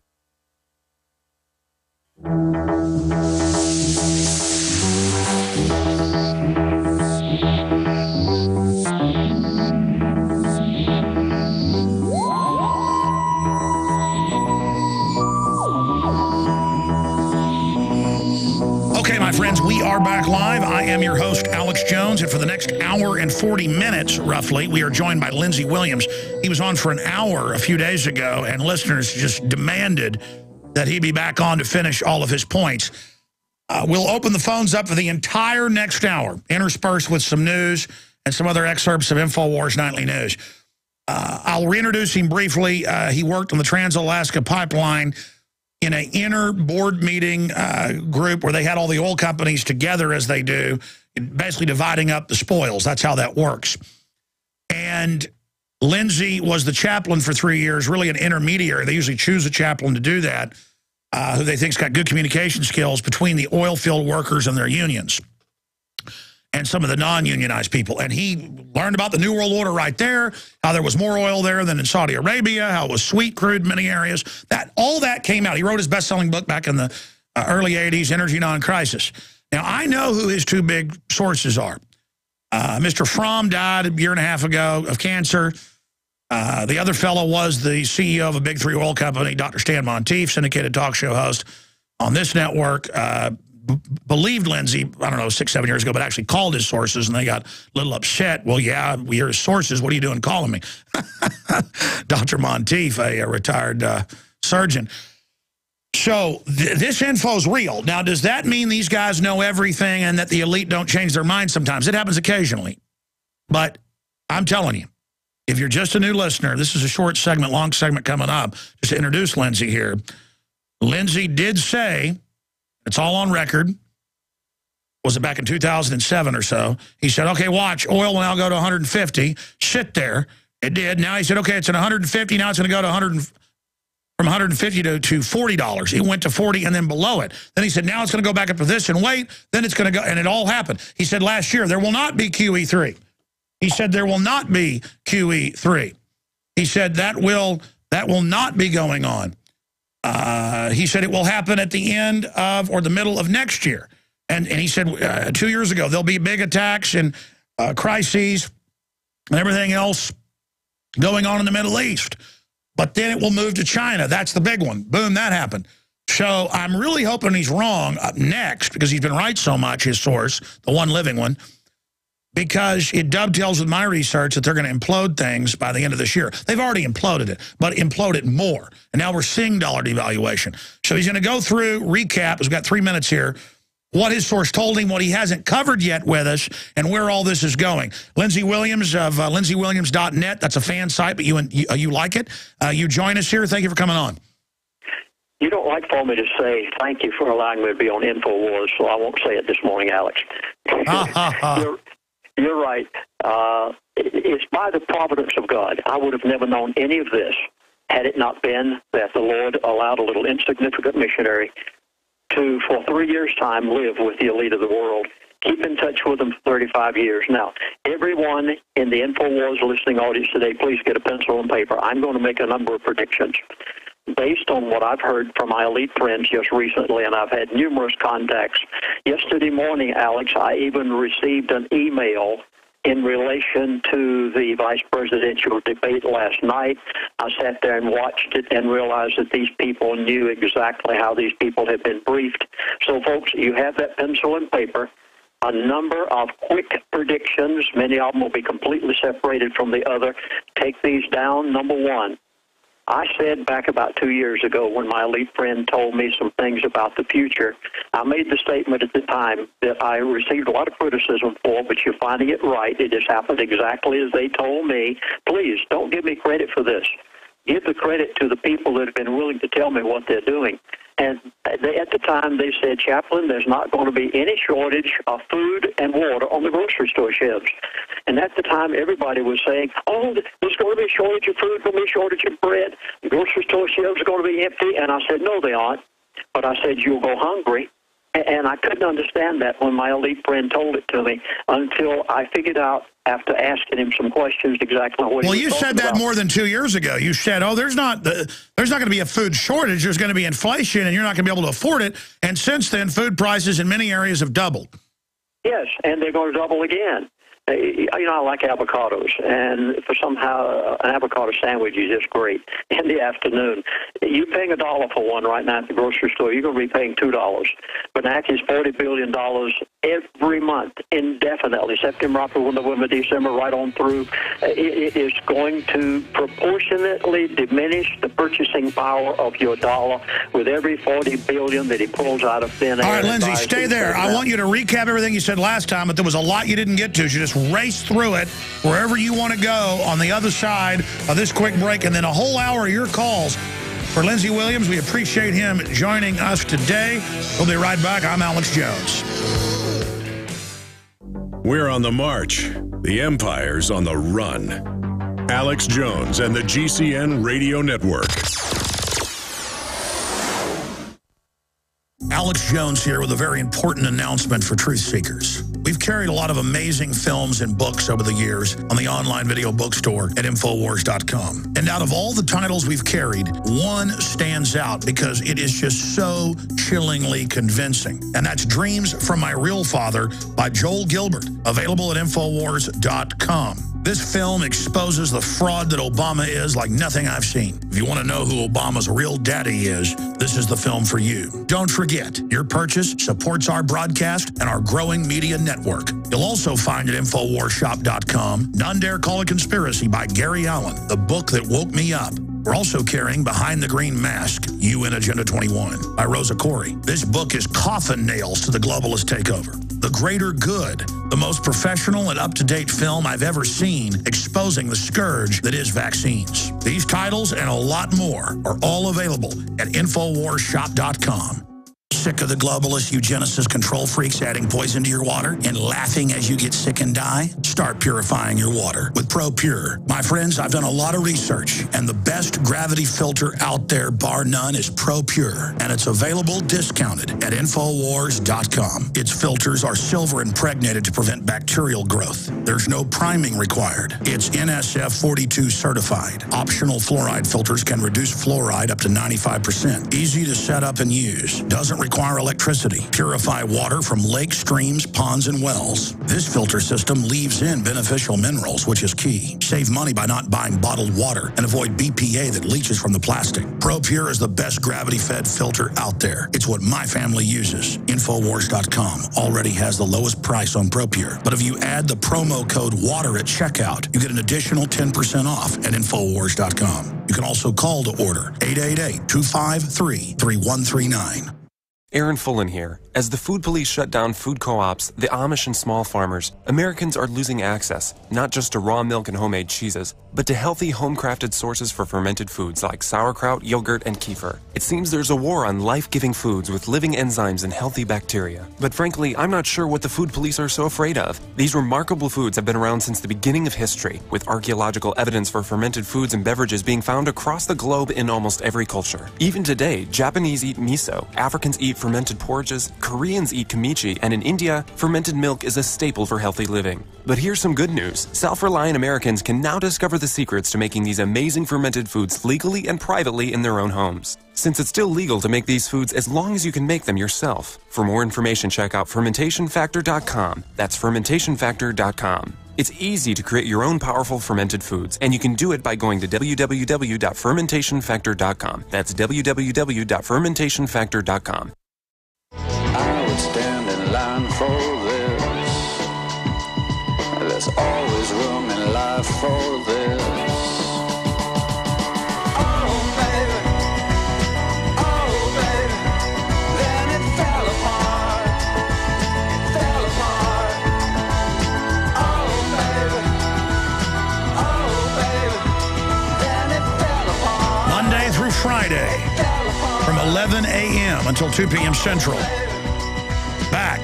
friends, we are back live. I am your host, Alex Jones, and for the next hour and 40 minutes, roughly, we are joined by Lindsey Williams. He was on for an hour a few days ago, and listeners just demanded that he be back on to finish all of his points. We'll open the phones up for the entire next hour, interspersed with some news and some other excerpts of InfoWars Nightly News. I'll reintroduce him briefly. He worked on the Trans-Alaska Pipeline in an inner board meeting group where they had all the oil companies together as they do, basically dividing up the spoils. That's how that works. And Lindsey was the chaplain for 3 years, really an intermediary. They usually choose a chaplain to do that, who they think's got good communication skills between the oil field workers and their unions and some of the non-unionized people. And he learned about the New World Order right there, how there was more oil there than in Saudi Arabia, how it was sweet crude in many areas. All that came out. He wrote his best-selling book back in the early 80s, Energy Non-Crisis. Now, I know who his two big sources are. Mr. Fromm died a year and a half ago of cancer. The other fellow was the CEO of a big three oil company, Dr. Stan Monteith, syndicated talk show host on this network, believed Lindsey, I don't know, 6-7 years ago, but actually called his sources, and they got a little upset. Well, yeah, we hear his sources. What are you doing calling me? Dr. Monteith, a retired surgeon. So this info's real. Now, does that mean these guys know everything and that the elite don't change their minds sometimes? It happens occasionally. But I'm telling you, if you're just a new listener, this is a short segment, long segment coming up, just to introduce Lindsey here. Lindsey did say, it's all on record, was it back in 2007 or so? He said, okay, watch, oil will now go to 150. Sit there. It did. Now he said, okay, it's at 150. Now it's going to go to from 150 to $40. It went to 40 and then below it. Then he said, now it's going to go back up to this and wait. Then it's going to go, and it all happened. He said last year, there will not be QE3. He said there will not be QE3. He said that will not be going on. He said it will happen at the end of or the middle of next year. And he said 2 years ago, there'll be big attacks and crises and everything else going on in the Middle East. But then it will move to China. That's the big one. Boom, that happened. So I'm really hoping he's wrong up next because he's been right so much, his source, the one living one, because it dovetails with my research that they're going to implode things by the end of this year. They've already imploded it, but implode it more. And now we're seeing dollar devaluation. So he's going to go through, recap, we've got 3 minutes here, what his source told him, what he hasn't covered yet with us, and where all this is going. Lindsey Williams of LindseyWilliams.net, that's a fan site, but you like it. You join us here. Thank you for coming on. You don't like for me to say thank you for allowing me to be on InfoWars, so I won't say it this morning, Alex. You're right. It's by the providence of God. I would have never known any of this had it not been that the Lord allowed a little insignificant missionary to, for 3 years' time, live with the elite of the world, keep in touch with them for 35 years. Now, everyone in the InfoWars listening audience today, please get a pencil and paper. I'm going to make a number of predictions based on what I've heard from my elite friends just recently, and I've had numerous contacts. Yesterday morning, Alex, I even received an email in relation to the vice presidential debate last night. I sat there and watched it and realized that these people knew exactly how these people had been briefed. So, folks, you have that pencil and paper. A number of quick predictions. Many of them will be completely separated from the other. Take these down. Number one, I said back about 2 years ago when my elite friend told me some things about the future, I made the statement at the time that I received a lot of criticism for, but you're finding it right. It has happened exactly as they told me. Please, don't give me credit for this. Give the credit to the people that have been willing to tell me what they're doing. And at the time, they said, Chaplain, there's not going to be any shortage of food and water on the grocery store shelves. And at the time, everybody was saying, oh, there's going to be a shortage of food, going to be a shortage of bread. The grocery store shelves are going to be empty. And I said, no, they aren't. But I said, you'll go hungry. And I couldn't understand that when my elite friend told it to me until I figured out after asking him some questions exactly what he was Well, you said that more than 2 years ago. You said, oh, there's not going to be a food shortage. There's going to be inflation, and you're not going to be able to afford it. And since then, food prices in many areas have doubled. Yes, and they're going to double again. I like avocados, and for somehow an avocado sandwich is just great in the afternoon. You're paying $1 for one right now at the grocery store. You're going to be paying $2. Bernanke's $40 billion every month, indefinitely, September, October, November, December, right on through. It is going to proportionately diminish the purchasing power of your dollar with every $40 billion that he pulls out of thin air. All right, Lindsay, stay there. I want you to recap everything you said last time, but there was a lot you didn't get to. So just race through it wherever you want to go on the other side of this quick break, and then a whole hour of your calls. For Lindsey Williams, we appreciate him joining us today. We'll be right back. I'm Alex Jones. We're on the march. The Empire's on the run. Alex Jones and the GCN Radio Network. Alex Jones here with a very important announcement for truth seekers. We've carried a lot of amazing films and books over the years on the online video bookstore at Infowars.com. And out of all the titles we've carried, one stands out because it is just so chillingly convincing. And that's Dreams from My Real Father by Joel Gilbert, available at Infowars.com. This film exposes the fraud that Obama is like nothing I've seen. If you want to know who Obama's real daddy is, this is the film for you. Don't forget, your purchase supports our broadcast and our growing media network. You'll also find at InfoWarsShop.com None Dare Call a Conspiracy by Gary Allen, the book that woke me up. We're also carrying Behind the Green Mask, You in Agenda 21 by Rosa Corey. This book is coffin nails to the globalist takeover. The Greater Good, the most professional and up-to-date film I've ever seen exposing the scourge that is vaccines. These titles and a lot more are all available at InfoWarsShop.com. Sick of the globalist eugenicist control freaks adding poison to your water and laughing as you get sick and die? Start purifying your water with ProPure. My friends, I've done a lot of research, and the best gravity filter out there, bar none, is ProPure, and it's available discounted at Infowars.com. Its filters are silver impregnated to prevent bacterial growth. There's no priming required. It's NSF 42 certified. Optional fluoride filters can reduce fluoride up to 95%. Easy to set up and use. Doesn't require electricity. Purify water from lakes, streams, ponds, and wells. This filter system leaves in beneficial minerals, which is key. Save money by not buying bottled water and avoid BPA that leaches from the plastic. ProPure is the best gravity-fed filter out there. It's what my family uses. Infowars.com already has the lowest price on ProPure. But if you add the promo code WATER at checkout, you get an additional 10% off at Infowars.com. You can also call to order 888-253-3139. Aaron Fullen here. As the food police shut down food co-ops, the Amish and small farmers, Americans are losing access, not just to raw milk and homemade cheeses, but to healthy home-crafted sources for fermented foods like sauerkraut, yogurt, and kefir. It seems there's a war on life-giving foods with living enzymes and healthy bacteria. But frankly, I'm not sure what the food police are so afraid of. These remarkable foods have been around since the beginning of history, with archaeological evidence for fermented foods and beverages being found across the globe in almost every culture. Even today, Japanese eat miso, Africans eat fermented porridges, Koreans eat kimchi, and in India, fermented milk is a staple for healthy living. But here's some good news. Self-reliant Americans can now discover the secrets to making these amazing fermented foods legally and privately in their own homes. Since it's still legal to make these foods as long as you can make them yourself. For more information, check out fermentationfactor.com. That's fermentationfactor.com. It's easy to create your own powerful fermented foods, and you can do it by going to www.fermentationfactor.com. That's www.fermentationfactor.com. I would stand in line for this. There's always room in life for this. Oh, baby. Oh, baby. Then it fell apart. Fell apart. Oh, baby. Oh, baby. Then it fell apart. Monday through Friday, from 11 a.m. until 2 p.m. Central. Back.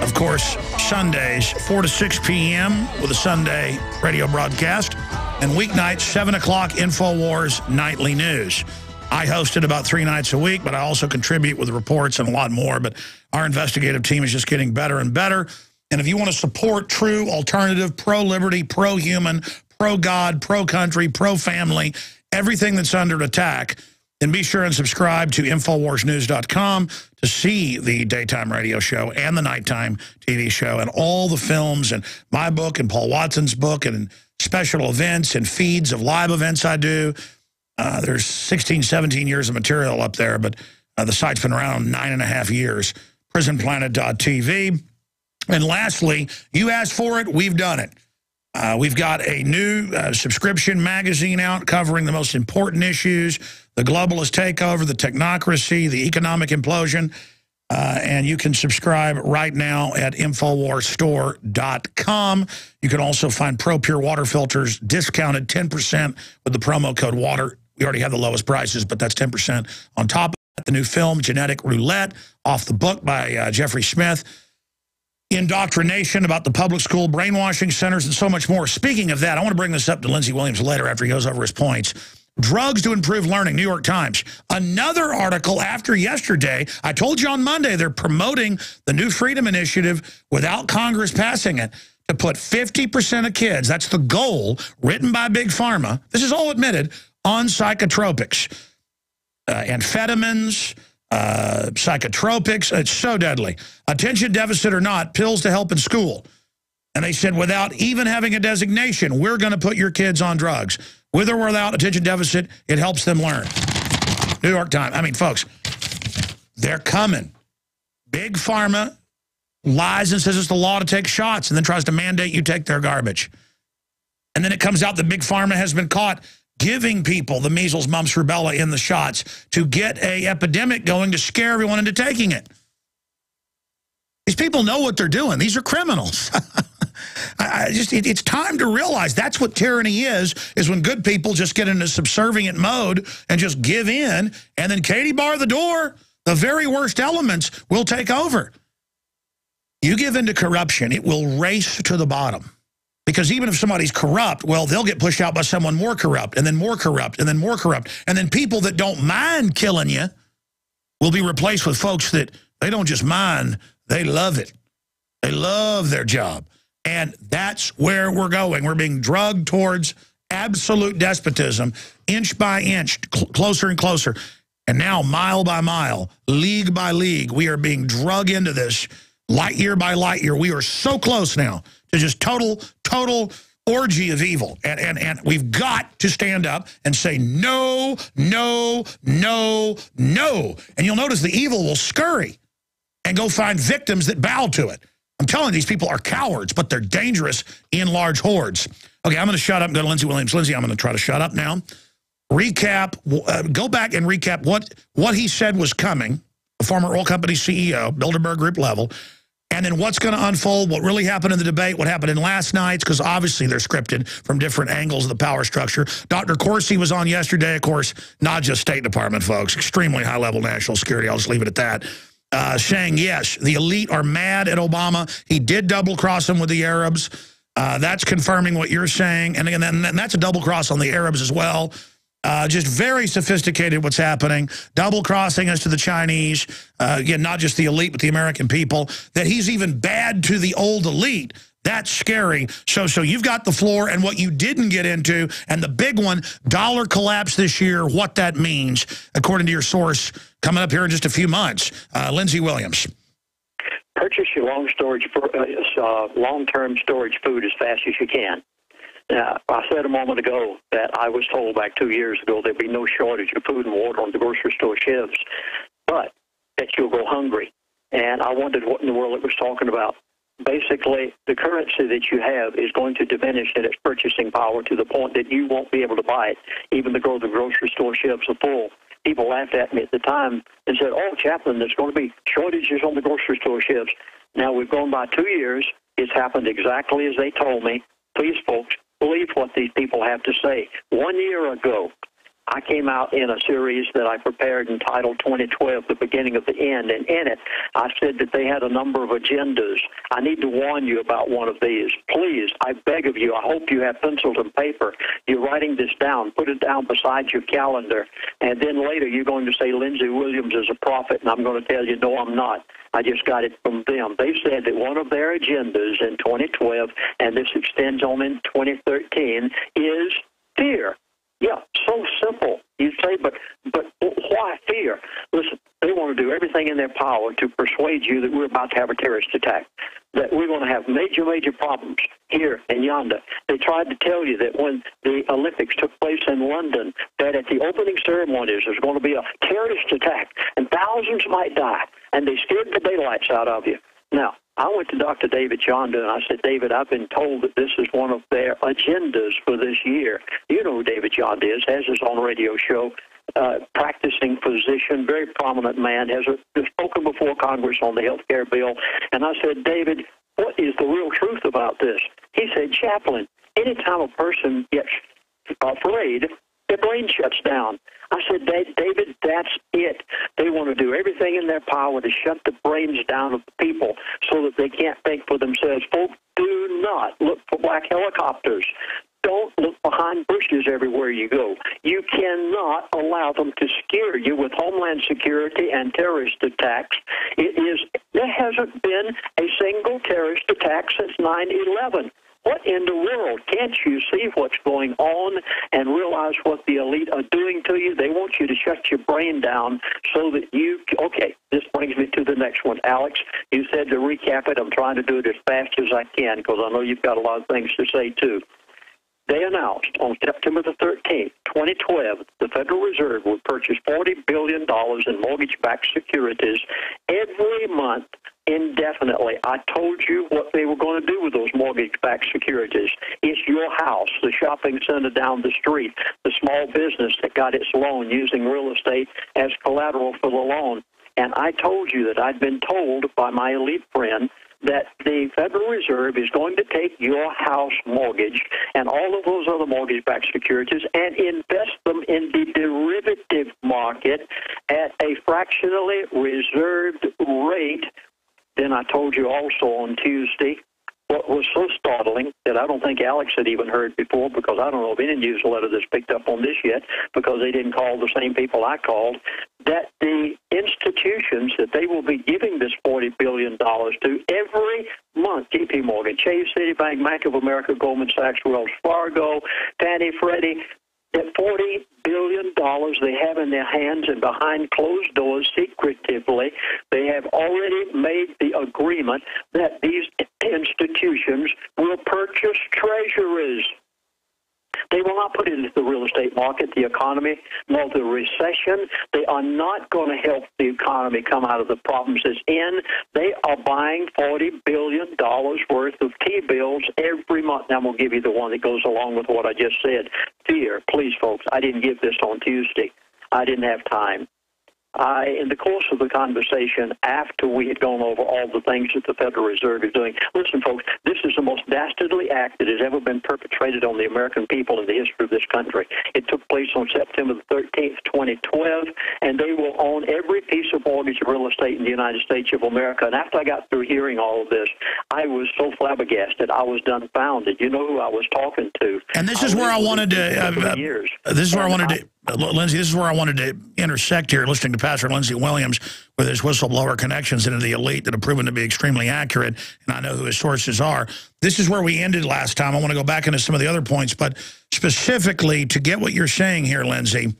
Of course, Sundays, 4 to 6 p.m. with a Sunday radio broadcast. And weeknights, 7 o'clock, InfoWars Nightly News. I host it about 3 nights a week, but I also contribute with reports and a lot more. But our investigative team is just getting better and better. And if you want to support true, alternative, pro-liberty, pro-human, pro-God, pro-country, pro-family, everything that's under attack, then be sure and subscribe to InfoWarsNews.com to see the daytime radio show and the nighttime TV show and all the films and my book and Paul Watson's book and special events and feeds of live events I do. There's 16, 17 years of material up there, but the site's been around 9.5 years. PrisonPlanet.tv. And lastly, you asked for it, we've done it. We've got a new subscription magazine out covering the most important issues, the globalist takeover, the technocracy, the economic implosion, and you can subscribe right now at InfoWarsStore.com. You can also find ProPure water filters discounted 10% with the promo code WATER. We already have the lowest prices, but that's 10% on top of that. The new film, Genetic Roulette, off the book by Jeffrey Smith. Indoctrination about the public school brainwashing centers and so much more. Speaking of that, I want to bring this up to Lindsey Williams later after he goes over his points. Drugs to improve learning, New York Times. Another article after yesterday. I told you on Monday they're promoting the new Freedom Initiative without Congress passing it to put 50% of kids, that's the goal, written by Big Pharma, this is all admitted, on psychotropics, amphetamines, psychotropics. It's so deadly. Attention deficit or not, pills to help in school. And they said without even having a designation, we're going to put your kids on drugs. With or without attention deficit, it helps them learn. New York Times. I mean, folks, they're coming. Big Pharma lies and says it's the law to take shots and then tries to mandate you take their garbage. And then it comes out that Big Pharma has been caught giving people the measles, mumps, rubella in the shots to get an epidemic going to scare everyone into taking it. These people know what they're doing. These are criminals. It's time to realize that's what tyranny is when good people just get into subservient mode and just give in, and then Katie bar the door, the very worst elements will take over. You give into corruption, it will race to the bottom. Because even if somebody's corrupt, well, they'll get pushed out by someone more corrupt, and then more corrupt, and then more corrupt. And then people that don't mind killing you will be replaced with folks that they don't just mind, they love it. They love their job. And that's where we're going. We're being drugged towards absolute despotism, inch by inch, closer and closer. And now, mile by mile, league by league, we are being drugged into this light year by light year. We are so close now to just total orgy of evil. And we've got to stand up and say, no, no, no, no. And you'll notice the evil will scurry and go find victims that bow to it. I'm telling you, these people are cowards, but they're dangerous in large hordes. Okay, I'm going to shut up and go to Lindsey Williams. Lindsey, I'm going to try to shut up now. Recap, go back and recap what he said was coming, the former oil company CEO, Bilderberg Group level, and then what's going to unfold, what really happened in the debate, what happened in last night's, because obviously they're scripted from different angles of the power structure. Dr. Corsi was on yesterday, of course, not just State Department folks, extremely high-level national security. I'll just leave it at that. Saying, yes, the elite are mad at Obama. He did double-cross them with the Arabs. That's confirming what you're saying. And again, that's a double-cross on the Arabs as well. Just very sophisticated what's happening. Double-crossing us to the Chinese. Again, not just the elite, but the American people. That he's even bad to the old elite. That's scary. So you've got the floor and what you didn't get into. And the big one, dollar collapse this year, what that means, according to your source, coming up here in just a few months. Lindsey Williams. Purchase your long-term storage food as fast as you can. Now, I said a moment ago that I was told back 2 years ago there'd be no shortage of food and water on the grocery store shelves, but that you'll go hungry. And I wondered what in the world it was talking about. Basically, the currency that you have is going to diminish in its purchasing power to the point that you won't be able to buy it, even though the grocery store shelves are full. People laughed at me at the time and said, oh, Chaplain, there's going to be shortages on the grocery store shelves. Now, we've gone by 2 years. It's happened exactly as they told me. Please, folks, believe what these people have to say. 1 year ago, I came out in a series that I prepared entitled 2012, The Beginning of the End, and in it, I said that they had a number of agendas. I need to warn you about one of these. Please, I beg of you, I hope you have pencils and paper. You're writing this down. Put it down beside your calendar, and then later you're going to say Lindsey Williams is a prophet, and I'm going to tell you, no, I'm not. I just got it from them. They said that one of their agendas in 2012, and this extends on in 2013, is fear. Yeah, so simple. You say, but why fear? Listen, they want to do everything in their power to persuade you that we're about to have a terrorist attack, that we're going to have major, major problems here and yonder. They tried to tell you that when the Olympics took place in London, that at the opening ceremonies there's going to be a terrorist attack and thousands might die, and they scared the daylights out of you. Now, I went to Dr. David Chanda and I said, David, I've been told that this is one of their agendas for this year. You know who David Chanda is, has his own radio show, practicing physician, very prominent man, has spoken before Congress on the health care bill. And I said, David, what is the real truth about this? He said, Chaplain, anytime a person gets afraid, their brain shuts down. I said, David, that's it. They want to do everything in their power to shut the brains down of the people so that they can't think for themselves. Folks, do not look for black helicopters. Don't look behind bushes everywhere you go. You cannot allow them to scare you with Homeland Security and terrorist attacks. There hasn't been a single terrorist attack since 9/11. What in the world? Can't you see what's going on and realize what the elite are doing to you? They want you to shut your brain down so that you... Okay, this brings me to the next one. Alex, you said to recap it. I'm trying to do it as fast as I can because I know you've got a lot of things to say, too. They announced on September the 13th, 2012, the Federal Reserve would purchase $40 billion in mortgage-backed securities every month indefinitely. I told you what they were going to do with those mortgage-backed securities. It's your house, the shopping center down the street, the small business that got its loan using real estate as collateral for the loan. And I told you that I'd been told by my elite friend that the Federal Reserve is going to take your house mortgage and all of those other mortgage-backed securities and invest them in the derivative market at a fractionally reserved rate. Then I told you also on Tuesday what was so startling that I don't think Alex had even heard before, because I don't know of any newsletter that's picked up on this yet, because they didn't call the same people I called, that the institutions that they will be giving this $40 billion to every month, JP Morgan, Chase, Citibank, Bank of America, Goldman Sachs, Wells Fargo, Fannie, Freddie, that $40 billion they have in their hands and behind closed doors secretively, they have already made the agreement that these institutions will purchase treasuries. They will not put it into the real estate market, the economy, nor the recession. They are not going to help the economy come out of the problems it's in. They are buying $40 billion worth of T-bills every month. Now, I'm going to give you the one that goes along with what I just said. Fear. Please, folks, I didn't give this on Tuesday. I didn't have time. In the course of the conversation, after we had gone over all the things that the Federal Reserve is doing, listen, folks, this is the most dastardly act that has ever been perpetrated on the American people in the history of this country. It took place on September the 13th, 2012, and they will own every piece of mortgage real estate in the United States of America. And after I got through hearing all of this, I was so flabbergasted. I was dumbfounded. You know who I was talking to. And this is where I wanted to... This is where I wanted to... Lindsay, this is where I wanted to intersect here, listening to Pastor Lindsey Williams with his whistleblower connections into the elite that have proven to be extremely accurate, and I know who his sources are. This is where we ended last time. I want to go back into some of the other points, but specifically to get what you're saying here, Lindsay,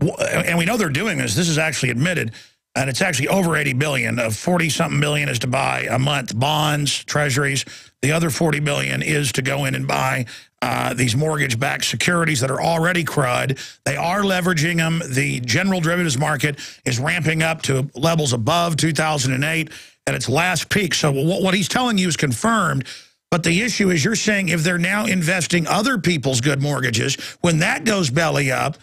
and we know they're doing this. This is actually admitted, and it's actually over $80 billion. 40-something billion is to buy a month bonds, treasuries. The other $40 billion is to go in and buy these mortgage-backed securities that are already crud. They are leveraging them. The general derivatives market is ramping up to levels above 2008 at its last peak. So what he's telling you is confirmed. But the issue is, you're saying if they're now investing other people's good mortgages, when that goes belly up,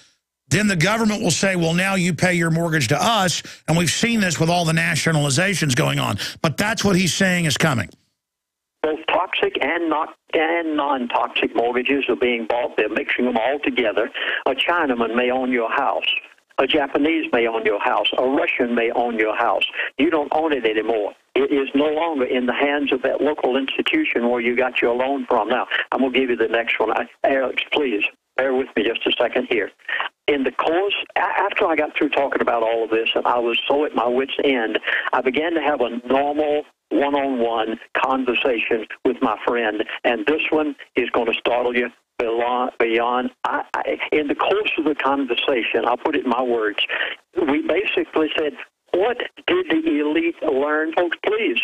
then the government will say, well, now you pay your mortgage to us. And we've seen this with all the nationalizations going on. But that's what he's saying is coming. Both toxic and non-toxic mortgages are being bought. They're mixing them all together. A Chinaman may own your house. A Japanese may own your house. A Russian may own your house. You don't own it anymore. It is no longer in the hands of that local institution where you got your loan from. Now, I'm going to give you the next one. Alex, please, bear with me just a second here. In the course, after I got through talking about all of this, and I was so at my wit's end, I began to have a normal one-on-one conversation with my friend. And this one is going to startle you beyond. In the course of the conversation, I'll put it in my words, we basically said, what did the elite learn? Folks, please,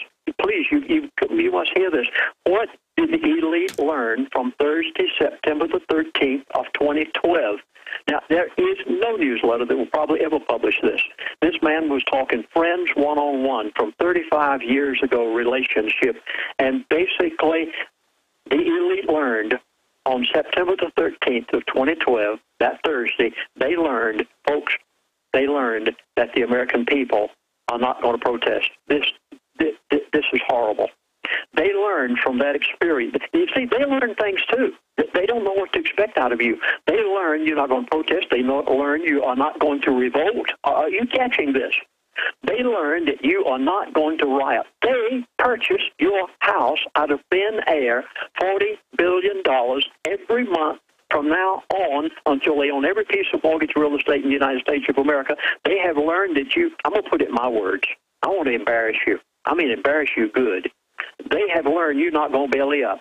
you must hear this. What did the elite learn from Thursday, September the 13th of 2012? Now, there is no newsletter that will probably ever publish this. This man was talking friends one-on-one from 35 years ago relationship, and basically the elite learned on September the 13th of 2012, that Thursday, they learned, folks, they learned that the American people are not going to protest. This is horrible. They learned from that experience. You see, they learn things too. They don't know what to expect out of you. They learn you're not going to protest. They learn you are not going to revolt. Are you catching this? They learned that you are not going to riot. They purchased your house out of thin air, $40 billion every month from now on until they own every piece of mortgage real estate in the United States of America. They have learned that I'm going to put it in my words. I want to embarrass you. I mean embarrass you good. They have learned you're not going to belly up.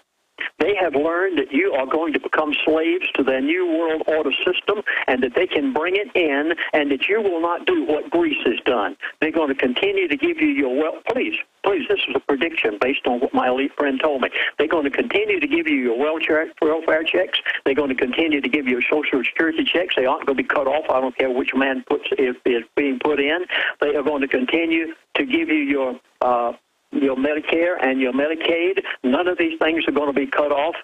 They have learned that you are going to become slaves to their new world order system and that they can bring it in and that you will not do what Greece has done. They're going to continue to give you your wealth. Please, this is a prediction based on what my elite friend told me. They're going to continue to give you your welfare checks. They're going to continue to give you your Social Security checks. They aren't going to be cut off. I don't care which man is being put in. They are going to continue to give you your Medicare and your Medicaid. None of these things are going to be cut off.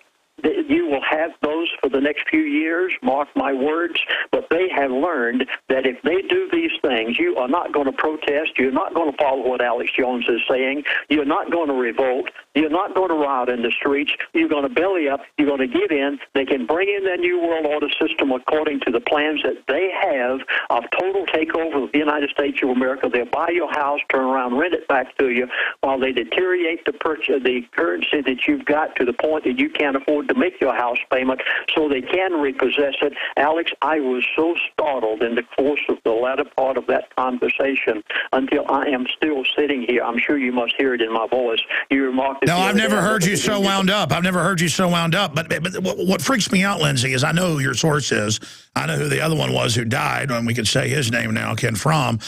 You will have those for the next few years, mark my words, but they have learned that if they do these things, you are not going to protest, you're not going to follow what Alex Jones is saying, you're not going to revolt, you're not going to riot in the streets, you're going to belly up, you're going to give in. They can bring in their new world order system according to the plans that they have of total takeover of the United States of America. They'll buy your house, turn around, rent it back to you, while they deteriorate the currency that you've got to the point that you can't afford to make your house payment so they can repossess it. Alex, I was so startled in the course of the latter part of that conversation until I am still sitting here. I'm sure you must hear it in my voice. You remarked... No, I've never heard you so wound up. I've never heard you so wound up. But what freaks me out, Lindsay, is I know who your source is. I know who the other one was who died, and we could say his name now, Ken Fromm.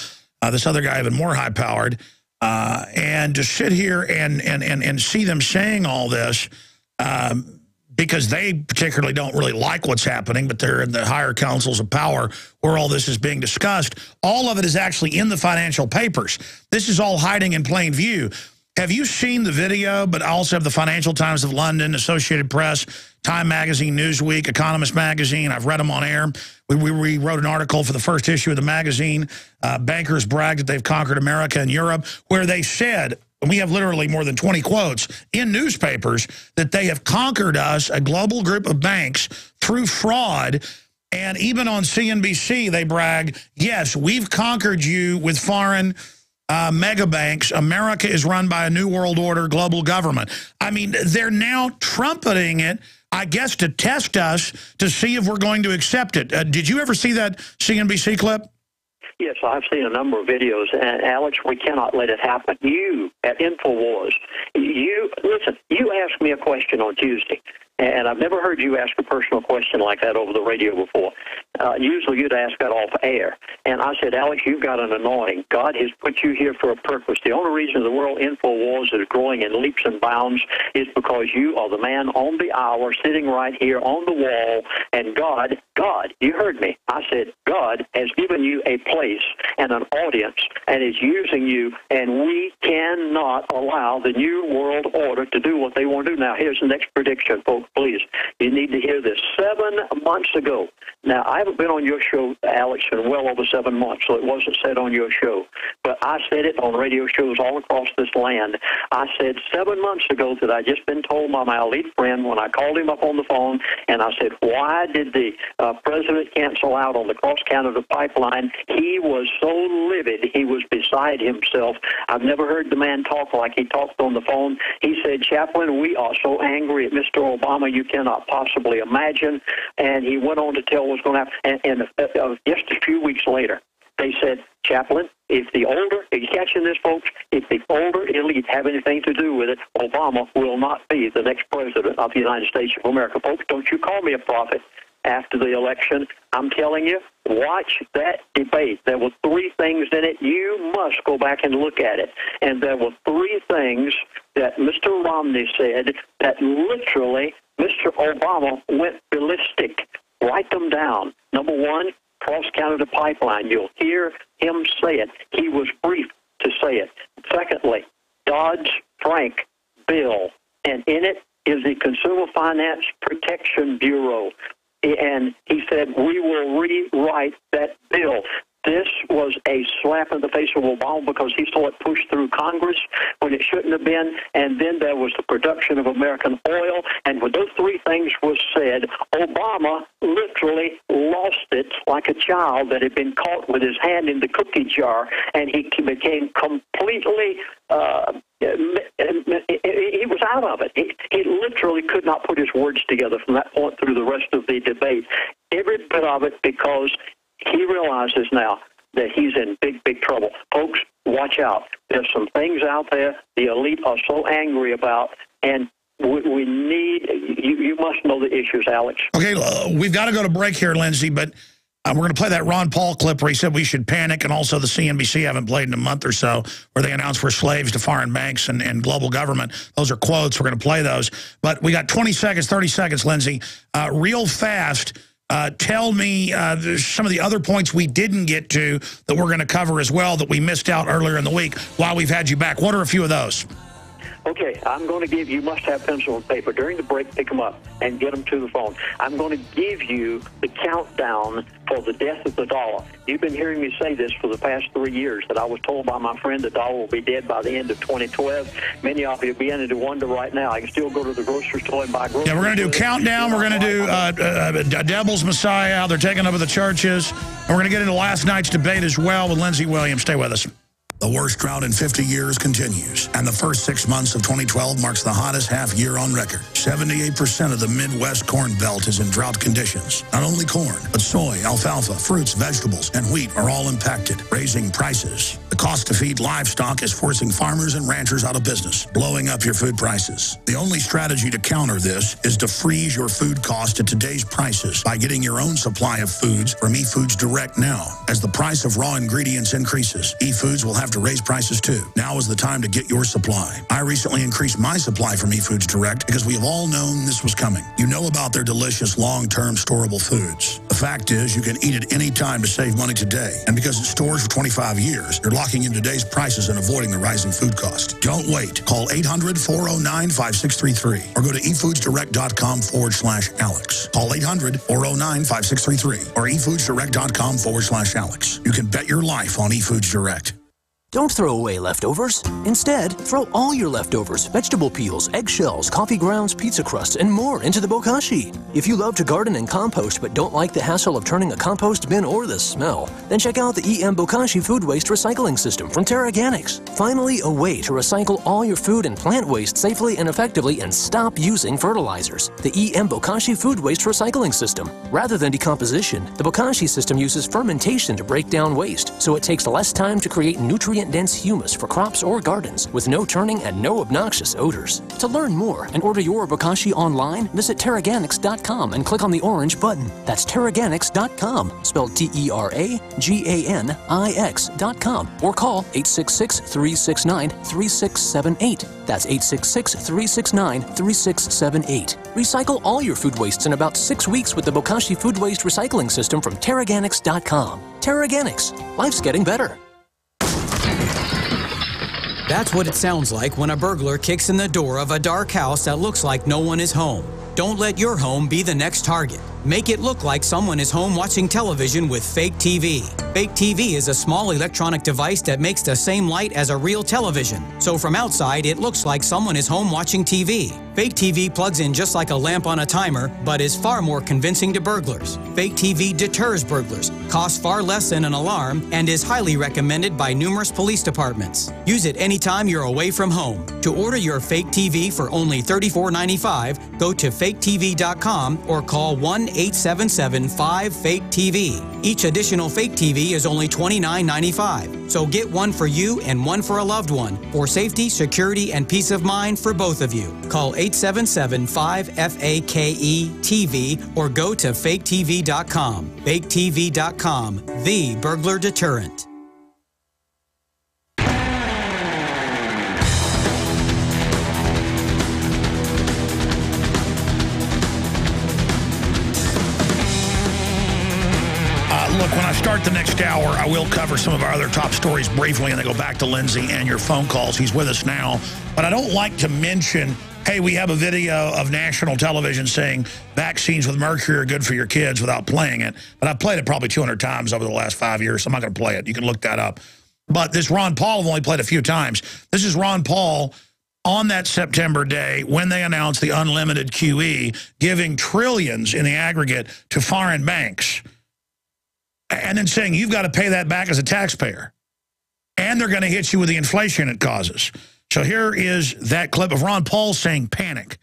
This other guy, even more high-powered. And to sit here and see them saying all this... because they particularly don't really like what's happening, but they're in the higher councils of power where all this is being discussed. All of it is actually in the financial papers. This is all hiding in plain view. Have you seen the video? But I also have the Financial Times of London, Associated Press, Time Magazine, Newsweek, Economist Magazine. I've read them on air. We wrote an article for the first issue of the magazine. Bankers bragged that they've conquered America and Europe, where they said... we have literally more than 20 quotes in newspapers that they have conquered us, a global group of banks, through fraud. And even on CNBC, they brag, yes, we've conquered you with foreign mega banks. America is run by a new world order global government. I mean, they're now trumpeting it, I guess, to test us to see if we're going to accept it. Did you ever see that CNBC clip? Yes, I've seen a number of videos, and Alex, we cannot let it happen. You, at InfoWars, you asked me a question on Tuesday, and I've never heard you ask a personal question like that over the radio before. Usually you'd ask that off air. And I said, Alex, you've got an anointing. God has put you here for a purpose. The only reason the world InfoWars is growing in leaps and bounds is because you are the man on the hour sitting right here on the wall. And God, you heard me. I said, God has given you a place and an audience and is using you, and we cannot allow the new world order to do what they want to do. Now, here's the next prediction, folks, please. You need to hear this. 7 months ago, now, I haven't been on your show, Alex, in well over 7 months, so it wasn't said on your show. But I said it on radio shows all across this land. I said 7 months ago that I just been told by my elite friend when I called him up on the phone, and I said, why did the president cancel out on the Cross-Canada pipeline? He was so livid, he was beside himself. I've never heard the man talk like he talked on the phone. He said, Chaplain, we are so angry at Mr. Obama you cannot possibly imagine. And he went on to tell what's going to happen. And just a few weeks later, they said, Chaplain, if the older, are you catching this, folks? If the older elite have anything to do with it, Obama will not be the next president of the United States of America. Folks, don't you call me a prophet after the election. I'm telling you, watch that debate. There were three things in it. You must go back and look at it. And there were three things that Mr. Romney said that literally Mr. Obama went ballistic. Write them down. Number one, cross-Canada pipeline. You'll hear him say it. He was brief to say it. Secondly, Dodd-Frank bill, and in it is the Consumer Finance Protection Bureau. And he said, we will rewrite that bill. This was a slap in the face of Obama because he saw it pushed through Congress when it shouldn't have been. And then there was the production of American oil. And when those three things were said, Obama literally lost it like a child that had been caught with his hand in the cookie jar. And he became completely, he was out of it. He literally could not put his words together from that point through the rest of the debate. Every bit of it, because he realizes now that he's in big, big trouble. Folks, watch out. There's some things out there the elite are so angry about, and we need, you must know the issues, Alex. Okay, we've got to go to break here, Lindsay, but we're going to play that Ron Paul clip where he said we should panic, and also the CNBC haven't played in a month or so, where they announced we're slaves to foreign banks and global government. Those are quotes. We're going to play those. But we got 20 seconds, 30 seconds, Lindsay. Real fast, tell me some of the other points we didn't get to that we're going to cover as well that we missed out earlier in the week while we've had you back. What are a few of those? Okay, I'm going to give you, must have pencil and paper. During the break, pick them up and get them to the phone. I'm going to give you the countdown for the death of the dollar. You've been hearing me say this for the past 3 years, that I was told by my friend the dollar will be dead by the end of 2012. Many of you are beginning to wonder right now. I can still go to the grocery store and buy groceries. Yeah, we're going to do countdown. We're going to do Devil's Messiah, how they're taking over the churches. And we're going to get into last night's debate as well with Lindsey Williams. Stay with us. The worst drought in 50 years continues, and the first 6 months of 2012 marks the hottest half year on record. 78% of the Midwest Corn Belt is in drought conditions. Not only corn, but soy, alfalfa, fruits, vegetables, and wheat are all impacted, raising prices. The cost to feed livestock is forcing farmers and ranchers out of business, blowing up your food prices. The only strategy to counter this is to freeze your food cost at today's prices by getting your own supply of foods from eFoods Direct now. As the price of raw ingredients increases, eFoods will have to raise prices too. Now is the time to get your supply. I recently increased my supply from eFoods Direct because we have all known this was coming. You know about their delicious long-term storable foods. The fact is you can eat it any time to save money today. And because it stores for 25 years, you're locking in today's prices and avoiding the rising food cost. Don't wait. Call 800-409-5633 or go to efoodsdirect.com/Alex. Call 800-409-5633 or efoodsdirect.com/Alex. You can bet your life on eFoods Direct. Don't throw away leftovers. Instead, throw all your leftovers, vegetable peels, eggshells, coffee grounds, pizza crusts, and more into the bokashi. If you love to garden and compost but don't like the hassle of turning a compost bin or the smell, then check out the EM Bokashi Food Waste Recycling System from TerraGanix. Finally, a way to recycle all your food and plant waste safely and effectively and stop using fertilizers. The EM Bokashi Food Waste Recycling System. Rather than decomposition, the Bokashi system uses fermentation to break down waste, so it takes less time to create nutrient-dense humus for crops or gardens with no turning and no obnoxious odors. To learn more and order your Bokashi online, visit TerraGanix.com and click on the orange button. That's TerraGanix.com, spelled TerraGanix.com, or call 866-369-3678. That's 866-369-3678. Recycle all your food wastes in about 6 weeks with the Bokashi Food Waste Recycling System from TerraGanix.com. TerraGanix. Life's getting better. That's what it sounds like when a burglar kicks in the door of a dark house that looks like no one is home. Don't let your home be the next target. Make it look like someone is home watching television with Fake TV. Fake TV is a small electronic device that makes the same light as a real television. So from outside, it looks like someone is home watching TV. Fake TV plugs in just like a lamp on a timer, but is far more convincing to burglars. Fake TV deters burglars, costs far less than an alarm, and is highly recommended by numerous police departments. Use it anytime you're away from home. To order your Fake TV for only $34.95, go to faketv.com or call 1 1-877-5-FAKE-TV. Each additional fake TV is only $29.95. So get one for you and one for a loved one for safety, security, and peace of mind for both of you. Call 877-5-FAKE-TV or go to faketv.com. Faketv.com, the burglar deterrent. Look, when I start the next hour, I will cover some of our other top stories briefly, and then go back to Lindsay and your phone calls. He's with us now. But I don't like to mention, hey, we have a video of national television saying vaccines with mercury are good for your kids without playing it. But I've played it probably 200 times over the last 5 years, so I'm not going to play it. You can look that up. But this Ron Paul I've only played a few times. This is Ron Paul on that September day when they announced the unlimited QE, giving trillions in the aggregate to foreign banks. And then saying you've got to pay that back as a taxpayer. And they're going to hit you with the inflation it causes. So here is that clip of Ron Paul saying panic.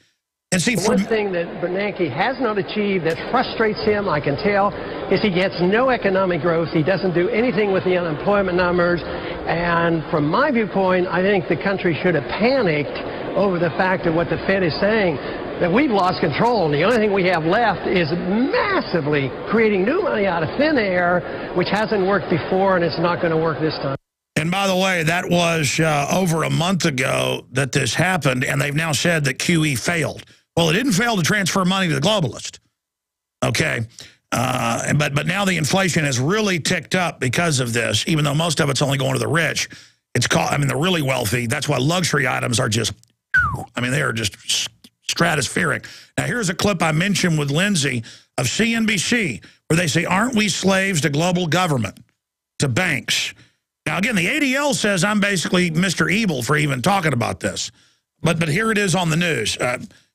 And see, one thing that Bernanke has not achieved that frustrates him, I can tell, is he gets no economic growth. He doesn't do anything with the unemployment numbers. And from my viewpoint, I think the country should have panicked over the fact of what the Fed is saying, that we've lost control, and the only thing we have left is massively creating new money out of thin air, which hasn't worked before, and it's not going to work this time. And by the way, that was over a month ago that this happened, and they've now said that QE failed. Well, it didn't fail to transfer money to the globalist. Okay. But now the inflation has really ticked up because of this, even though most of it's only going to the rich. It's called, I mean, the really wealthy. That's why luxury items are just, I mean, they are just stratospheric. Now, here's a clip I mentioned with Lindsay of CNBC where they say, aren't we slaves to global government, to banks? Now, again, the ADL says I'm basically Mr. Evil for even talking about this. But here it is on the news.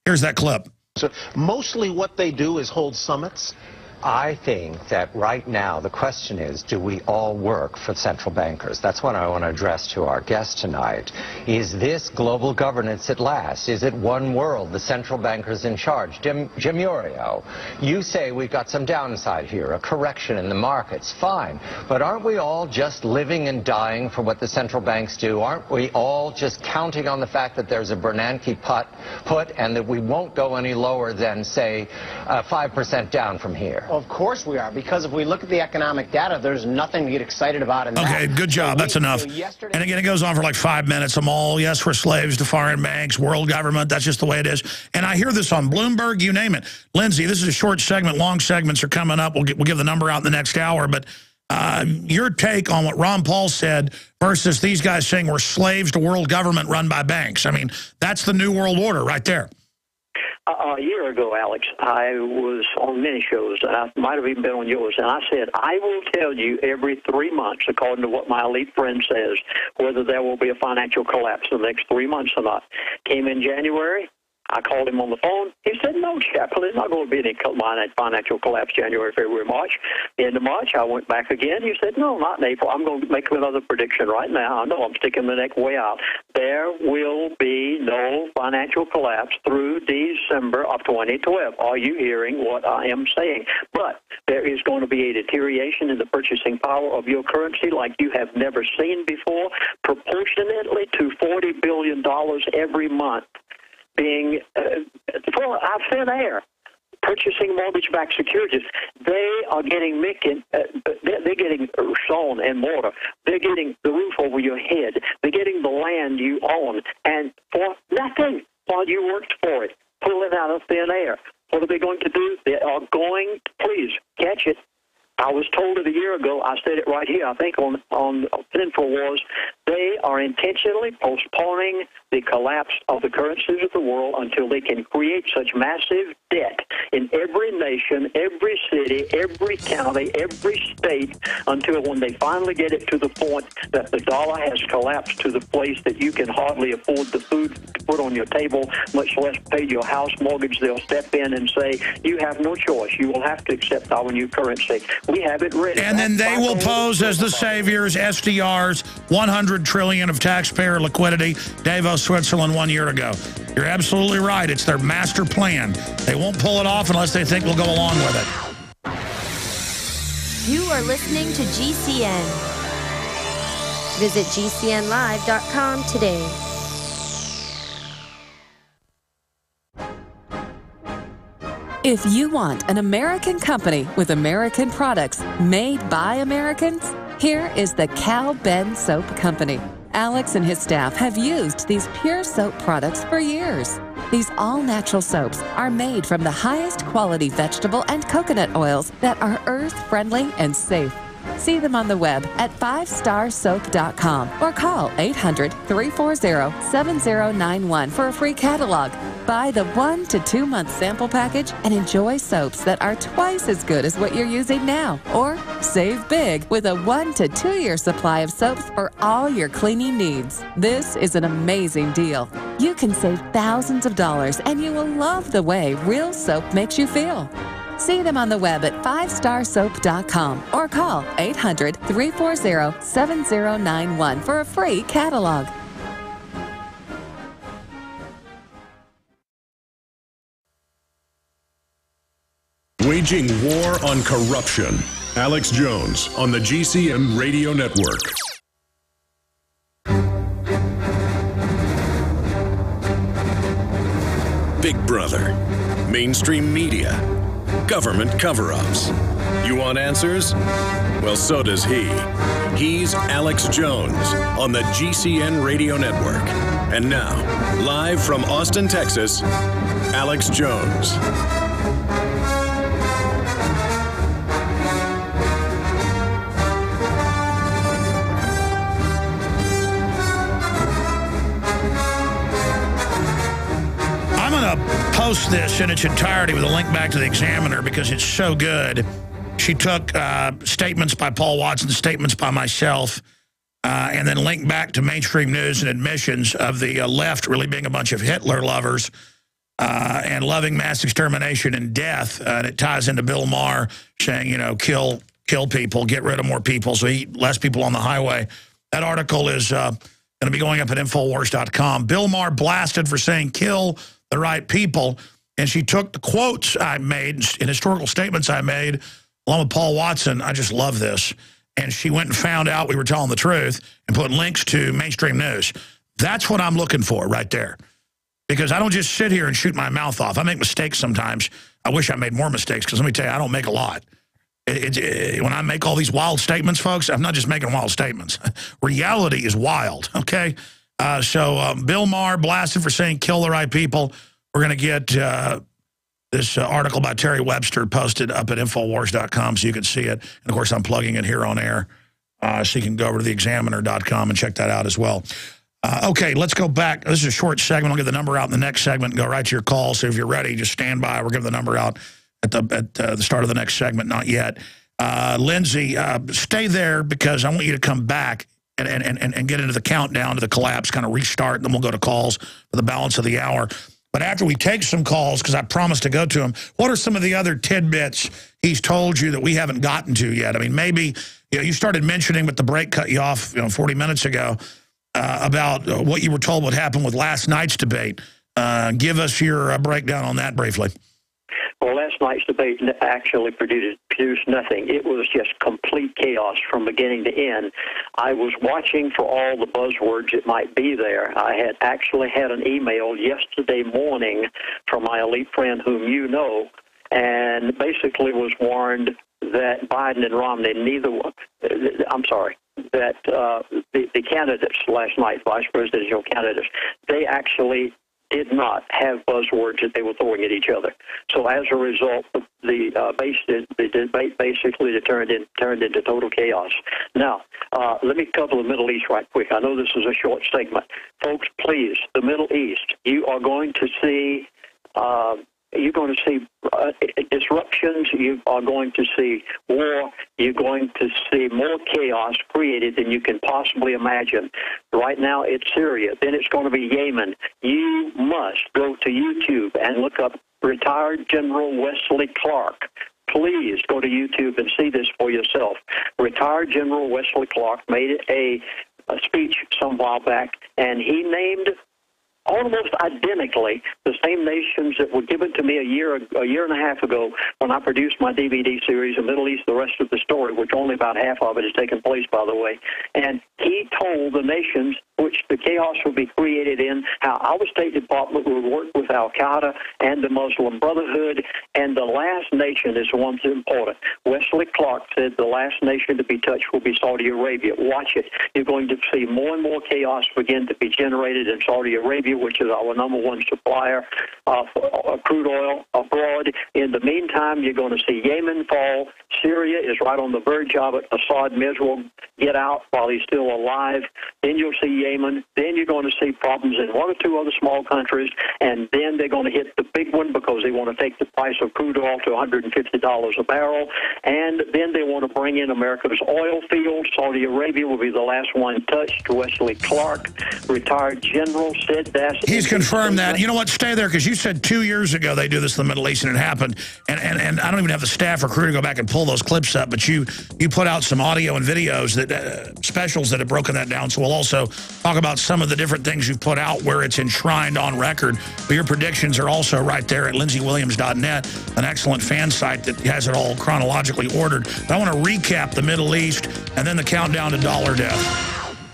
Here's that clip. So mostly what they do is hold summits. I think that right now the question is, do we all work for central bankers? That's what I want to address to our guest tonight. Is this global governance at last? Is it one world, the central bankers in charge? Jim Iuorio, you say we've got some downside here, a correction in the markets. Fine. But aren't we all just living and dying for what the central banks do? Aren't we all just counting on the fact that there's a Bernanke put and that we won't go any lower than, say, 5% down from here? Of course we are, because if we look at the economic data, there's nothing to get excited about in that. Okay, good job. That's enough. And again, it goes on for like 5 minutes. I'm all, yes, we're slaves to foreign banks, world government. That's just the way it is. And I hear this on Bloomberg, you name it. Lindsay, this is a short segment. Long segments are coming up. We'll give the number out in the next hour. But your take on what Ron Paul said versus these guys saying we're slaves to world government run by banks. I mean, that's the new world order right there. A year ago, Alex, I was on many shows, and I might have even been on yours, and I said, I will tell you every 3 months, according to what my elite friend says, whether there will be a financial collapse in the next 3 months or not. Came in January. I called him on the phone. He said, no, Chaplain, there's not going to be any financial collapse January, February, March. End of March, I went back again. He said, no, not in April. I'm going to make another prediction right now. I know I'm sticking the neck way out. There will be no financial collapse through December of 2012. Are you hearing what I am saying? But there is going to be a deterioration in the purchasing power of your currency like you have never seen before, proportionately to $40 billion every month. Being for thin air, purchasing mortgage-backed securities, they are getting they're getting stone and mortar. They're getting the roof over your head. They're getting the land you own, and for nothing while you worked for it, pulling out of thin air. What are they going to do? They are going to, please catch it. I was told it a year ago. I said it right here, I think, on InfoWars. They are intentionally postponing the collapse of the currencies of the world until they can create such massive debt in every nation, every city, every county, every state, until when they finally get it to the point that the dollar has collapsed to the place that you can hardly afford the food to put on your table, much less pay your house mortgage. They'll step in and say, you have no choice. You will have to accept our new currency. We have it ready. And then they will pose as the saviors, SDRs, 100 trillion of taxpayer liquidity, Davos, Switzerland 1 year ago. You're absolutely right. It's their master plan. They won't pull it off unless they think we'll go along with it. You are listening to GCN. Visit GCNlive.com today. If you want an American company with American products made by Americans, here is the Cal Ben Soap Company. Alex and his staff have used these pure soap products for years. These all-natural soaps are made from the highest quality vegetable and coconut oils that are earth-friendly and safe. See them on the web at 5starsoap.com or call 800-340-7091 for a free catalog. Buy the 1 to 2 month sample package and enjoy soaps that are twice as good as what you're using now. Or save big with a 1 to 2 year supply of soaps for all your cleaning needs. This is an amazing deal. You can save thousands of dollars and you will love the way real soap makes you feel. See them on the web at 5starsoap.com or call 800-340-7091 for a free catalog. Waging war on corruption. Alex Jones on the GCN Radio Network. Big Brother. Mainstream media. Government cover-ups. You want answers? Well, so does he. He's Alex Jones on the GCN Radio Network. And now, live from Austin, Texas, Alex Jones. Post this in its entirety with a link back to the Examiner because it's so good. She took statements by Paul Watson, statements by myself, and then linked back to mainstream news and admissions of the left really being a bunch of Hitler lovers and loving mass extermination and death. And it ties into Bill Maher saying, you know, kill people, get rid of more people, so eat less people on the highway. That article is going to be going up at Infowars.com. Bill Maher blasted for saying kill the right people, and she took the quotes I made and historical statements I made along with Paul Watson. I just love this. And she went and found out we were telling the truth and put links to mainstream news. That's what I'm looking for right there. Because I don't just sit here and shoot my mouth off. I make mistakes sometimes. I wish I made more mistakes because let me tell you, I don't make a lot. When I make all these wild statements, folks, I'm not just making wild statements. Reality is wild, okay? So Bill Maher blasted for saying kill the right people. We're going to get this article by Terry Webster posted up at Infowars.com so you can see it. And, of course, I'm plugging it here on air so you can go over to theexaminer.com and check that out as well. Okay, let's go back. This is a short segment. I'll get the number out in the next segment and go right to your call. So if you're ready, just stand by. We're giving the number out at the start of the next segment. Not yet. Lindsay, stay there because I want you to come back and get into the countdown to the collapse, kind of restart, and then we'll go to calls for the balance of the hour. But after we take some calls, because I promised to go to him, what are some of the other tidbits he's told you that we haven't gotten to yet? I mean, maybe you started mentioning, but the break cut you off 40 minutes ago about what you were told would happen with last night's debate. Give us your breakdown on that briefly. Well, last night's debate actually produced nothing. It was just complete chaos from beginning to end. I was watching for all the buzzwords that might be there. I had actually had an email yesterday morning from my elite friend whom you know, and basically was warned that Biden and Romney, that the candidates last night, vice presidential candidates, they actually did not have buzzwords that they were throwing at each other. So as a result, the debate basically turned into total chaos. Now, let me cover the Middle East right quick. I know this is a short segment. Folks, please, the Middle East, you are going to see disruptions. You are going to see war. You're going to see more chaos created than you can possibly imagine. Right now, it's Syria. Then it's going to be Yemen. You must go to YouTube and look up retired General Wesley Clark. please go to YouTube and see this for yourself. Retired General Wesley Clark made a speech some while back, and he named almost identically the same nations that were given to me a year and a half ago when I produced my DVD series, The Middle East, The Rest of the Story, which only about half of it has taken place, by the way. And he told the nations which the chaos would be created in, how our State Department would work with Al-Qaeda and the Muslim Brotherhood, and the last nation is the one that's important. Wesley Clark said the last nation to be touched will be Saudi Arabia. Watch it. You're going to see more and more chaos begin to be generated in Saudi Arabia, which is our #1 supplier of crude oil abroad. In the meantime, you're going to see Yemen fall. Syria is right on the verge of it. Assad may as well get out while he's still alive. Then you'll see Yemen. Then you're going to see problems in one or two other small countries, and then they're going to hit the big one because they want to take the price of crude oil to $150 a barrel, and then they want to bring in America's oil fields. Saudi Arabia will be the last one touched. Wesley Clark, retired general, said that. He's confirmed that. You know what? Stay there, because you said 2 years ago they do this in the Middle East, and it happened. And I don't even have the staff or crew to go back and pull those clips up, but you put out some audio and videos, that specials that have broken that down. So we'll also talk about some of the different things you've put out where it's enshrined on record. But your predictions are also right there at LindseyWilliams.net, an excellent fan site that has it all chronologically ordered. But I want to recap the Middle East and then the countdown to dollar death.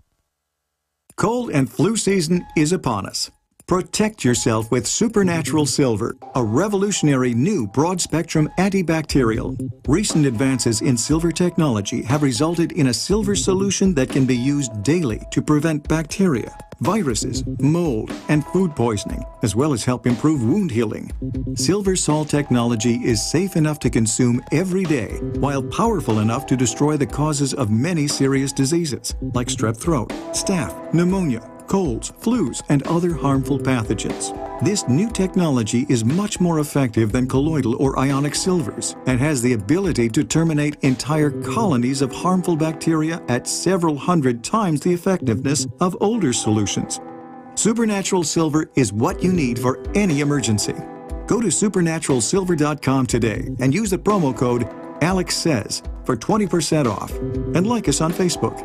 Cold and flu season is upon us. Protect yourself with Supernatural Silver, a revolutionary new broad-spectrum antibacterial. Recent advances in silver technology have resulted in a silver solution that can be used daily to prevent bacteria, viruses, mold, and food poisoning, as well as help improve wound healing. Silver salt technology is safe enough to consume every day, while powerful enough to destroy the causes of many serious diseases, like strep throat, staph, pneumonia, colds, flus, and other harmful pathogens. This new technology is much more effective than colloidal or ionic silvers and has the ability to terminate entire colonies of harmful bacteria at several hundred times the effectiveness of older solutions. Supernatural Silver is what you need for any emergency. Go to supernaturalsilver.com today and use the promo code AlexSays for 20% off, and like us on Facebook.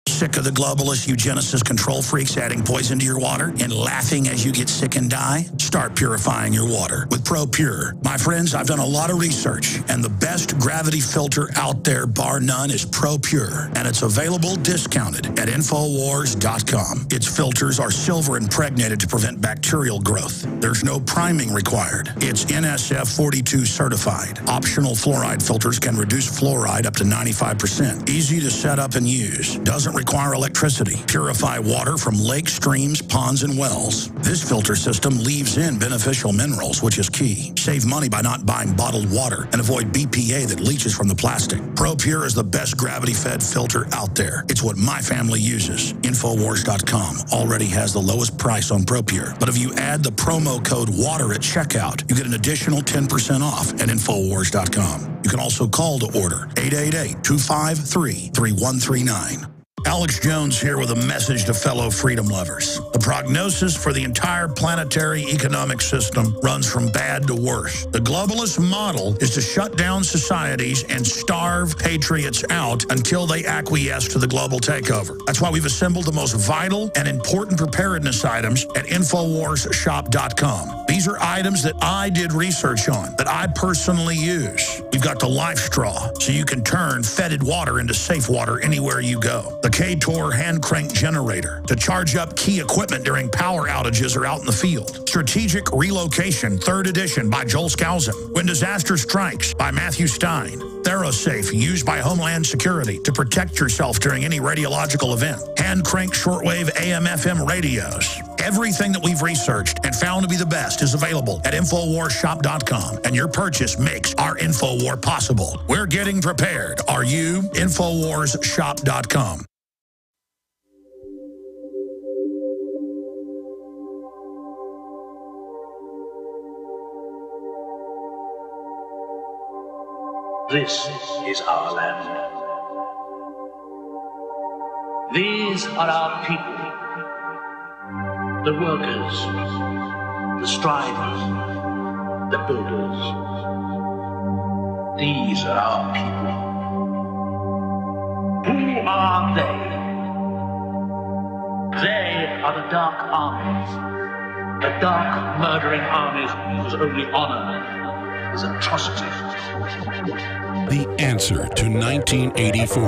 Sick of the globalists, eugenicists, control freaks adding poison to your water and laughing as you get sick and die? Start purifying your water with ProPure. My friends, I've done a lot of research, and the best gravity filter out there, bar none, is ProPure, and it's available discounted at Infowars.com. Its filters are silver impregnated to prevent bacterial growth. There's no priming required. It's NSF 42 certified. Optional fluoride filters can reduce fluoride up to 95%. Easy to set up and use. Doesn't require electricity. Purify water from lakes, streams, ponds, and wells. This filter system leaves in beneficial minerals, which is key. Save money by not buying bottled water and avoid BPA that leaches from the plastic. ProPure is the best gravity-fed filter out there. It's what my family uses. Infowars.com already has the lowest price on ProPure. But if you add the promo code WATER at checkout, you get an additional 10% off at Infowars.com. You can also call to order 888-253-3139. Alex Jones here with a message to fellow freedom lovers. The prognosis for the entire planetary economic system runs from bad to worse. The globalist model is to shut down societies and starve patriots out until they acquiesce to the global takeover. That's why we've assembled the most vital and important preparedness items at InfoWarsShop.com. These are items that I did research on, that I personally use. We've got the Life Straw, so you can turn fetid water into safe water anywhere you go. The K-Tor hand crank generator to charge up key equipment during power outages or out in the field. Strategic Relocation, 3rd edition by Joel Skousen. When Disaster Strikes by Matthew Stein. ThyroSafe, used by Homeland Security to protect yourself during any radiological event. Hand crank shortwave AM/FM radios. Everything that we've researched and found to be the best is available at InfoWarsShop.com, and your purchase makes our InfoWar possible. We're getting prepared. Are you? InfoWarsShop.com. This is our land. These are our people. The workers, the strivers, the builders, These are our people. Who are they? They are the dark armies. The dark, murdering armies whose only honor is atrocity. The answer to 1984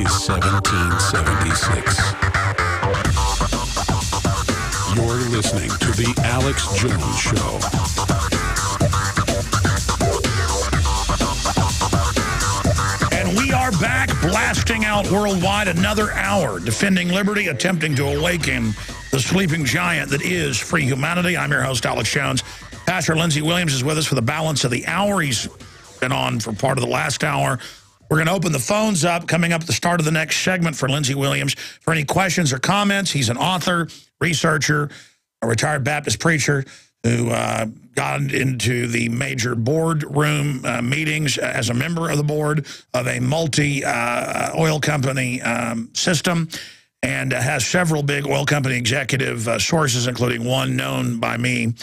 is 1776. You're listening to The Alex Jones Show. And we are back, blasting out worldwide another hour, defending liberty, attempting to awaken the sleeping giant that is free humanity. I'm your host, Alex Jones. Pastor Lindsey Williams is with us for the balance of the hour. He's been on for part of the last hour. We're going to open the phones up coming up at the start of the next segment for Lindsey Williams for any questions or comments. He's an author, researcher, a retired Baptist preacher who got into the major boardroom meetings as a member of the board of a multi-oil company system, and has several big oil company executive sources, including one known by me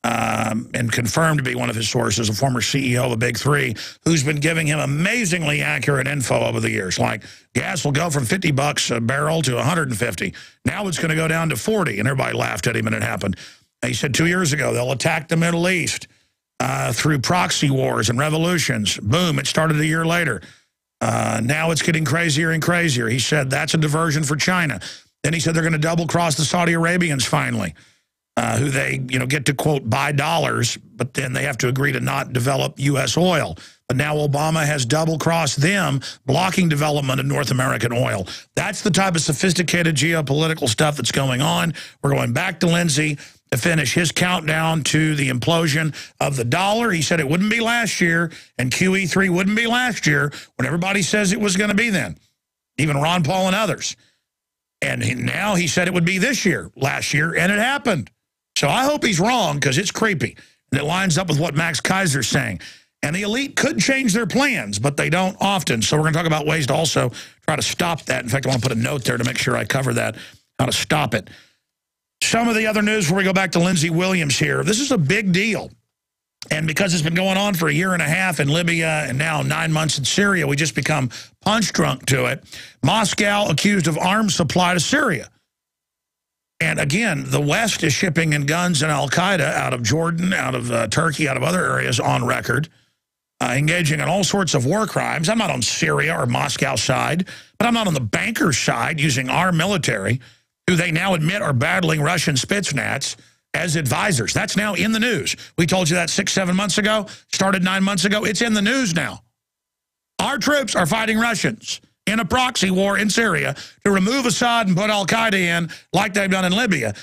and confirmed to be one of his sources, a former CEO of a Big Three, who's been giving him amazingly accurate info over the years. Like, gas will go from $50 a barrel to 150. Now it's going to go down to 40, and everybody laughed at him, and it happened. He said 2 years ago, they'll attack the Middle East through proxy wars and revolutions. Boom, it started a year later. Now it's getting crazier and crazier. He said that's a diversion for China. Then he said they're going to double-cross the Saudi Arabians finally. Who they, get to, quote, buy dollars, but then they have to agree to not develop U.S. oil. But now Obama has double-crossed them, blocking development of North American oil. That's the type of sophisticated geopolitical stuff that's going on. We're going back to Lindsey to finish his countdown to the implosion of the dollar. He said it wouldn't be last year, and QE3 wouldn't be last year, when everybody says it was going to be then, even Ron Paul and others. And now he said it would be this year, last year, and it happened. So I hope he's wrong, because it's creepy. And it lines up with what Max Kaiser's saying. And the elite could change their plans, but they don't often. So we're going to talk about ways to also try to stop that. In fact, I want to put a note there to make sure I cover that, how to stop it. Some of the other news before we go back to Lindsey Williams here. This is a big deal. And because it's been going on for a year and a half in Libya and now 9 months in Syria, we just become punch drunk to it. Moscow accused of arms supply to Syria. And again, the West is shipping in guns and al-Qaeda out of Jordan, out of Turkey, out of other areas on record, engaging in all sorts of war crimes. I'm not on Syria or Moscow side, but I'm not on the bankers' side using our military, who they now admit are battling Russian Spetsnaz as advisors. That's now in the news. We told you that 6-7 months ago, started 9 months ago. It's in the news now. Our troops are fighting Russians in a proxy war in Syria to remove Assad and put al-Qaeda in like they've done in Libya. And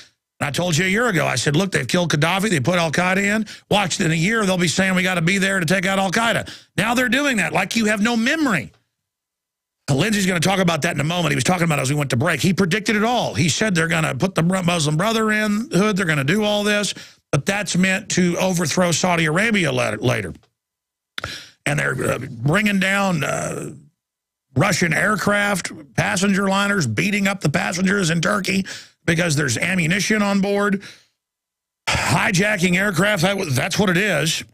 I told you a year ago, I said, look, they've killed Gaddafi, they put al-Qaeda in. Watch, in a year, they'll be saying we got to be there to take out al-Qaeda. Now they're doing that like you have no memory. Lindsey's going to talk about that in a moment. He was talking about it as we went to break. He predicted it all. He said they're going to put the Muslim Brotherhood, they're going to do all this, but that's meant to overthrow Saudi Arabia later. And they're bringing down Russian aircraft, passenger liners, beating up the passengers in Turkey because there's ammunition on board, hijacking aircraft. That's what it is.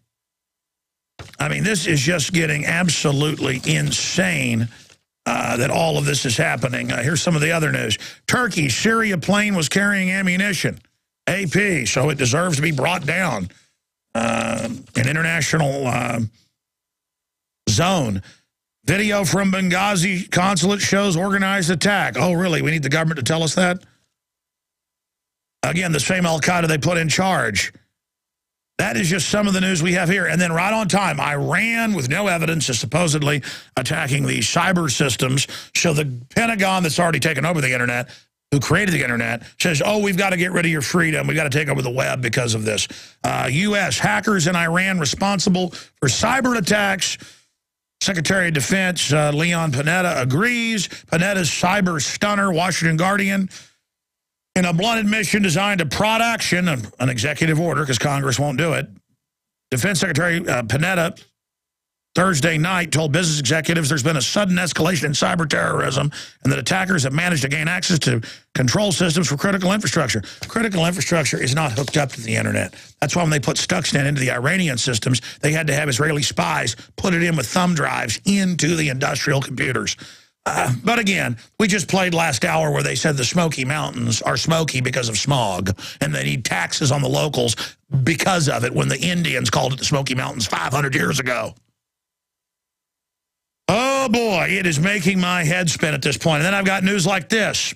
I mean, this is just getting absolutely insane that all of this is happening. Here's some of the other news. Turkey, Syria plane was carrying ammunition. AP, so it deserves to be brought down. An international zone. Video from Benghazi consulate shows organized attack. Oh, really? We need the government to tell us that? Again, the same al-Qaeda they put in charge. That is just some of the news we have here. And then right on time, Iran, with no evidence, is supposedly attacking the cyber systems. So the Pentagon that's already taken over the internet, who created the internet, says, oh, we've got to get rid of your freedom. We've got to take over the web because of this. U.S. hackers in Iran responsible for cyber attacks. Secretary of Defense Leon Panetta agrees. Panetta's cyber stunner, Washington Guardian, in a blunt admission designed to prod action, an executive order, because Congress won't do it. Defense Secretary Panetta Thursday night told business executives there's been a sudden escalation in cyber terrorism and that attackers have managed to gain access to control systems for critical infrastructure. Critical infrastructure is not hooked up to the internet. That's why when they put Stuxnet into the Iranian systems, they had to have Israeli spies put it in with thumb drives into the industrial computers. But again, we just played last hour where they said the Smoky Mountains are smoky because of smog, and they need taxes on the locals because of it when the Indians called it the Smoky Mountains 500 years ago. Oh, boy, it is making my head spin at this point. And then I've got news like this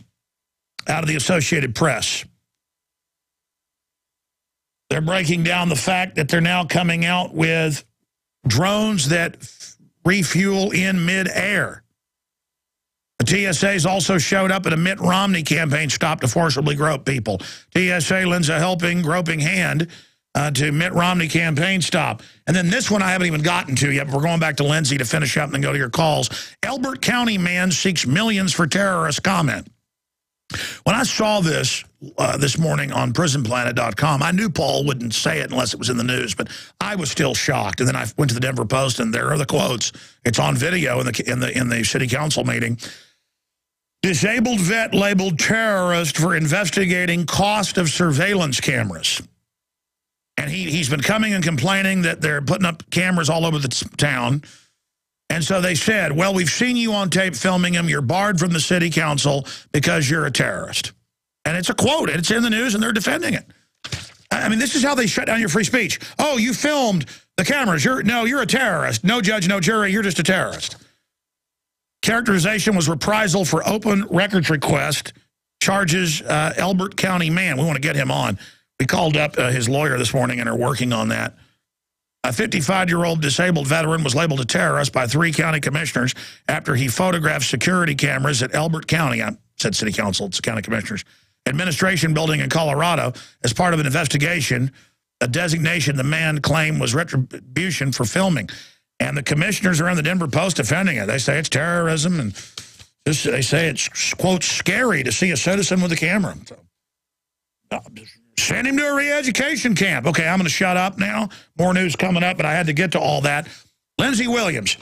out of the Associated Press. They're breaking down the fact that they're now coming out with drones that refuel in midair. The TSA's also showed up at a Mitt Romney campaign stop to forcibly grope people. TSA lends a helping, groping hand to Mitt Romney campaign stop. And then this one I haven't even gotten to yet, but we're going back to Lindsay to finish up and then go to your calls. Elbert County man seeks millions for terrorist comment. When I saw this this morning on prisonplanet.com, I knew Paul wouldn't say it unless it was in the news, but I was still shocked. And then I went to the Denver Post, and there are the quotes. It's on video in the city council meeting. Disabled vet labeled terrorist for investigating cost of surveillance cameras. And he's been coming and complaining that they're putting up cameras all over the town. And so they said, well, we've seen you on tape filming him. You're barred from the city council because you're a terrorist. And it's a quote. And it's in the news, and they're defending it. I mean, this is how they shut down your free speech. Oh, you filmed the cameras. You're a terrorist. No judge, no jury. You're just a terrorist. Characterization was reprisal for open records request. Charges Elbert County man. We want to get him on. We called up his lawyer this morning and are working on that. A 55-year-old disabled veteran was labeled a terrorist by 3 county commissioners after he photographed security cameras at Elbert County. I said city council, it's county commissioners. Administration building in Colorado as part of an investigation. A designation the man claimed was retribution for filming. And the commissioners are in the Denver Post defending it. They say it's terrorism, and they say it's, quote, scary to see a citizen with a camera. So, send him to a re-education camp. Okay, I'm going to shut up now. More news coming up, but I had to get to all that. Lindsey Williams,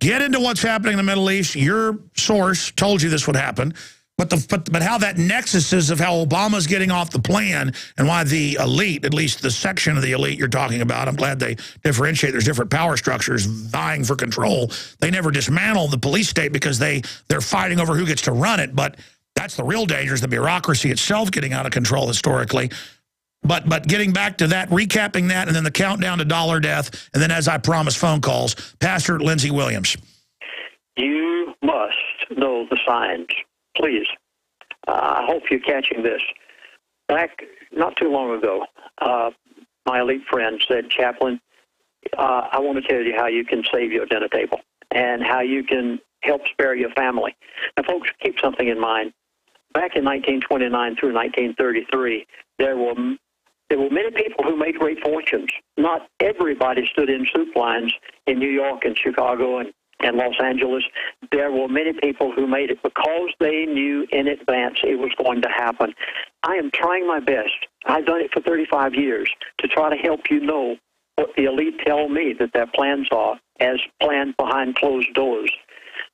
get into what's happening in the Middle East. Your source told you this would happen. But how that nexus is of how Obama's getting off the plan and why the elite, at least the section of the elite you're talking about, I'm glad they differentiate. There's different power structures vying for control. They never dismantle the police state because they're fighting over who gets to run it. But that's the real danger, is the bureaucracy itself getting out of control historically. But getting back to that, recapping that, and then the countdown to dollar death, and then, as I promised, phone calls. Pastor Lindsey Williams. You must know the signs. Please. I hope you're catching this. Back not too long ago, my elite friend said, Chaplain, I want to tell you how you can save your dinner table and how you can help spare your family. Now, folks, keep something in mind. Back in 1929 through 1933, there were many people who made great fortunes. Not everybody stood in soup lines in New York and Chicago and Los Angeles. There were many people who made it because they knew in advance it was going to happen. I am trying my best. I've done it for 35 years to try to help you know what the elite tell me that their plans are as planned behind closed doors.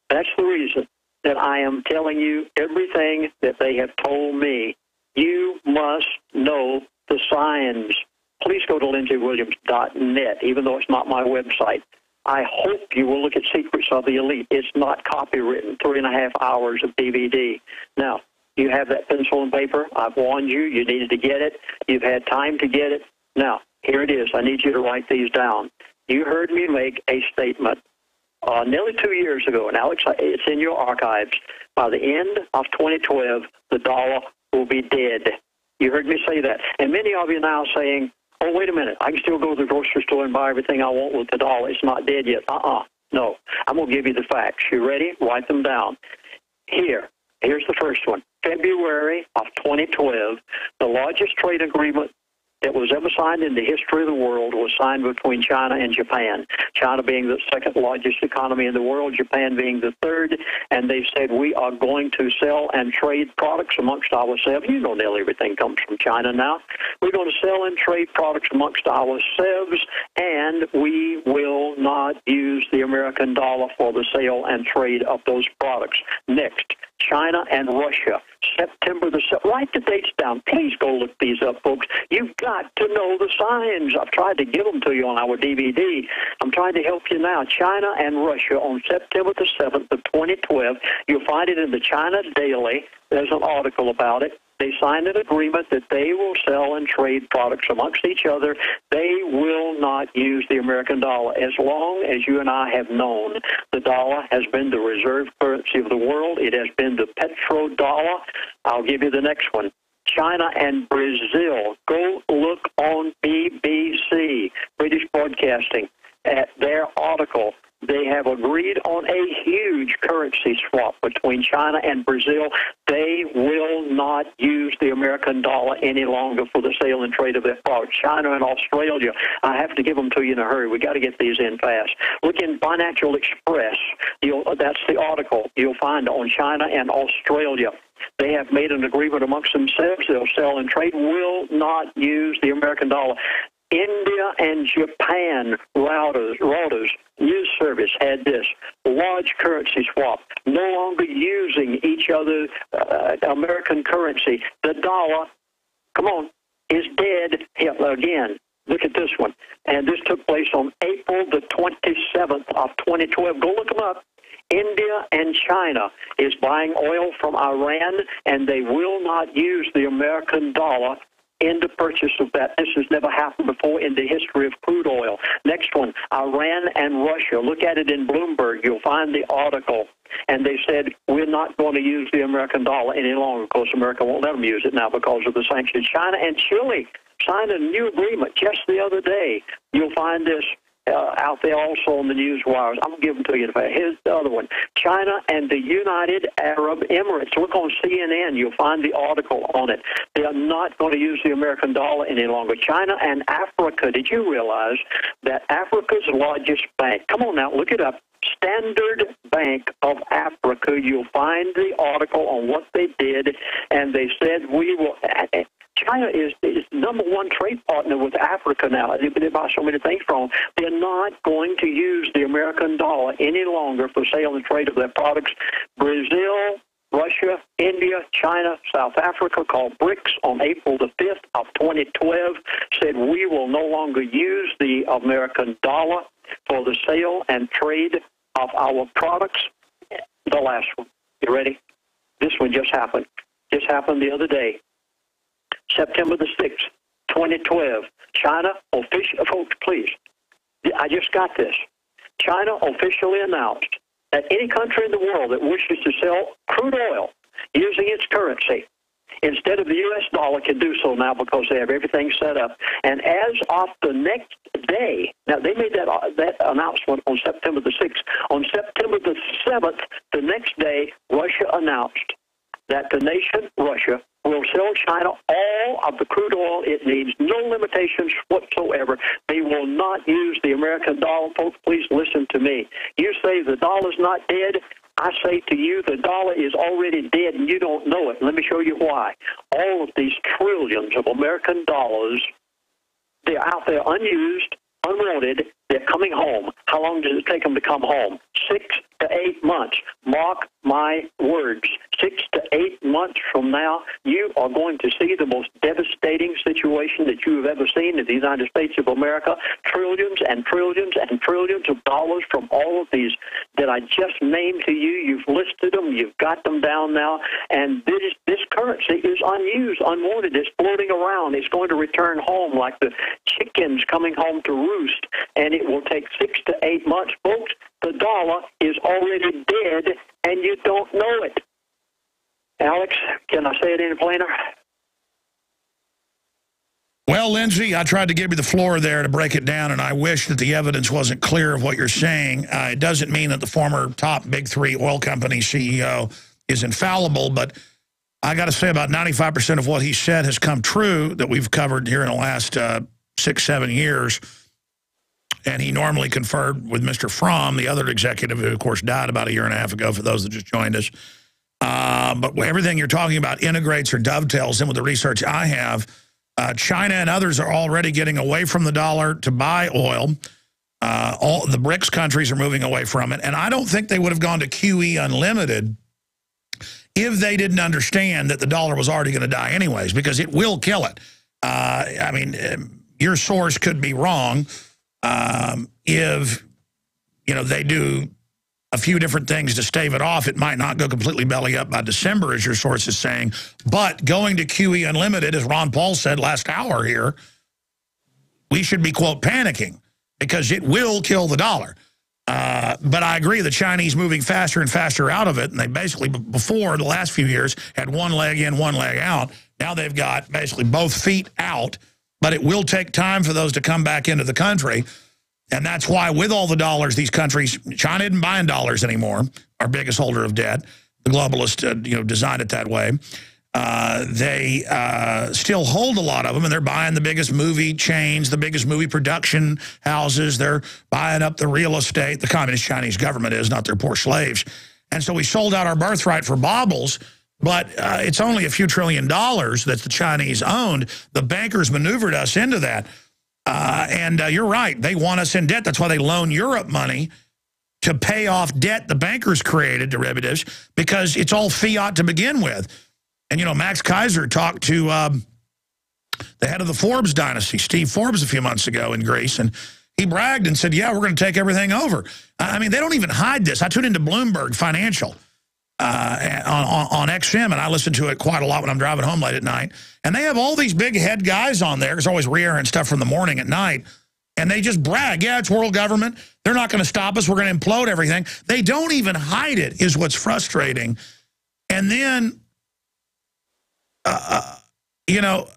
That's the reason that I am telling you everything that they have told me. You must know the signs. Please go to LindseyWilliams.net, even though it's not my website. I hope you will look at Secrets of the Elite. It's not copywritten, 3.5 hours of DVD. Now, you have that pencil and paper. I've warned you. You needed to get it. You've had time to get it. Now, here it is. I need you to write these down. You heard me make a statement nearly 2 years ago. Now, it's in your archives. By the end of 2012, the dollar will be dead. You heard me say that. And many of you now saying, oh, wait a minute, I can still go to the grocery store and buy everything I want with the dollar. It's not dead yet. No. I'm going to give you the facts. You ready? Write them down. Here's the first one. February of 2012, the largest trade agreement that was ever signed in the history of the world was signed between China and Japan. China being the second largest economy in the world, Japan being the third, and they said we are going to sell and trade products amongst ourselves. You know nearly everything comes from China now. We're going to sell and trade products amongst ourselves, and we will not use the American dollar for the sale and trade of those products. Next, China and Russia. September the 7th. Write the dates down. Please go look these up, folks. You've got to know the signs. I've tried to give them to you on our DVD. I'm trying to help you now. China and Russia on September the 7th of 2012. You'll find it in the China Daily. There's an article about it. They signed an agreement that they will sell and trade products amongst each other. They will not use the American dollar. As long as you and I have known, the dollar has been the reserve currency of the world. It has been the petrodollar. I'll give you the next one. China and Brazil. Go look on BBC, British Broadcasting, at their article. They have agreed on a huge currency swap between China and Brazil. They will not use the American dollar any longer for the sale and trade of their products. China and Australia, I have to give them to you in a hurry. We got to get these in fast. Look in Financial Express. That's the article you'll find on China and Australia. They have made an agreement amongst themselves. They'll sell and trade, will not use the American dollar. India and Japan, Reuters news service had this large currency swap, no longer using each other's American currency. The dollar, come on, is dead again. Look at this one. And this took place on April the 27th of 2012. Go look them up. India and China is buying oil from Iran, and they will not use the American dollar in the purchase of that. This has never happened before in the history of crude oil. Next one, Iran and Russia. Look at it in Bloomberg. You'll find the article. And they said, we're not going to use the American dollar any longer. Of course, America won't let them use it now because of the sanctions. China and Chile signed a new agreement just the other day. You'll find this out there also on the news wires. I'm going to give them to you. Here's the other one. China and the United Arab Emirates. Look on CNN. You'll find the article on it. They are not going to use the American dollar any longer. China and Africa. Did you realize that Africa's largest bank, come on now, look it up, Standard Bank of Africa, you'll find the article on what they did, and they said we will... China is number one trade partner with Africa now. They buy so many things from them. They're not going to use the American dollar any longer for sale and trade of their products. Brazil, Russia, India, China, South Africa, called BRICS on April the 5th of 2012, said we will no longer use the American dollar for the sale and trade of our products. The last one. You ready? This one just happened. Just happened the other day. September the 6th, 2012. China officially, folks, please, I just got this. China officially announced that any country in the world that wishes to sell crude oil using its currency instead of the U.S. dollar can do so now because they have everything set up. And as of the next day, now they made that announcement on September the 6th. On September the 7th, the next day, Russia announced that the nation, Russia, will sell China all of the crude oil it needs, no limitations whatsoever. They will not use the American dollar. Folks, please listen to me. You say the dollar's not dead. I say to you, the dollar is already dead, and you don't know it. Let me show you why. All of these trillions of American dollars, they're out there unused, unwanted. They're coming home. How long does it take them to come home? 6 to 8 months. Mark my words. 6 to 8 months from now, you are going to see the most devastating situation that you have ever seen in the United States of America. Trillions and trillions and trillions of dollars from all of these that I just named to you. You've listed them. You've got them down now. And this currency is unused, unwanted. It's floating around. It's going to return home like the chickens coming home to roost. And it will take 6 to 8 months. Folks, the dollar is already dead, and you don't know it. Alex, can I say it any plainer? Well, Lindsay, I tried to give you the floor there to break it down, and I wish that the evidence wasn't clear of what you're saying. It doesn't mean that the former top Big Three oil company CEO is infallible, but I got to say about 95% of what he said has come true that we've covered here in the last 6-7 years. And he normally conferred with Mr. Fromm, the other executive who, of course, died about 1.5 years ago, for those that just joined us. But everything you're talking about integrates or dovetails in with the research I have. China and others are already getting away from the dollar to buy oil. All the BRICS countries are moving away from it. And I don't think they would have gone to QE Unlimited if they didn't understand that the dollar was already going to die anyways, because it will kill it. I mean, your source could be wrong if, you know, they do a few different things to stave it off. It might not go completely belly up by December, as your source is saying. But going to QE Unlimited, as Ron Paul said last hour here, we should be, quote, panicking, because it will kill the dollar. But I agree, the Chinese moving faster and faster out of it, and they basically, before the last few years, had one leg in, one leg out. Now they've got basically both feet out, but it will take time for those to come back into the country. And that's why with all the dollars, these countries, China isn't buying dollars anymore, our biggest holder of debt. The globalists, you know, designed it that way. They still hold a lot of them, and they're buying the biggest movie chains, the biggest movie production houses. They're buying up the real estate. The communist Chinese government is, not their poor slaves. And so we sold out our birthright for baubles, but it's only a few $1 trillion that the Chinese owned. The bankers maneuvered us into that. And you're right. They want us in debt. That's why they loan Europe money to pay off debt the bankers created, derivatives, because it's all fiat to begin with. And, you know, Max Kaiser talked to the head of the Forbes dynasty, Steve Forbes, a few months ago in Greece, and he bragged and said, yeah, we're going to take everything over. I mean, they don't even hide this. I tune into Bloomberg Financial on XM, and I listen to it quite a lot when I'm driving home late at night. And they have all these big head guys on there. There's always re-airing stuff from the morning at night. And they just brag, yeah, it's world government. They're not going to stop us. We're going to implode everything. They don't even hide it, is what's frustrating. And then, you know,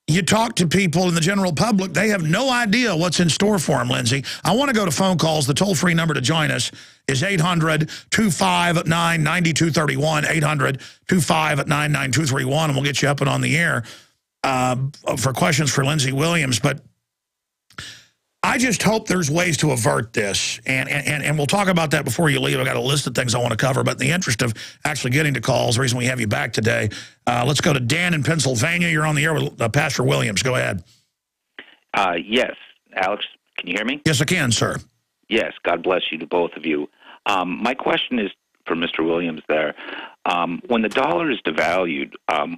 you talk to people in the general public, they have no idea what's in store for them, Lindsay. I want to go to phone calls. The toll-free number to join us is 800-259-9231, 800-259-9231, and we'll get you up and on the air for questions for Lindsay Williams. But I just hope there's ways to avert this, and we'll talk about that before you leave. I've got a list of things I want to cover, but in the interest of actually getting to calls, the reason we have you back today, let's go to Dan in Pennsylvania. You're on the air with Pastor Williams. Go ahead. Yes. Alex, can you hear me? Yes, I can, sir. Yes. God bless you to both of you. My question is for Mr. Williams there. When the dollar is devalued,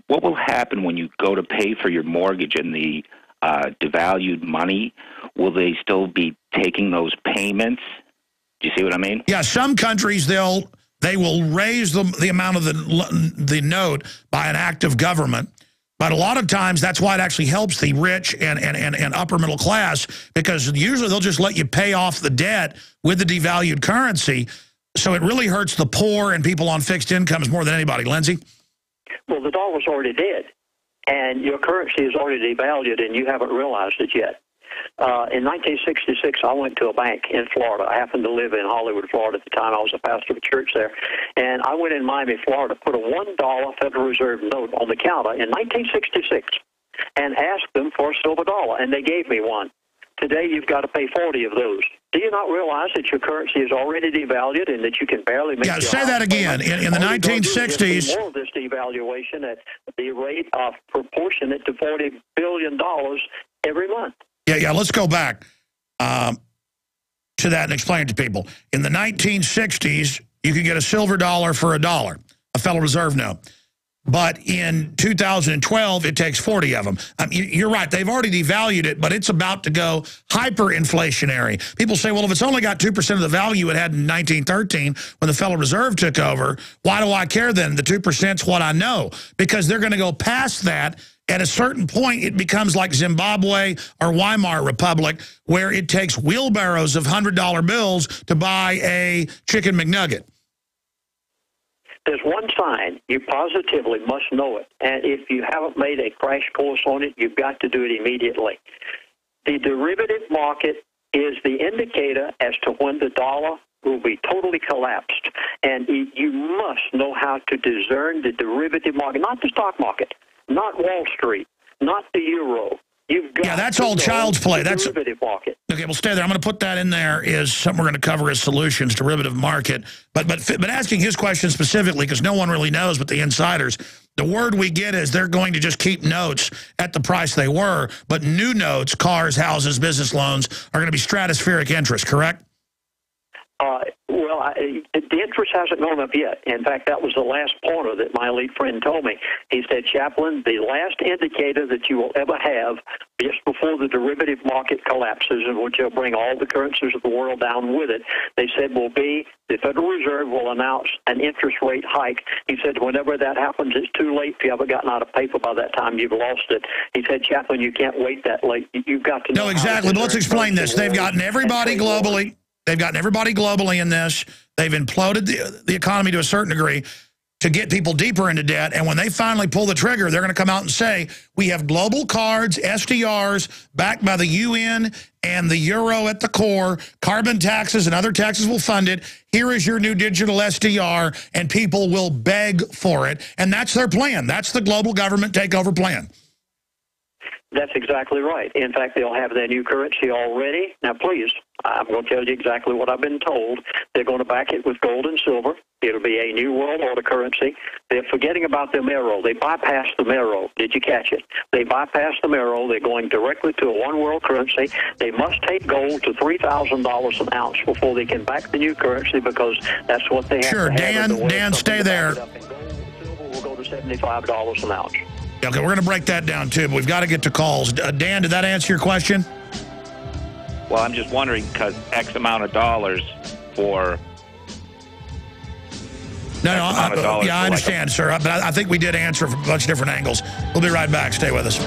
what will happen when you go to pay for your mortgage and the devalued money? Will they still be taking those payments? Do you see what I mean? Yeah, some countries, they will raise the amount of the note by an act of government. But a lot of times, that's why it actually helps the rich and upper middle class, because usually they'll just let you pay off the debt with the devalued currency. So it really hurts the poor and people on fixed incomes more than anybody. Lindsay? Well, the dollar's already dead, and your currency is already devalued, and you haven't realized it yet. In 1966, I went to a bank in Florida. I happened to live in Hollywood, Florida at the time. I was a pastor of a church there. And I went in Miami, Florida, put a $1 Federal Reserve note on the counter in 1966 and asked them for a silver dollar, and they gave me one. Today, you've got to pay 40 of those. Do you not realize that your currency is already devalued and that you can barely make say that again. In the 1960s... more of this devaluation at the rate of proportionate to $40 billion every month. Yeah, let's go back to that and explain it to people. In the 1960s, you could get a silver dollar for $1, a Federal Reserve note. But in 2012, it takes 40 of them. You're right. They've already devalued it, but it's about to go hyperinflationary. People say, well, if it's only got 2% of the value it had in 1913 when the Federal Reserve took over, why do I care then? The 2% is what I know. Because they're going to go past that. At a certain point, it becomes like Zimbabwe or Weimar Republic, where it takes wheelbarrows of $100 bills to buy a Chicken McNugget. There's one sign. You positively must know it. And if you haven't made a crash course on it, you've got to do it immediately. The derivative market is the indicator as to when the dollar will be totally collapsed. And you must know how to discern the derivative market, not the stock market, not Wall Street, not the euro. You've got that's all child's play. That's derivative market. Okay, well, stay there. I'm going to put that in there is something we're going to cover as solutions, derivative market. But asking his question specifically, because no one really knows but the insiders, the word we get is they're going to just keep notes at the price they were, but new notes, cars, houses, business loans, are going to be stratospheric interest, correct? The interest hasn't gone up yet. In fact, that was the last pointer that my elite friend told me. He said, Chaplain, the last indicator that you will ever have just before the derivative market collapses, and which will bring all the currencies of the world down with it, they said will be the Federal Reserve will announce an interest rate hike. He said, whenever that happens, it's too late. If you haven't gotten out of paper by that time, you've lost it. He said, Chaplain, you can't wait that late. You've got to know. No, exactly. But let's explain this. They've gotten everybody globally. They've gotten everybody globally in this. They've imploded the economy to a certain degree to get people deeper into debt. And when they finally pull the trigger, they're going to come out and say, we have global cards, SDRs, backed by the UN and the euro at the core. Carbon taxes and other taxes will fund it. Here is your new digital SDR, and people will beg for it. And that's their plan. That's the global government takeover plan. That's exactly right. In fact, they'll have their new currency already. Now, please, I'm going to tell you exactly what I've been told. They're going to back it with gold and silver. It'll be a new world order currency. They're forgetting about the Mero. They bypassed the Mero. Did you catch it? They bypassed the Mero. They're going directly to a one world currency. They must take gold to $3,000 an ounce before they can back the new currency, because that's what they have Sure, to have. Dan, stay there. Gold and silver will go to $75 an ounce. Okay, we're going to break that down, too, but we've got to get to calls. Dan, did that answer your question? Well, I'm just wondering, because X amount of dollars for... I understand, sir, but I think we did answer from a bunch of different angles. We'll be right back. Stay with us.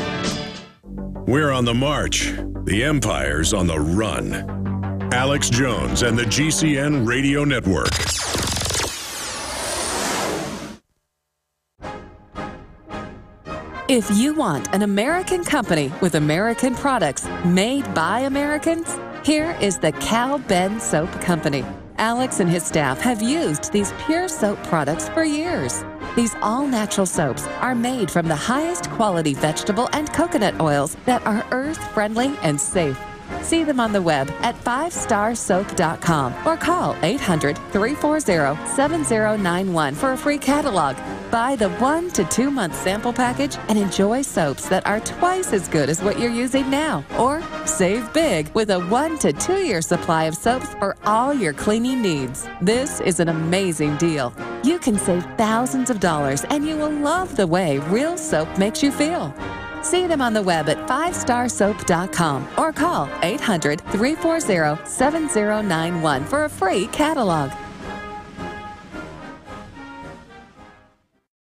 We're on the march. The empire's on the run. Alex Jones and the GCN Radio Network. If you want an American company with American products made by Americans, here is the Cal Ben Soap Company. Alex and his staff have used these pure soap products for years. These all-natural soaps are made from the highest quality vegetable and coconut oils that are earth-friendly and safe. See them on the web at 5starsoap.com or call 800-340-7091 for a free catalog. Buy the 1 to 2 month sample package and enjoy soaps that are twice as good as what you're using now. Or save big with a 1 to 2 year supply of soaps for all your cleaning needs. This is an amazing deal. You can save thousands of dollars, and you will love the way real soap makes you feel. See them on the web at 5starsoap.com or call 800-340-7091 for a free catalog.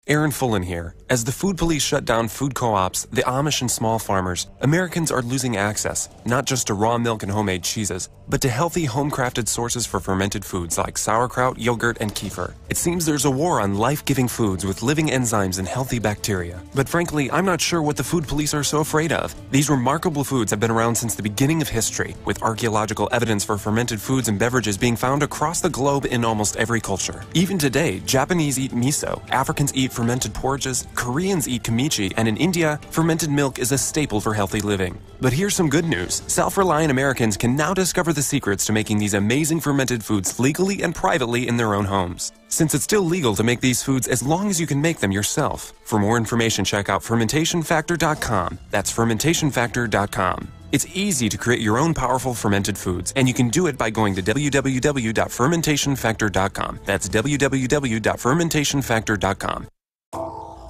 Aaron Fullen here. As the food police shut down food co-ops, the Amish and small farmers, Americans are losing access, not just to raw milk and homemade cheeses, but to healthy home-crafted sources for fermented foods like sauerkraut, yogurt, and kefir. It seems there's a war on life-giving foods with living enzymes and healthy bacteria. But frankly, I'm not sure what the food police are so afraid of. These remarkable foods have been around since the beginning of history, with archaeological evidence for fermented foods and beverages being found across the globe in almost every culture. Even today, Japanese eat miso, Africans eat fermented porridges, Koreans eat kimchi, and in India, fermented milk is a staple for healthy living. But here's some good news. Self-reliant Americans can now discover the secrets to making these amazing fermented foods legally and privately in their own homes. Since it's still legal to make these foods as long as you can make them yourself. For more information, check out fermentationfactor.com. That's fermentationfactor.com. It's easy to create your own powerful fermented foods, and you can do it by going to www.fermentationfactor.com. That's www.fermentationfactor.com.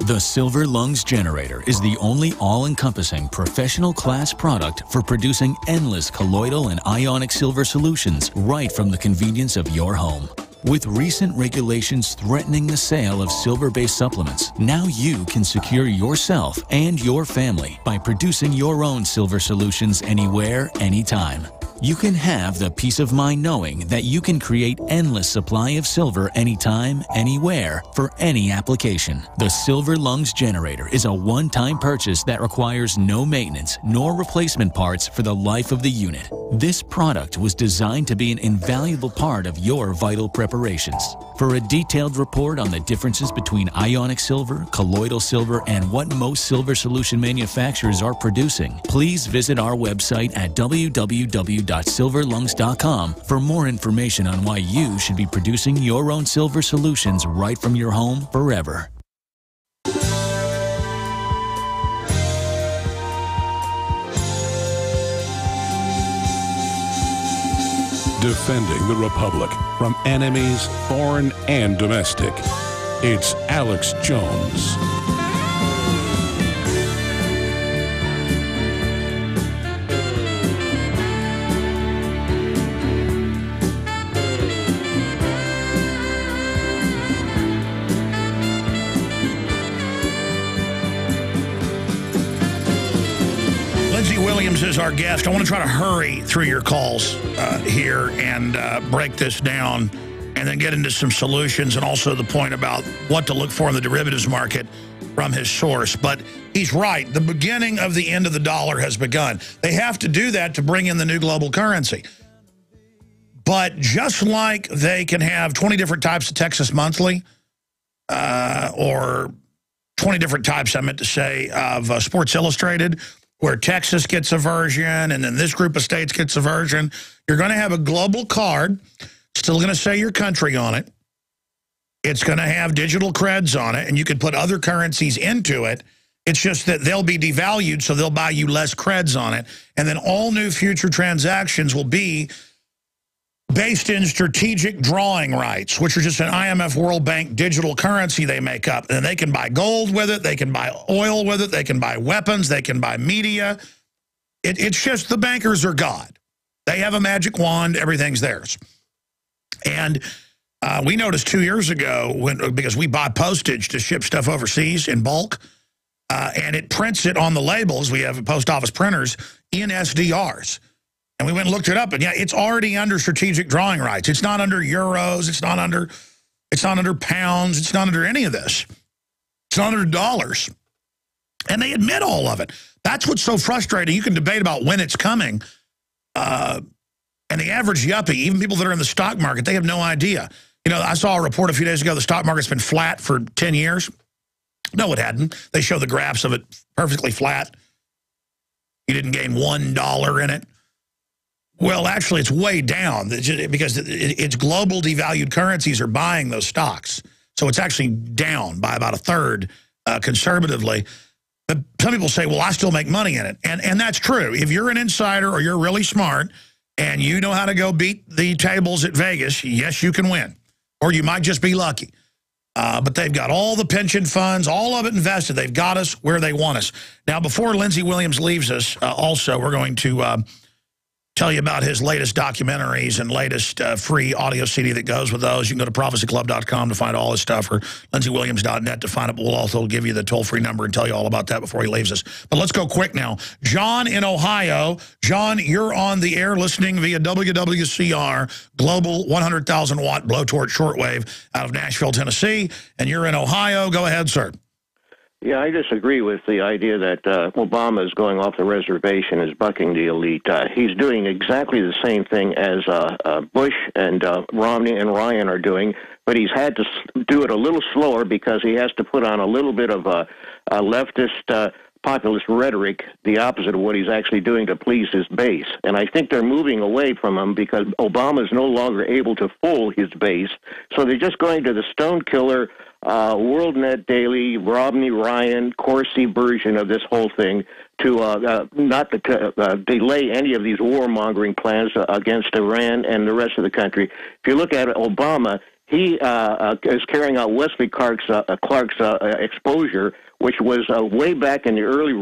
The Silver Lungs Generator is the only all-encompassing professional-class product for producing endless colloidal and ionic silver solutions right from the convenience of your home. With recent regulations threatening the sale of silver-based supplements, now you can secure yourself and your family by producing your own silver solutions anywhere, anytime. you can have the peace of mind knowing that you can create endless supply of silver anytime, anywhere, for any application. The Silver Lungs Generator is a one-time purchase that requires no maintenance nor replacement parts for the life of the unit. This product was designed to be an invaluable part of your vital preparations. For a detailed report on the differences between ionic silver, colloidal silver, and what most silver solution manufacturers are producing, please visit our website at www.silverlungs.com for more information on why you should be producing your own silver solutions right from your home forever. Defending the Republic from enemies, foreign and domestic. It's Alex Jones. Lindsey Williams is our guest. I want to try to hurry through your calls here and break this down and then get into some solutions and also the point about what to look for in the derivatives market from his source. But he's right. The beginning of the end of the dollar has begun. They have to do that to bring in the new global currency. But just like they can have 20 different types of Texas Monthly or 20 different types, I meant to say, of Sports Illustrated, where Texas gets a version and then this group of states gets a version. You're going to have a global card, still going to say your country on it. It's going to have digital creds on it, and you can put other currencies into it. It's just that they'll be devalued, so they'll buy you less creds on it. And then all new future transactions will be based in strategic drawing rights, which are just an IMF World Bank digital currency they make up. And they can buy gold with it, they can buy oil with it, they can buy weapons, they can buy media. It's just the bankers are God. They have a magic wand, everything's theirs. And we noticed 2 years ago, because we buy postage to ship stuff overseas in bulk, and it prints it on the labels, we have post office printers, in SDRs. And we went and looked it up, and yeah, it's already under strategic drawing rights. It's not under euros. It's not under pounds. It's not under any of this. It's not under dollars. And they admit all of it. That's what's so frustrating. You can debate about when it's coming. And the average yuppie, even people that are in the stock market, they have no idea. You know, I saw a report a few days ago, the stock market's been flat for 10 years. No, it hadn't. They show the graphs of it perfectly flat. You didn't gain $1 in it. Well, actually, it's way down because it's global devalued currencies are buying those stocks. So it's actually down by about a third conservatively. But some people say, well, I still make money in it. And that's true. If you're an insider or you're really smart and you know how to go beat the tables at Vegas, yes, you can win. Or you might just be lucky. But they've got all the pension funds, all of it invested. They've got us where they want us. Now, before Lindsey Williams leaves us, also, we're going to tell you about his latest documentaries and latest free audio CD that goes with those. You can go to prophecyclub.com to find all his stuff, or lindseywilliams.net to find it. But we'll also give you the toll-free number and tell you all about that before he leaves us. But let's go quick now. John in Ohio. John, you're on the air listening via WWCR, global 100,000-watt blowtorch shortwave out of Nashville, Tennessee. And you're in Ohio. Go ahead, sir. Yeah, I disagree with the idea that Obama is going off the reservation, is bucking the elite. He's doing exactly the same thing as Bush and Romney and Ryan are doing, but he's had to do it a little slower because he has to put on a little bit of a leftist populist rhetoric, the opposite of what he's actually doing to please his base. And I think they're moving away from him because Obama is no longer able to fool his base, so they're just going to the stone killer WorldNet Daily, Romney, Ryan, Corsi version of this whole thing to not delay any of these warmongering plans against Iran and the rest of the country. If you look at Obama, he is carrying out Wesley Clark's exposure, which was way back in the early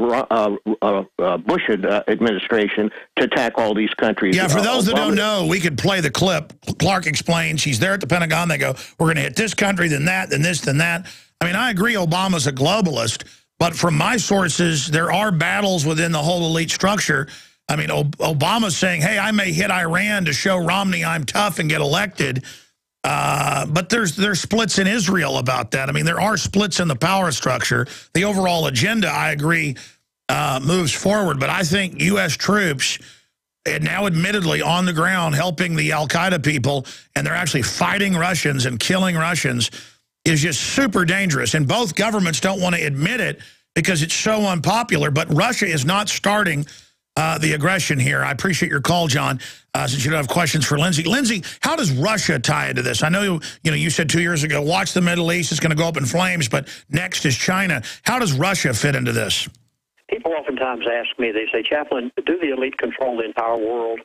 Bush administration to attack all these countries. Yeah, for those that don't know, we could play the clip. Clark explains, he's there at the Pentagon. They go, we're going to hit this country, then that, then this, then that. I mean, I agree Obama's a globalist, but from my sources, there are battles within the whole elite structure I mean, Obama's saying, hey, I may hit Iran to show Romney I'm tough and get elected. But there's splits in Israel about that. I mean, there are splits in the power structure. The overall agenda, I agree, moves forward. But I think U.S. troops, and now admittedly on the ground helping the al-Qaeda people, and they're actually fighting Russians and killing Russians, is just super dangerous. And both governments don't want to admit it because it's so unpopular. But Russia is not starting the aggression here. I appreciate your call, John, since you don't have questions for Lindsay. Lindsay, how does Russia tie into this? I know you said 2 years ago, watch the Middle East, it's going to go up in flames, but next is China. How does Russia fit into this? People oftentimes ask me, they say, Chaplain, do the elite control the entire world?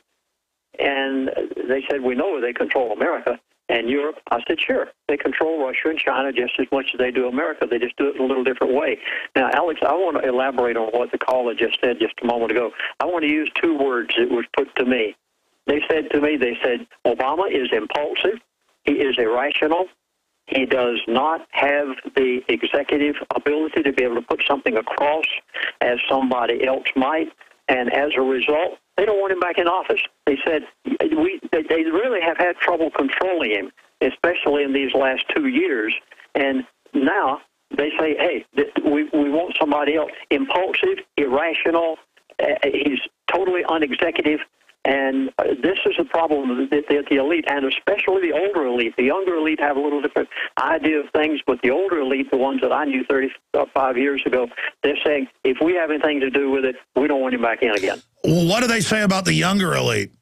And they said, we know they control America and Europe. I said, sure. They control Russia and China just as much as they do America. They just do it in a little different way. Now, Alex, I want to elaborate on what the caller just said just a moment ago. I want to use two words that was put to me. They said, Obama is impulsive. He is irrational. He does not have the executive ability to be able to put something across as somebody else might. And as a result, they don't want him back in office. They said they really have had trouble controlling him, especially in these last 2 years. And now they say, hey, we want somebody else. Impulsive, irrational, he's totally unexecutive. And this is a problem that the elite, and especially the older elite. The younger elite have a little different idea of things, but the older elite, the ones that I knew 35 years ago, they're saying, if we have anything to do with it, we don't want him back in again. Well, what do they say about the younger elite?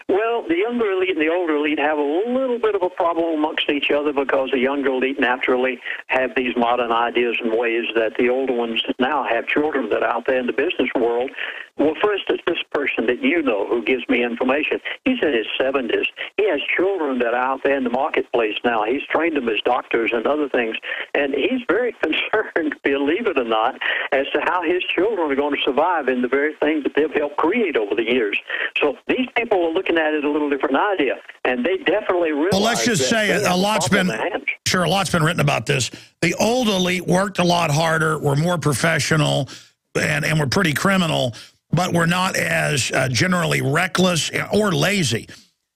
Well, the younger elite and the older elite have a little bit of a problem amongst each other because the younger elite naturally have these modern ideas and ways that the older ones now have children that are out there in the business world. Well, for instance, this person that you know who gives me information, he's in his 70s. He has children that are out there in the marketplace now. He's trained them as doctors and other things, and he's very concerned, believe it or not, as to how his children are going to survive in the very things that they've helped create over the years. So these people are looking at it a little different idea, and they definitely realize. Well, let's just say a lot's been written about this. The old elite worked a lot harder, were more professional, and were pretty criminal, but we're not as generally reckless or lazy.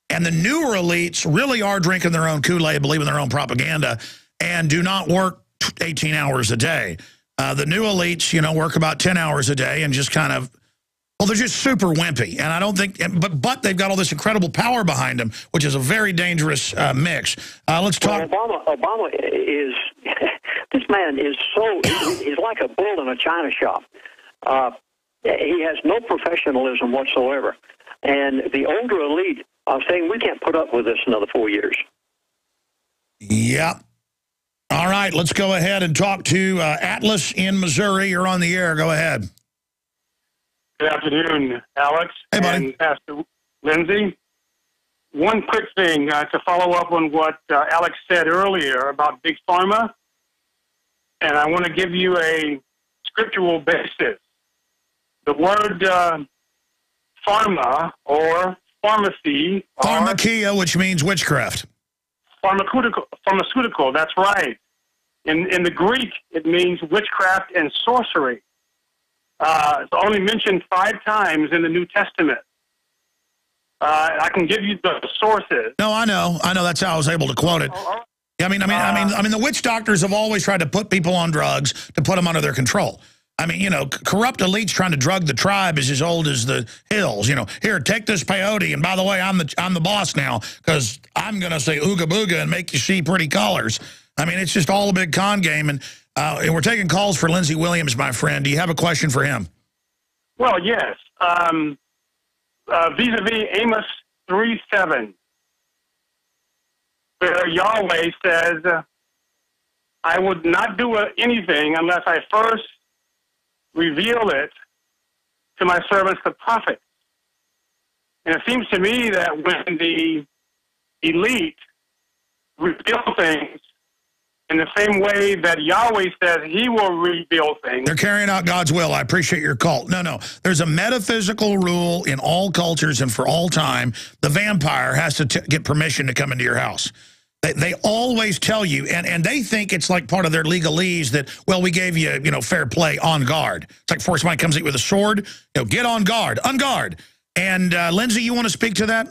And the newer elites really are drinking their own Kool-Aid, believe in their own propaganda, and do not work 18 hours a day. The new elites, work about 10 hours a day and just kind of, well, they're just super wimpy. And I don't think, but they've got all this incredible power behind them, which is a very dangerous mix. Let's talk. Well, Obama is, this man is he's like a bull in a china shop. He has no professionalism whatsoever. And the older elite are saying, we can't put up with this another 4 years. Yep. All right, let's go ahead and talk to Atlas in Missouri. You're on the air. Go ahead. Good afternoon, Alex and Pastor Lindsay. One quick thing to follow up on what Alex said earlier about Big Pharma. And I want to give you a scriptural basis. The word pharma or pharmacy. Pharmakia, which means witchcraft. Pharmaceutical, that's right. In the Greek, it means witchcraft and sorcery. It's only mentioned 5 times in the New Testament. I can give you the sources. No, I know. That's how I was able to quote it. I mean, the witch doctors have always tried to put people on drugs to put them under their control. I mean, corrupt elites trying to drug the tribe is as old as the hills. Here, take this peyote, and by the way, I'm the boss now because I'm going to say ooga booga and make you see pretty colors. I mean, it's just all a big con game, and we're taking calls for Lindsay Williams, my friend. Do you have a question for him? Well, yes. Vis-a-vis Amos 3:7, where Yahweh says, I would not do anything unless I first reveal it to my servants, the prophets. And it seems to me that when the elite reveal things in the same way that Yahweh says he will reveal things. They're carrying out God's will. I appreciate your call. No. There's a metaphysical rule in all cultures and for all time. The vampire has to get permission to come into your house. They always tell you, and they think it's like part of their legalese that, well, we gave you, fair play, on guard. It's like before somebody comes at you with a sword, get on guard, guard. And Lindsay, you want to speak to that?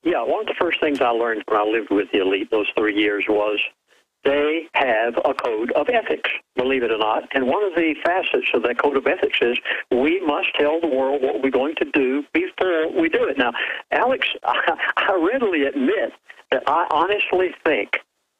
Yeah, one of the first things I learned when I lived with the elite those 3 years was they have a code of ethics, believe it or not. And one of the facets of that code of ethics is we must tell the world what we're going to do before we do it. Now, Alex, I readily admit that I honestly think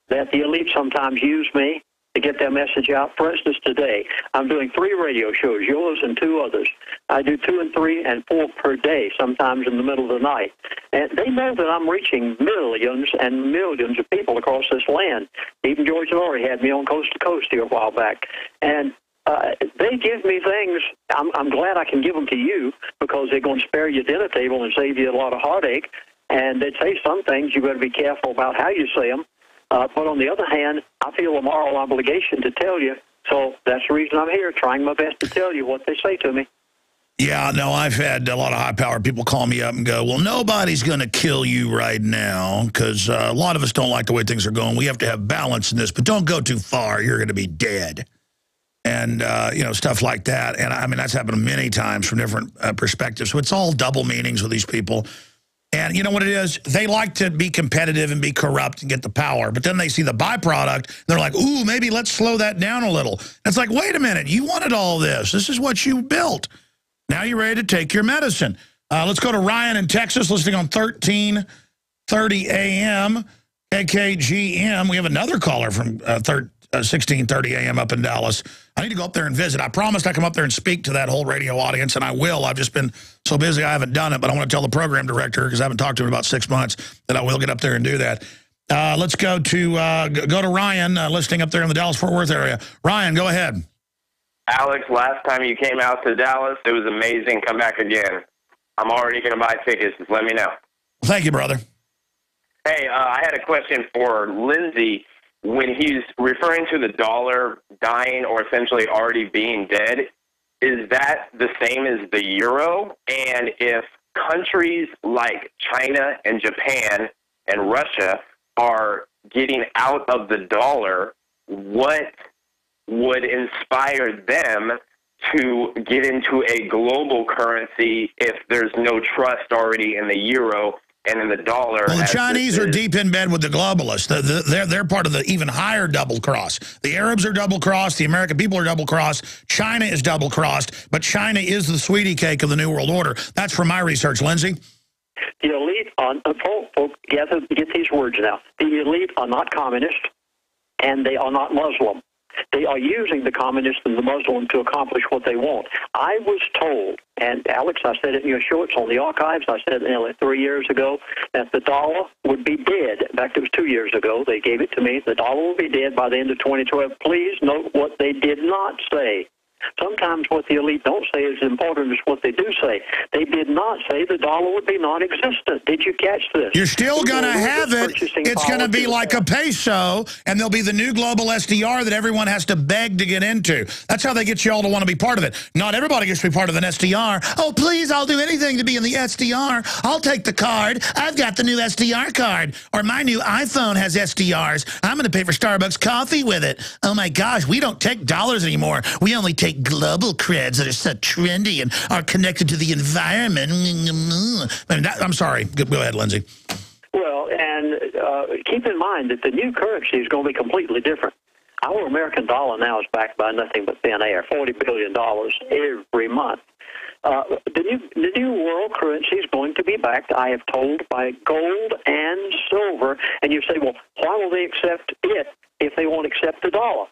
that the elite sometimes use me to get their message out. For instance, today, I'm doing 3 radio shows, yours and 2 others. I do 2 and 3 and 4 per day, sometimes in the middle of the night. And they know that I'm reaching millions and millions of people across this land. Even George Laurie had me on Coast to Coast here a while back. And they give me things. I'm glad I can give them to you because they're going to spare your dinner table and save you a lot of heartache. And they say some things you better be careful about how you say them. But on the other hand, I feel a moral obligation to tell you. So that's the reason I'm here, trying my best to tell you what they say to me. Yeah, no, I've had a lot of high-powered people call me up and go, well, nobody's going to kill you right now because a lot of us don't like the way things are going. We have to have balance in this, but don't go too far. You're going to be dead. And, stuff like that. And, I mean, that's happened many times from different perspectives. So it's all double meanings with these people. And you know what it is? They like to be competitive and be corrupt and get the power. But then they see the byproduct, and they're like, ooh, maybe let's slow that down a little. And it's like, wait a minute, you wanted all this. This is what you built. Now you're ready to take your medicine. Let's go to Ryan in Texas, listening on 1330 AM, KKGM. We have another caller from 1630 AM up in Dallas. I need to go up there and visit. I promised I'd come up there and speak to that whole radio audience, and I will. I've just been so busy I haven't done it, but I want to tell the program director, because I haven't talked to him in about 6 months, that I will get up there and do that. Let's go to Ryan, listening up there in the Dallas-Fort Worth area. Ryan, go ahead. Alex, last time you came out to Dallas, it was amazing. Come back again. I'm already going to buy tickets. Just let me know. Thank you, brother. Hey, I had a question for Lindsay. When he's referring to the dollar dying or essentially already being dead, is that the same as the euro? And if countries like China and Japan and Russia are getting out of the dollar, what would inspire them to get into a global currency if there's no trust already in the euro and in the dollar? Well, the Chinese are deep in bed with the globalists. They're part of the even higher double cross. The Arabs are double crossed. The American people are double crossed. China is double crossed. But China is the sweetie cake of the New World Order. That's from my research. Lindsay? The elite, folks, get these words now. The elite are not communist, and they are not Muslim. They are using the communists and the Muslim to accomplish what they want. I was told, and Alex, I said it in your show, it's on the archives, I said it 3 years ago, that the dollar would be dead. In fact, it was 2 years ago. They gave it to me. The dollar will be dead by the end of 2012. Please note what they did not say. Sometimes what the elite don't say is important as what they do say. They did not say the dollar would be non-existent. Did you catch this? You're still going to have it. It's going to be like a peso, and there'll be the new global SDR that everyone has to beg to get into. That's how they get you all to want to be part of it. Not everybody gets to be part of an SDR. Oh, please, I'll do anything to be in the SDR. I'll take the card. I've got the new SDR card. Or my new iPhone has SDRs. I'm going to pay for Starbucks coffee with it. Oh, my gosh, we don't take dollars anymore. We only take global creds that are so trendy and are connected to the environment. I'm sorry. Go ahead, Lindsay. Well, and keep in mind that the new currency is going to be completely different. Our American dollar now is backed by nothing but thin air, $40 billion every month. The new world currency is going to be backed, I have told, by gold and silver. And you say, well, why will they accept it if they won't accept the dollar?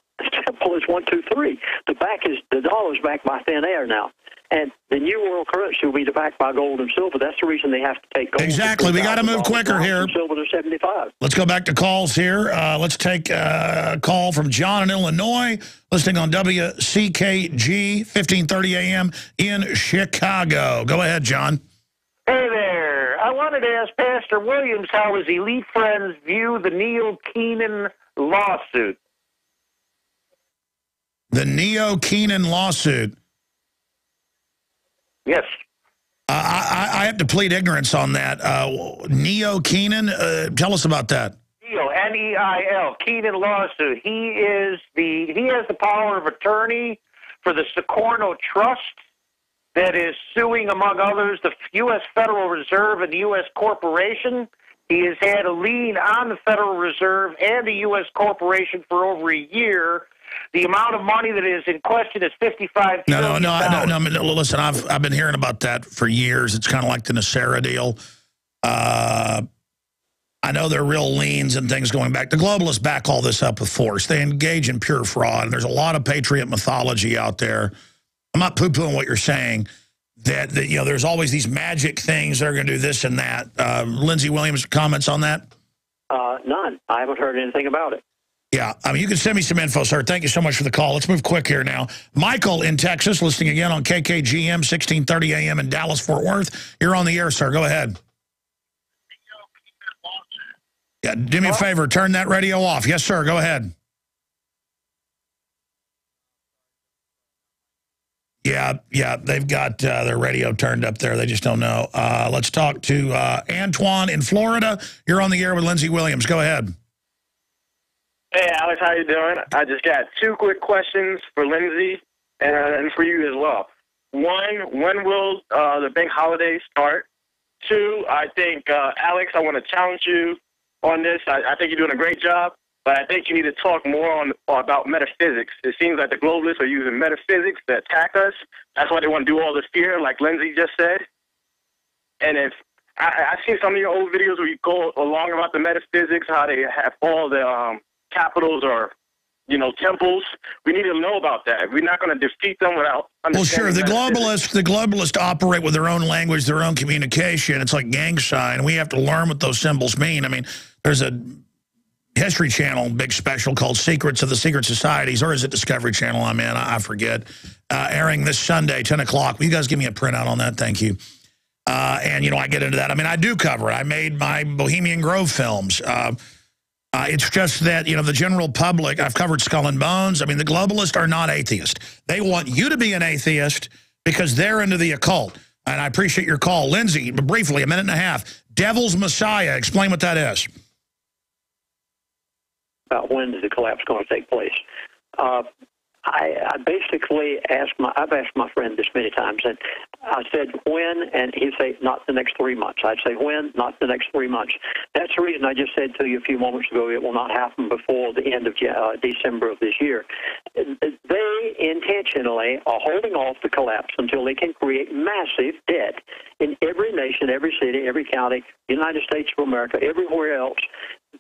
Simple as 1, 2, 3. The dollar is backed by thin air now, and the new world currency will be backed by gold and silver. That's the reason they have to take gold. Exactly. We got to move quicker here. Silver to 75. Let's go back to calls here. Let's take a call from John in Illinois, listening on WCKG 1530 AM in Chicago. Go ahead, John. Hey there. I wanted to ask Pastor Williams how his elite friends view the Neil Keenan lawsuit. The Neil Keenan lawsuit. Yes. I have to plead ignorance on that. Neil Keenan, tell us about that. Neil, N-E-I-L, Keenan lawsuit. He has the power of attorney for the Socorno Trust that is suing, among others, the U.S. Federal Reserve and the U.S. Corporation. He has had a lien on the Federal Reserve and the U.S. Corporation for over a year. The amount of money that is in question is $55 billion. No. Listen, I've been hearing about that for years. It's kind of like the Nasera deal. I know there are real liens and things going back. The globalists back all this up with force. They engage in pure fraud. And there's a lot of patriot mythology out there. I'm not poo-pooing what you're saying, that you know, there's always these magic things that are going to do this and that. Lindsey Williams, comments on that? None. I haven't heard anything about it. Yeah, I mean, you can send me some info, sir. Thank you so much for the call. Let's move quick here now. Michael in Texas, listening again on KKGM, 1630 AM in Dallas, Fort Worth. You're on the air, sir. Go ahead. Yeah, do me a favor. Turn that radio off. Yes, sir. Go ahead. Yeah, they've got their radio turned up there. They just don't know. Let's talk to Antoine in Florida. You're on the air with Lindsey Williams. Go ahead. Hey, Alex, how you doing? I just got two quick questions for Lindsey and for you as well. One, when will the bank holiday start? Two, I think, Alex, I want to challenge you on this. I think you're doing a great job, but I think you need to talk more about metaphysics. It seems like the globalists are using metaphysics to attack us. That's why they want to do all this fear, like Lindsey just said. And if I've seen some of your old videos where you go along about the metaphysics, how they have all the capitals or, you know, temples. We need to know about that. We're not going to defeat them without understanding. Well, sure. The globalists operate with their own language, their own communication. It's like gang sign. We have to learn what those symbols mean. I mean, there's a History Channel big special called Secrets of the Secret Societies, or is it Discovery Channel? I'm in. I forget. Airing this Sunday, 10 o'clock. Will you guys give me a printout on that? Thank you. And, you know, I get into that. I mean, I do cover it. I made my Bohemian Grove films. It's just that, you know, the general public, I've covered Skull and Bones. I mean, the globalists are not atheists. They want you to be an atheist because they're into the occult. And I appreciate your call. Lindsey, briefly, a minute and a half. Devil's Messiah. Explain what that is. When is the collapse going to take place? I basically I've asked my friend this many times, and I said when, and he'd say not the next 3 months. I'd say when, not the next 3 months. That's the reason I just said to you a few moments ago it will not happen before the end of December of this year. They intentionally are holding off the collapse until they can create massive debt in every nation, every city, every county, United States of America, everywhere else.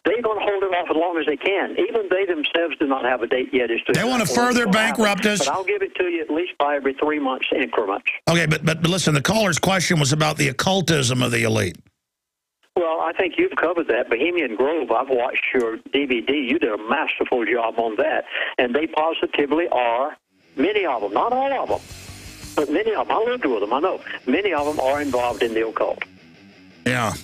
They're going to hold it off as long as they can. Even they themselves do not have a date yet. They want to further bankrupt us. But I'll give it to you at least by every 3 months increments. Okay, but listen, the caller's question was about the occultism of the elite. Well, I think you've covered that. Bohemian Grove, I've watched your DVD. You did a masterful job on that. And they positively are, many of them, not all of them, but many of them. I lived with them, I know. Many of them are involved in the occult. Yeah.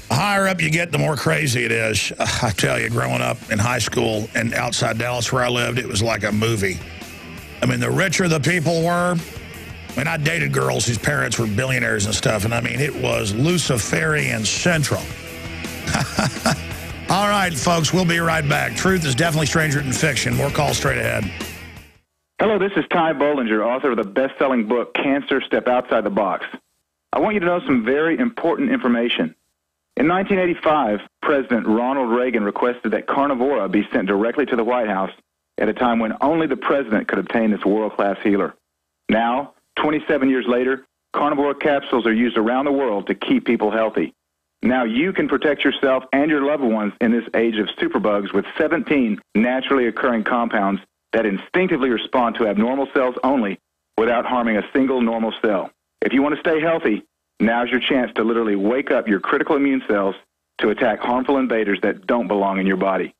The higher up you get, the more crazy it is. I tell you, growing up in high school and outside Dallas where I lived, it was like a movie. I mean, the richer the people were, I mean, I dated girls whose parents were billionaires and stuff, and I mean, it was Luciferian Central. All right, folks, we'll be right back. Truth is definitely stranger than fiction. More calls straight ahead. Hello, this is Ty Bollinger, author of the best-selling book, Cancer, Step Outside the Box. I want you to know some very important information. In 1985, President Ronald Reagan requested that Carnivora be sent directly to the White House at a time when only the president could obtain this world-class healer. Now, 27 years later, Carnivora capsules are used around the world to keep people healthy. Now you can protect yourself and your loved ones in this age of superbugs with 17 naturally occurring compounds that instinctively respond to abnormal cells only without harming a single normal cell. If you want to stay healthy, now's your chance to literally wake up your critical immune cells to attack harmful invaders that don't belong in your body.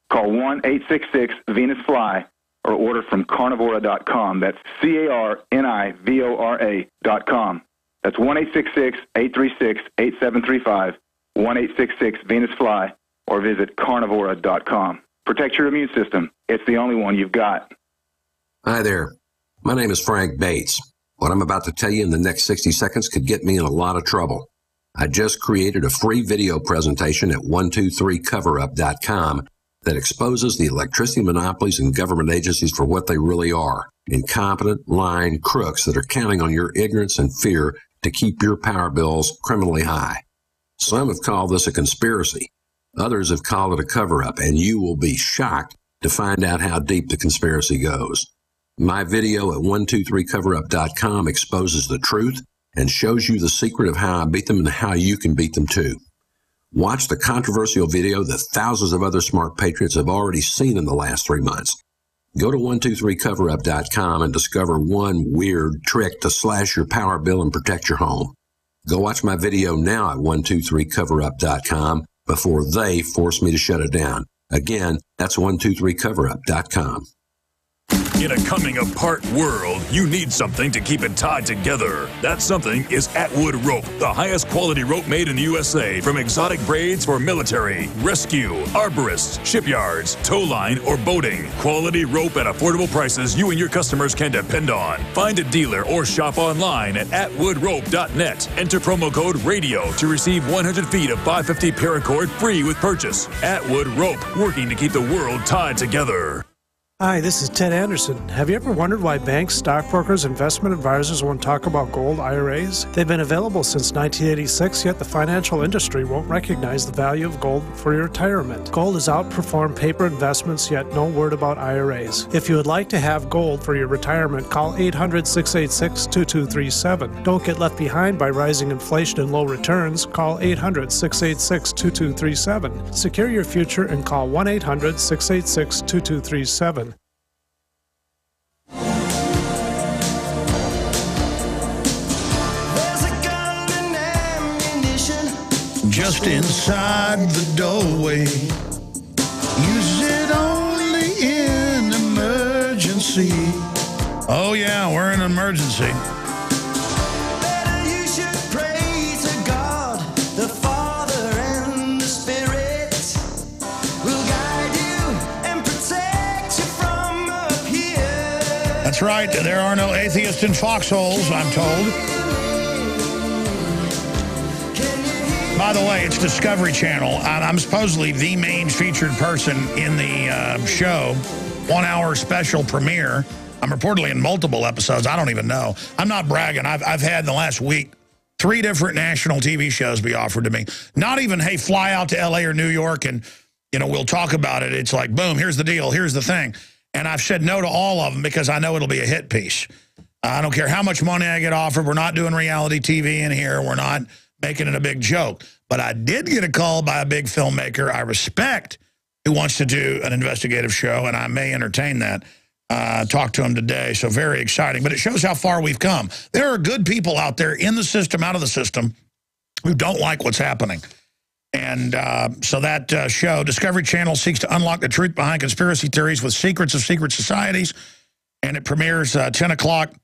Call 1-866-VENUS-FLY or order from carnivora.com. That's CARNIVORA.com. That's 1-866-836-8735, 1-866-VENUS-FLY, or visit carnivora.com. Protect your immune system. It's the only one you've got. Hi there. My name is Frank Bates. What I'm about to tell you in the next 60 seconds could get me in a lot of trouble. I just created a free video presentation at 123coverup.com that exposes the electricity monopolies and government agencies for what they really are: incompetent, lying crooks that are counting on your ignorance and fear to keep your power bills criminally high. Some have called this a conspiracy. Others have called it a cover-up, and you will be shocked to find out how deep the conspiracy goes. My video at 123coverup.com exposes the truth and shows you the secret of how I beat them and how you can beat them too. Watch the controversial video that thousands of other smart patriots have already seen in the last 3 months. Go to 123coverup.com and discover one weird trick to slash your power bill and protect your home. Go watch my video now at 123coverup.com before they force me to shut it down. Again, that's 123coverup.com. In a coming apart world, you need something to keep it tied together. That something is Atwood Rope, the highest quality rope made in the USA, from exotic braids for military, rescue, arborists, shipyards, tow line, or boating. Quality rope at affordable prices you and your customers can depend on. Find a dealer or shop online at atwoodrope.net. Enter promo code RADIO to receive 100 feet of 550 paracord free with purchase. Atwood Rope, working to keep the world tied together. Hi, this is Ted Anderson. Have you ever wondered why banks, stockbrokers, investment advisors won't talk about gold IRAs? They've been available since 1986, yet the financial industry won't recognize the value of gold for your retirement. Gold has outperformed paper investments, yet no word about IRAs. If you would like to have gold for your retirement, call 800-686-2237. Don't get left behind by rising inflation and low returns. Call 800-686-2237. Secure your future and call 1-800-686-2237. Just inside the doorway. Use it only in emergency. Oh yeah, we're in an emergency. Better you should pray to God, the Father and the Spirit will guide you and protect you from up here. That's right. There are no atheists in foxholes, I'm told. By the way, it's Discovery Channel. I'm supposedly the main featured person in the show. 1 hour special premiere. I'm reportedly in multiple episodes. I don't even know. I'm not bragging. I've had in the last week 3 different national TV shows be offered to me. Not even, hey, fly out to LA or New York and, you know, we'll talk about it. It's like, boom, here's the deal. Here's the thing. And I've said no to all of them because I know it'll be a hit piece. I don't care how much money I get offered. We're not doing reality TV in here. We're not making it a big joke. But I did get a call by a big filmmaker I respect who wants to do an investigative show, and I may entertain that. Talk to him today, so very exciting. But it shows how far we've come. There are good people out there in the system, out of the system, who don't like what's happening. And so that show, Discovery Channel, seeks to unlock the truth behind conspiracy theories with secrets of secret societies. And it premieres 10 o'clock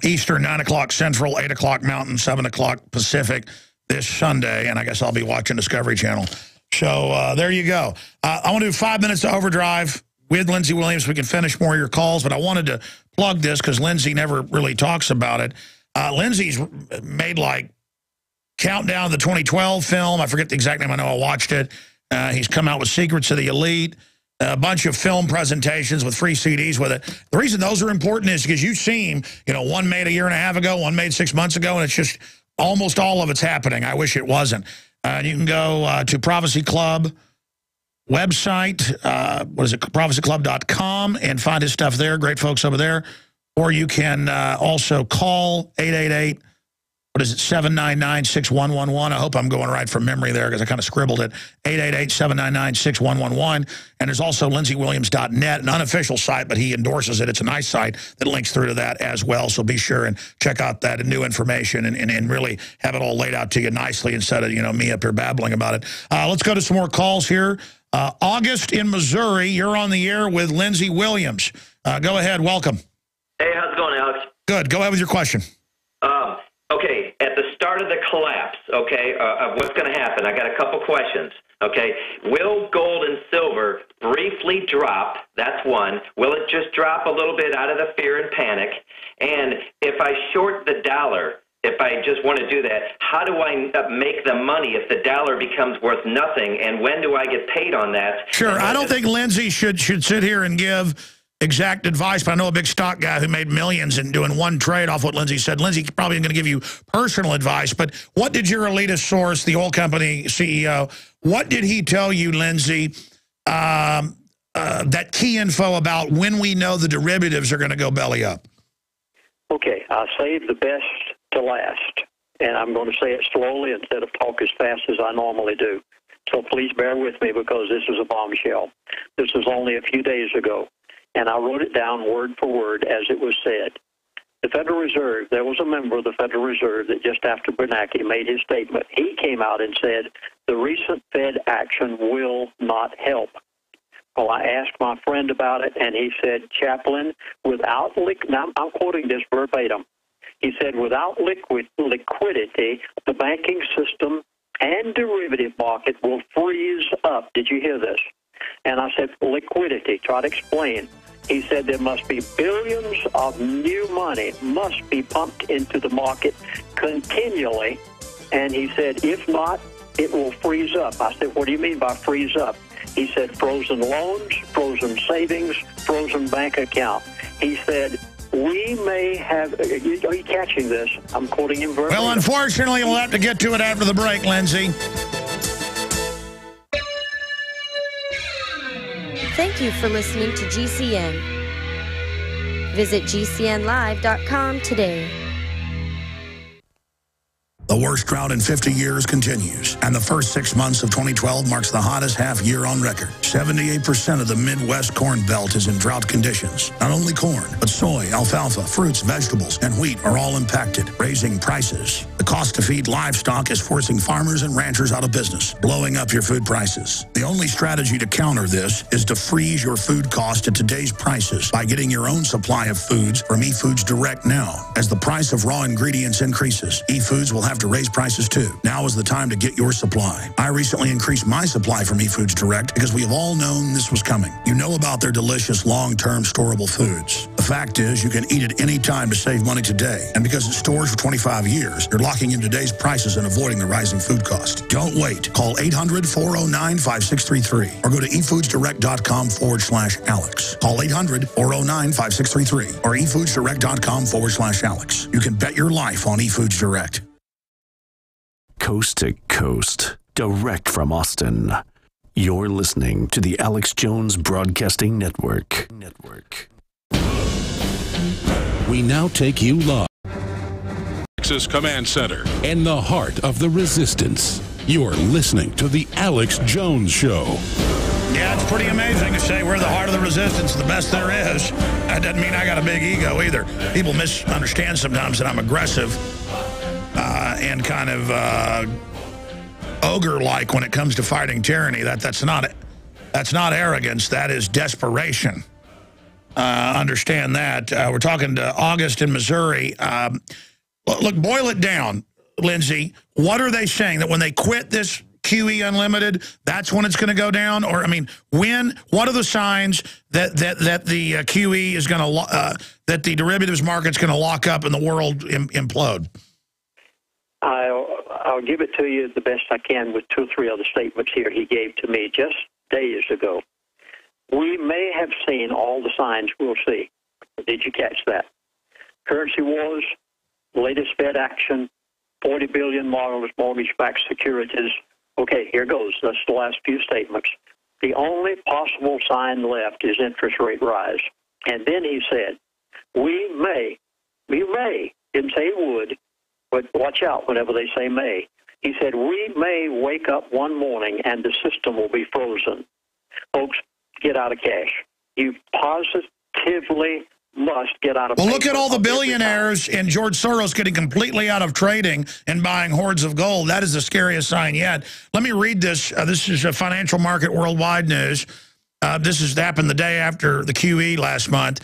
Eastern, 9 o'clock Central, 8 o'clock Mountain, 7 o'clock Pacific this Sunday. And I guess I'll be watching Discovery Channel. So there you go. I want to do 5 minutes of Overdrive with Lindsey Williams. We can finish more of your calls, but I wanted to plug this because Lindsey never really talks about it. Lindsey's made like Countdown to the 2012 film. I forget the exact name. I know I watched it. He's come out with Secrets of the Elite, a bunch of film presentations with free CDs with it. The reason those are important is because you've seen, you know, one made a year and a half ago, one made 6 months ago, and it's just almost all of it's happening. I wish it wasn't. You can go to Prophecy Club website, what is it, prophecyclub.com, and find his stuff there. Great folks over there. Or you can also call 888, what is it, 799-6111. I hope I'm going right from memory there because I kind of scribbled it. 888-799-6111. And there's also lindseywilliams.net, an unofficial site, but he endorses it. It's a nice site that links through to that as well. So be sure and check out that new information and really have it all laid out to you nicely instead of, you know, me up here babbling about it. Let's go to some more calls here. August in Missouri, you're on the air with Lindsey Williams. Go ahead. Welcome. Hey, how's it going, Alex? Good. Go ahead with your question. Okay, at the start of the collapse, okay, of what's going to happen, I got a couple questions, okay? Will gold and silver briefly drop? That's one. Will it just drop a little bit out of the fear and panic? And if I short the dollar, if I just want to do that, how do I make the money if the dollar becomes worth nothing, and when do I get paid on that? Sure, I don't think Lindsay should sit here and give exact advice, but I know a big stock guy who made millions in doing one trade off what Lindsay said. Lindsay probably going to give you personal advice, but what did your elitist source, the oil company CEO, what did he tell you, Lindsay, that key info about when we know the derivatives are going to go belly up? Okay, I'll save the best to last, and I'm going to say it slowly instead of talk as fast as I normally do. So please bear with me because this is a bombshell. This was only a few days ago, and I wrote it down word for word as it was said. The Federal Reserve, there was a member of the Federal Reserve that just after Bernanke made his statement, he came out and said, the recent Fed action will not help. Well, I asked my friend about it, and he said, Chaplain, without now I'm quoting this verbatim. He said, without liquidity, the banking system and derivative market will freeze up. Did you hear this? And I said, liquidity. Try to explain. He said there must be billions of new money must be pumped into the market continually. And he said, if not, it will freeze up. I said, what do you mean by freeze up? He said frozen loans, frozen savings, frozen bank account. He said, we may have, are you catching this? I'm quoting him verbatim. Well, unfortunately, we'll have to get to it after the break, Lindsay. Thank you for listening to GCN. Visit GCNlive.com today. The worst drought in 50 years continues, and the first 6 months of 2012 marks the hottest half year on record. 78% of the Midwest Corn Belt is in drought conditions. Not only corn, but soy, alfalfa, fruits, vegetables, and wheat are all impacted, raising prices. The cost to feed livestock is forcing farmers and ranchers out of business, blowing up your food prices. The only strategy to counter this is to freeze your food cost at today's prices by getting your own supply of foods from eFoods Direct now. As the price of raw ingredients increases, eFoods will have to raise prices too. Now is the time to get your supply. I recently increased my supply from eFoods Direct because we have all known this was coming. You know about their delicious long-term storable foods. The fact is you can eat it any time to save money today. And because it stores for 25 years, you're locking in today's prices and avoiding the rising food cost. Don't wait. Call 800-409-5633 or go to efoodsdirect.com/Alex. Call 800-409-5633 or efoodsdirect.com/Alex. You can bet your life on eFoods Direct. Coast to coast, direct from Austin. You're listening to the Alex Jones Broadcasting Network. We now take you live. Texas Command Center, in the heart of the resistance. You're listening to the Alex Jones Show. Yeah, it's pretty amazing to say we're the heart of the resistance, the best there is. That doesn't mean I got a big ego either. People misunderstand sometimes that I'm aggressive and kind of ogre-like when it comes to fighting tyranny. That's not arrogance. That is desperation. Understand that. We're talking to August in Missouri. Look, boil it down, Lindsay. What are they saying? That when they quit this QE Unlimited, that's when it's going to go down? Or, I mean, what are the signs that the QE is going to, that the derivatives market's going to lock up and the world implode? I'll give it to you the best I can with 2 or 3 other statements here he gave to me just days ago. We may have seen all the signs we'll see. Did you catch that? Currency wars, latest Fed action, 40 billion mortgage-backed securities. Okay, here goes. That's the last few statements. The only possible sign left is interest rate rise. And then he said, we may, didn't say he would, but watch out whenever they say may. He said, we may wake up one morning and the system will be frozen. Folks, get out of cash. You positively must get out of Well, look at all the billionaires and George Soros getting completely out of trading and buying hordes of gold. That is the scariest sign yet. Let me read this. This is a Financial Market Worldwide news. This has happened the day after the QE last month.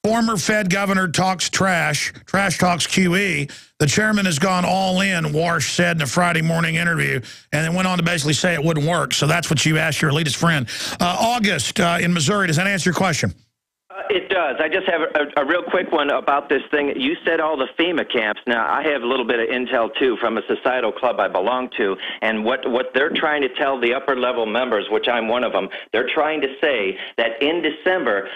Former Fed governor talks trash talks QE. The chairman has gone all in, Warsh said in a Friday morning interview, and then went on to basically say it wouldn't work. So that's what you asked your elitist friend. August in Missouri, does that answer your question? It does. does. I just have a real quick one about this thing. You said all the FEMA camps. Now, I have a little bit of intel, too, from a societal club I belong to, and what they're trying to tell the upper-level members, which I'm one of them, they're trying to say that in December,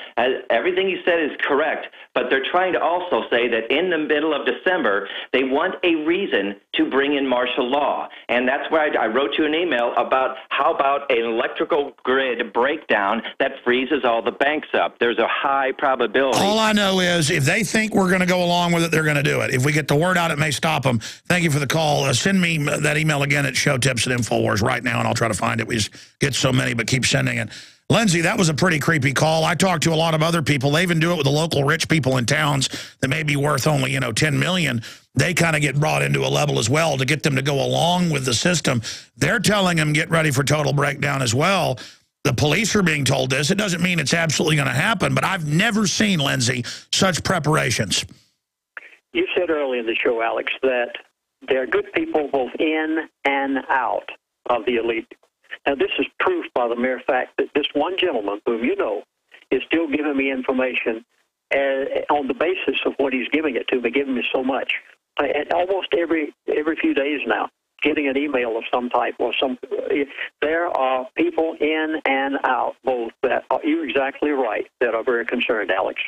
everything you said is correct, but they're trying to also say that in the middle of December, they want a reason to bring in martial law. And that's why I wrote you an email about how about an electrical grid breakdown that freezes all the banks up. There's a high probability. All I know is if they think we're going to go along with it, they're going to do it. If we get the word out, it may stop them. Thank you for the call. Send me that email again at showtips@Infowars right now, and I'll try to find it. We just get so many, but keep sending it. Lindsay, that was a pretty creepy call. I talked to a lot of other people. They even do it with the local rich people in towns that may be worth only, $10 million. They kind of get brought into a level as well to get them to go along with the system. They're telling them get ready for total breakdown as well. The police are being told this. It doesn't mean it's absolutely going to happen, but I've never seen, Lindsay, such preparations. You said earlier in the show, Alex, that there are good people both in and out of the elite. Now, this is proof by the mere fact that this one gentleman, whom you know, is still giving me information on the basis of what he's giving it to me, giving me so much. And almost every few days now, getting an email of some type or some. There are people in and out, both, that are, you're exactly right, that are very concerned, Alex.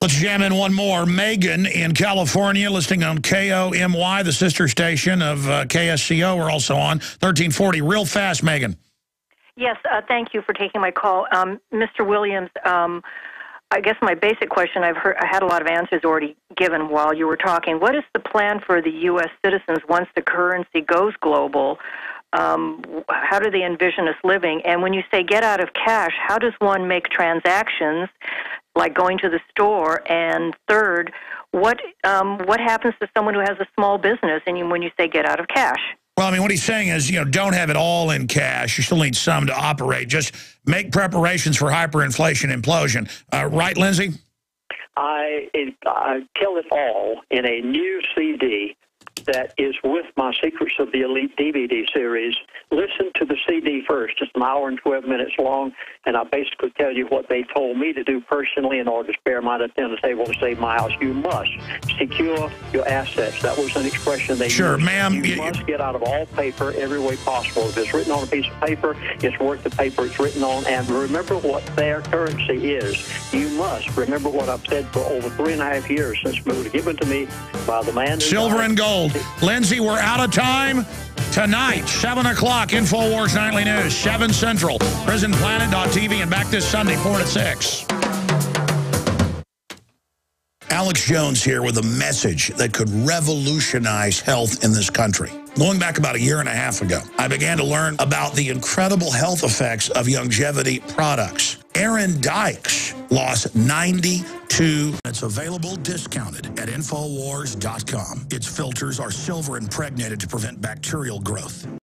Let's jam in one more. Megan in California, listening on KOMY, the sister station of KSCO. We're also on 1340. Real fast, Megan. Yes, thank you for taking my call. Mr. Williams, I guess my basic question, I had a lot of answers already given while you were talking. What is the plan for the U.S. citizens once the currency goes global? How do they envision us living? And when you say get out of cash, how does one make transactions, like going to the store? And third, what happens to someone who has a small business and when you say get out of cash? Well, I mean, what he's saying is, don't have it all in cash. You still need some to operate. Just make preparations for hyperinflation implosion. Right, Lindsay? I tell it all in a new CD that is with my Secrets of the Elite DVD series. Listen to the CD first. It's an hour and 12 minutes long, and I basically tell you what they told me to do personally in order to spare my tennis table to save my house. You must secure your assets. That was an expression they used. Sure, ma'am. You must get out of all paper every way possible. If it's written on a piece of paper, it's worth the paper it's written on. And remember what their currency is. You must remember what I've said for over 3.5 years since it was given to me by the man. Silver and gold. Lindsay, we're out of time. Tonight, 7 o'clock, InfoWars Nightly News, 7 Central, PrisonPlanet.tv, and back this Sunday, 4 to 6. Alex Jones here with a message that could revolutionize health in this country. Going back about 1.5 years ago, I began to learn about the incredible health effects of longevity products. Aaron Dykes lost 92. It's available discounted at Infowars.com. Its filters are silver impregnated to prevent bacterial growth.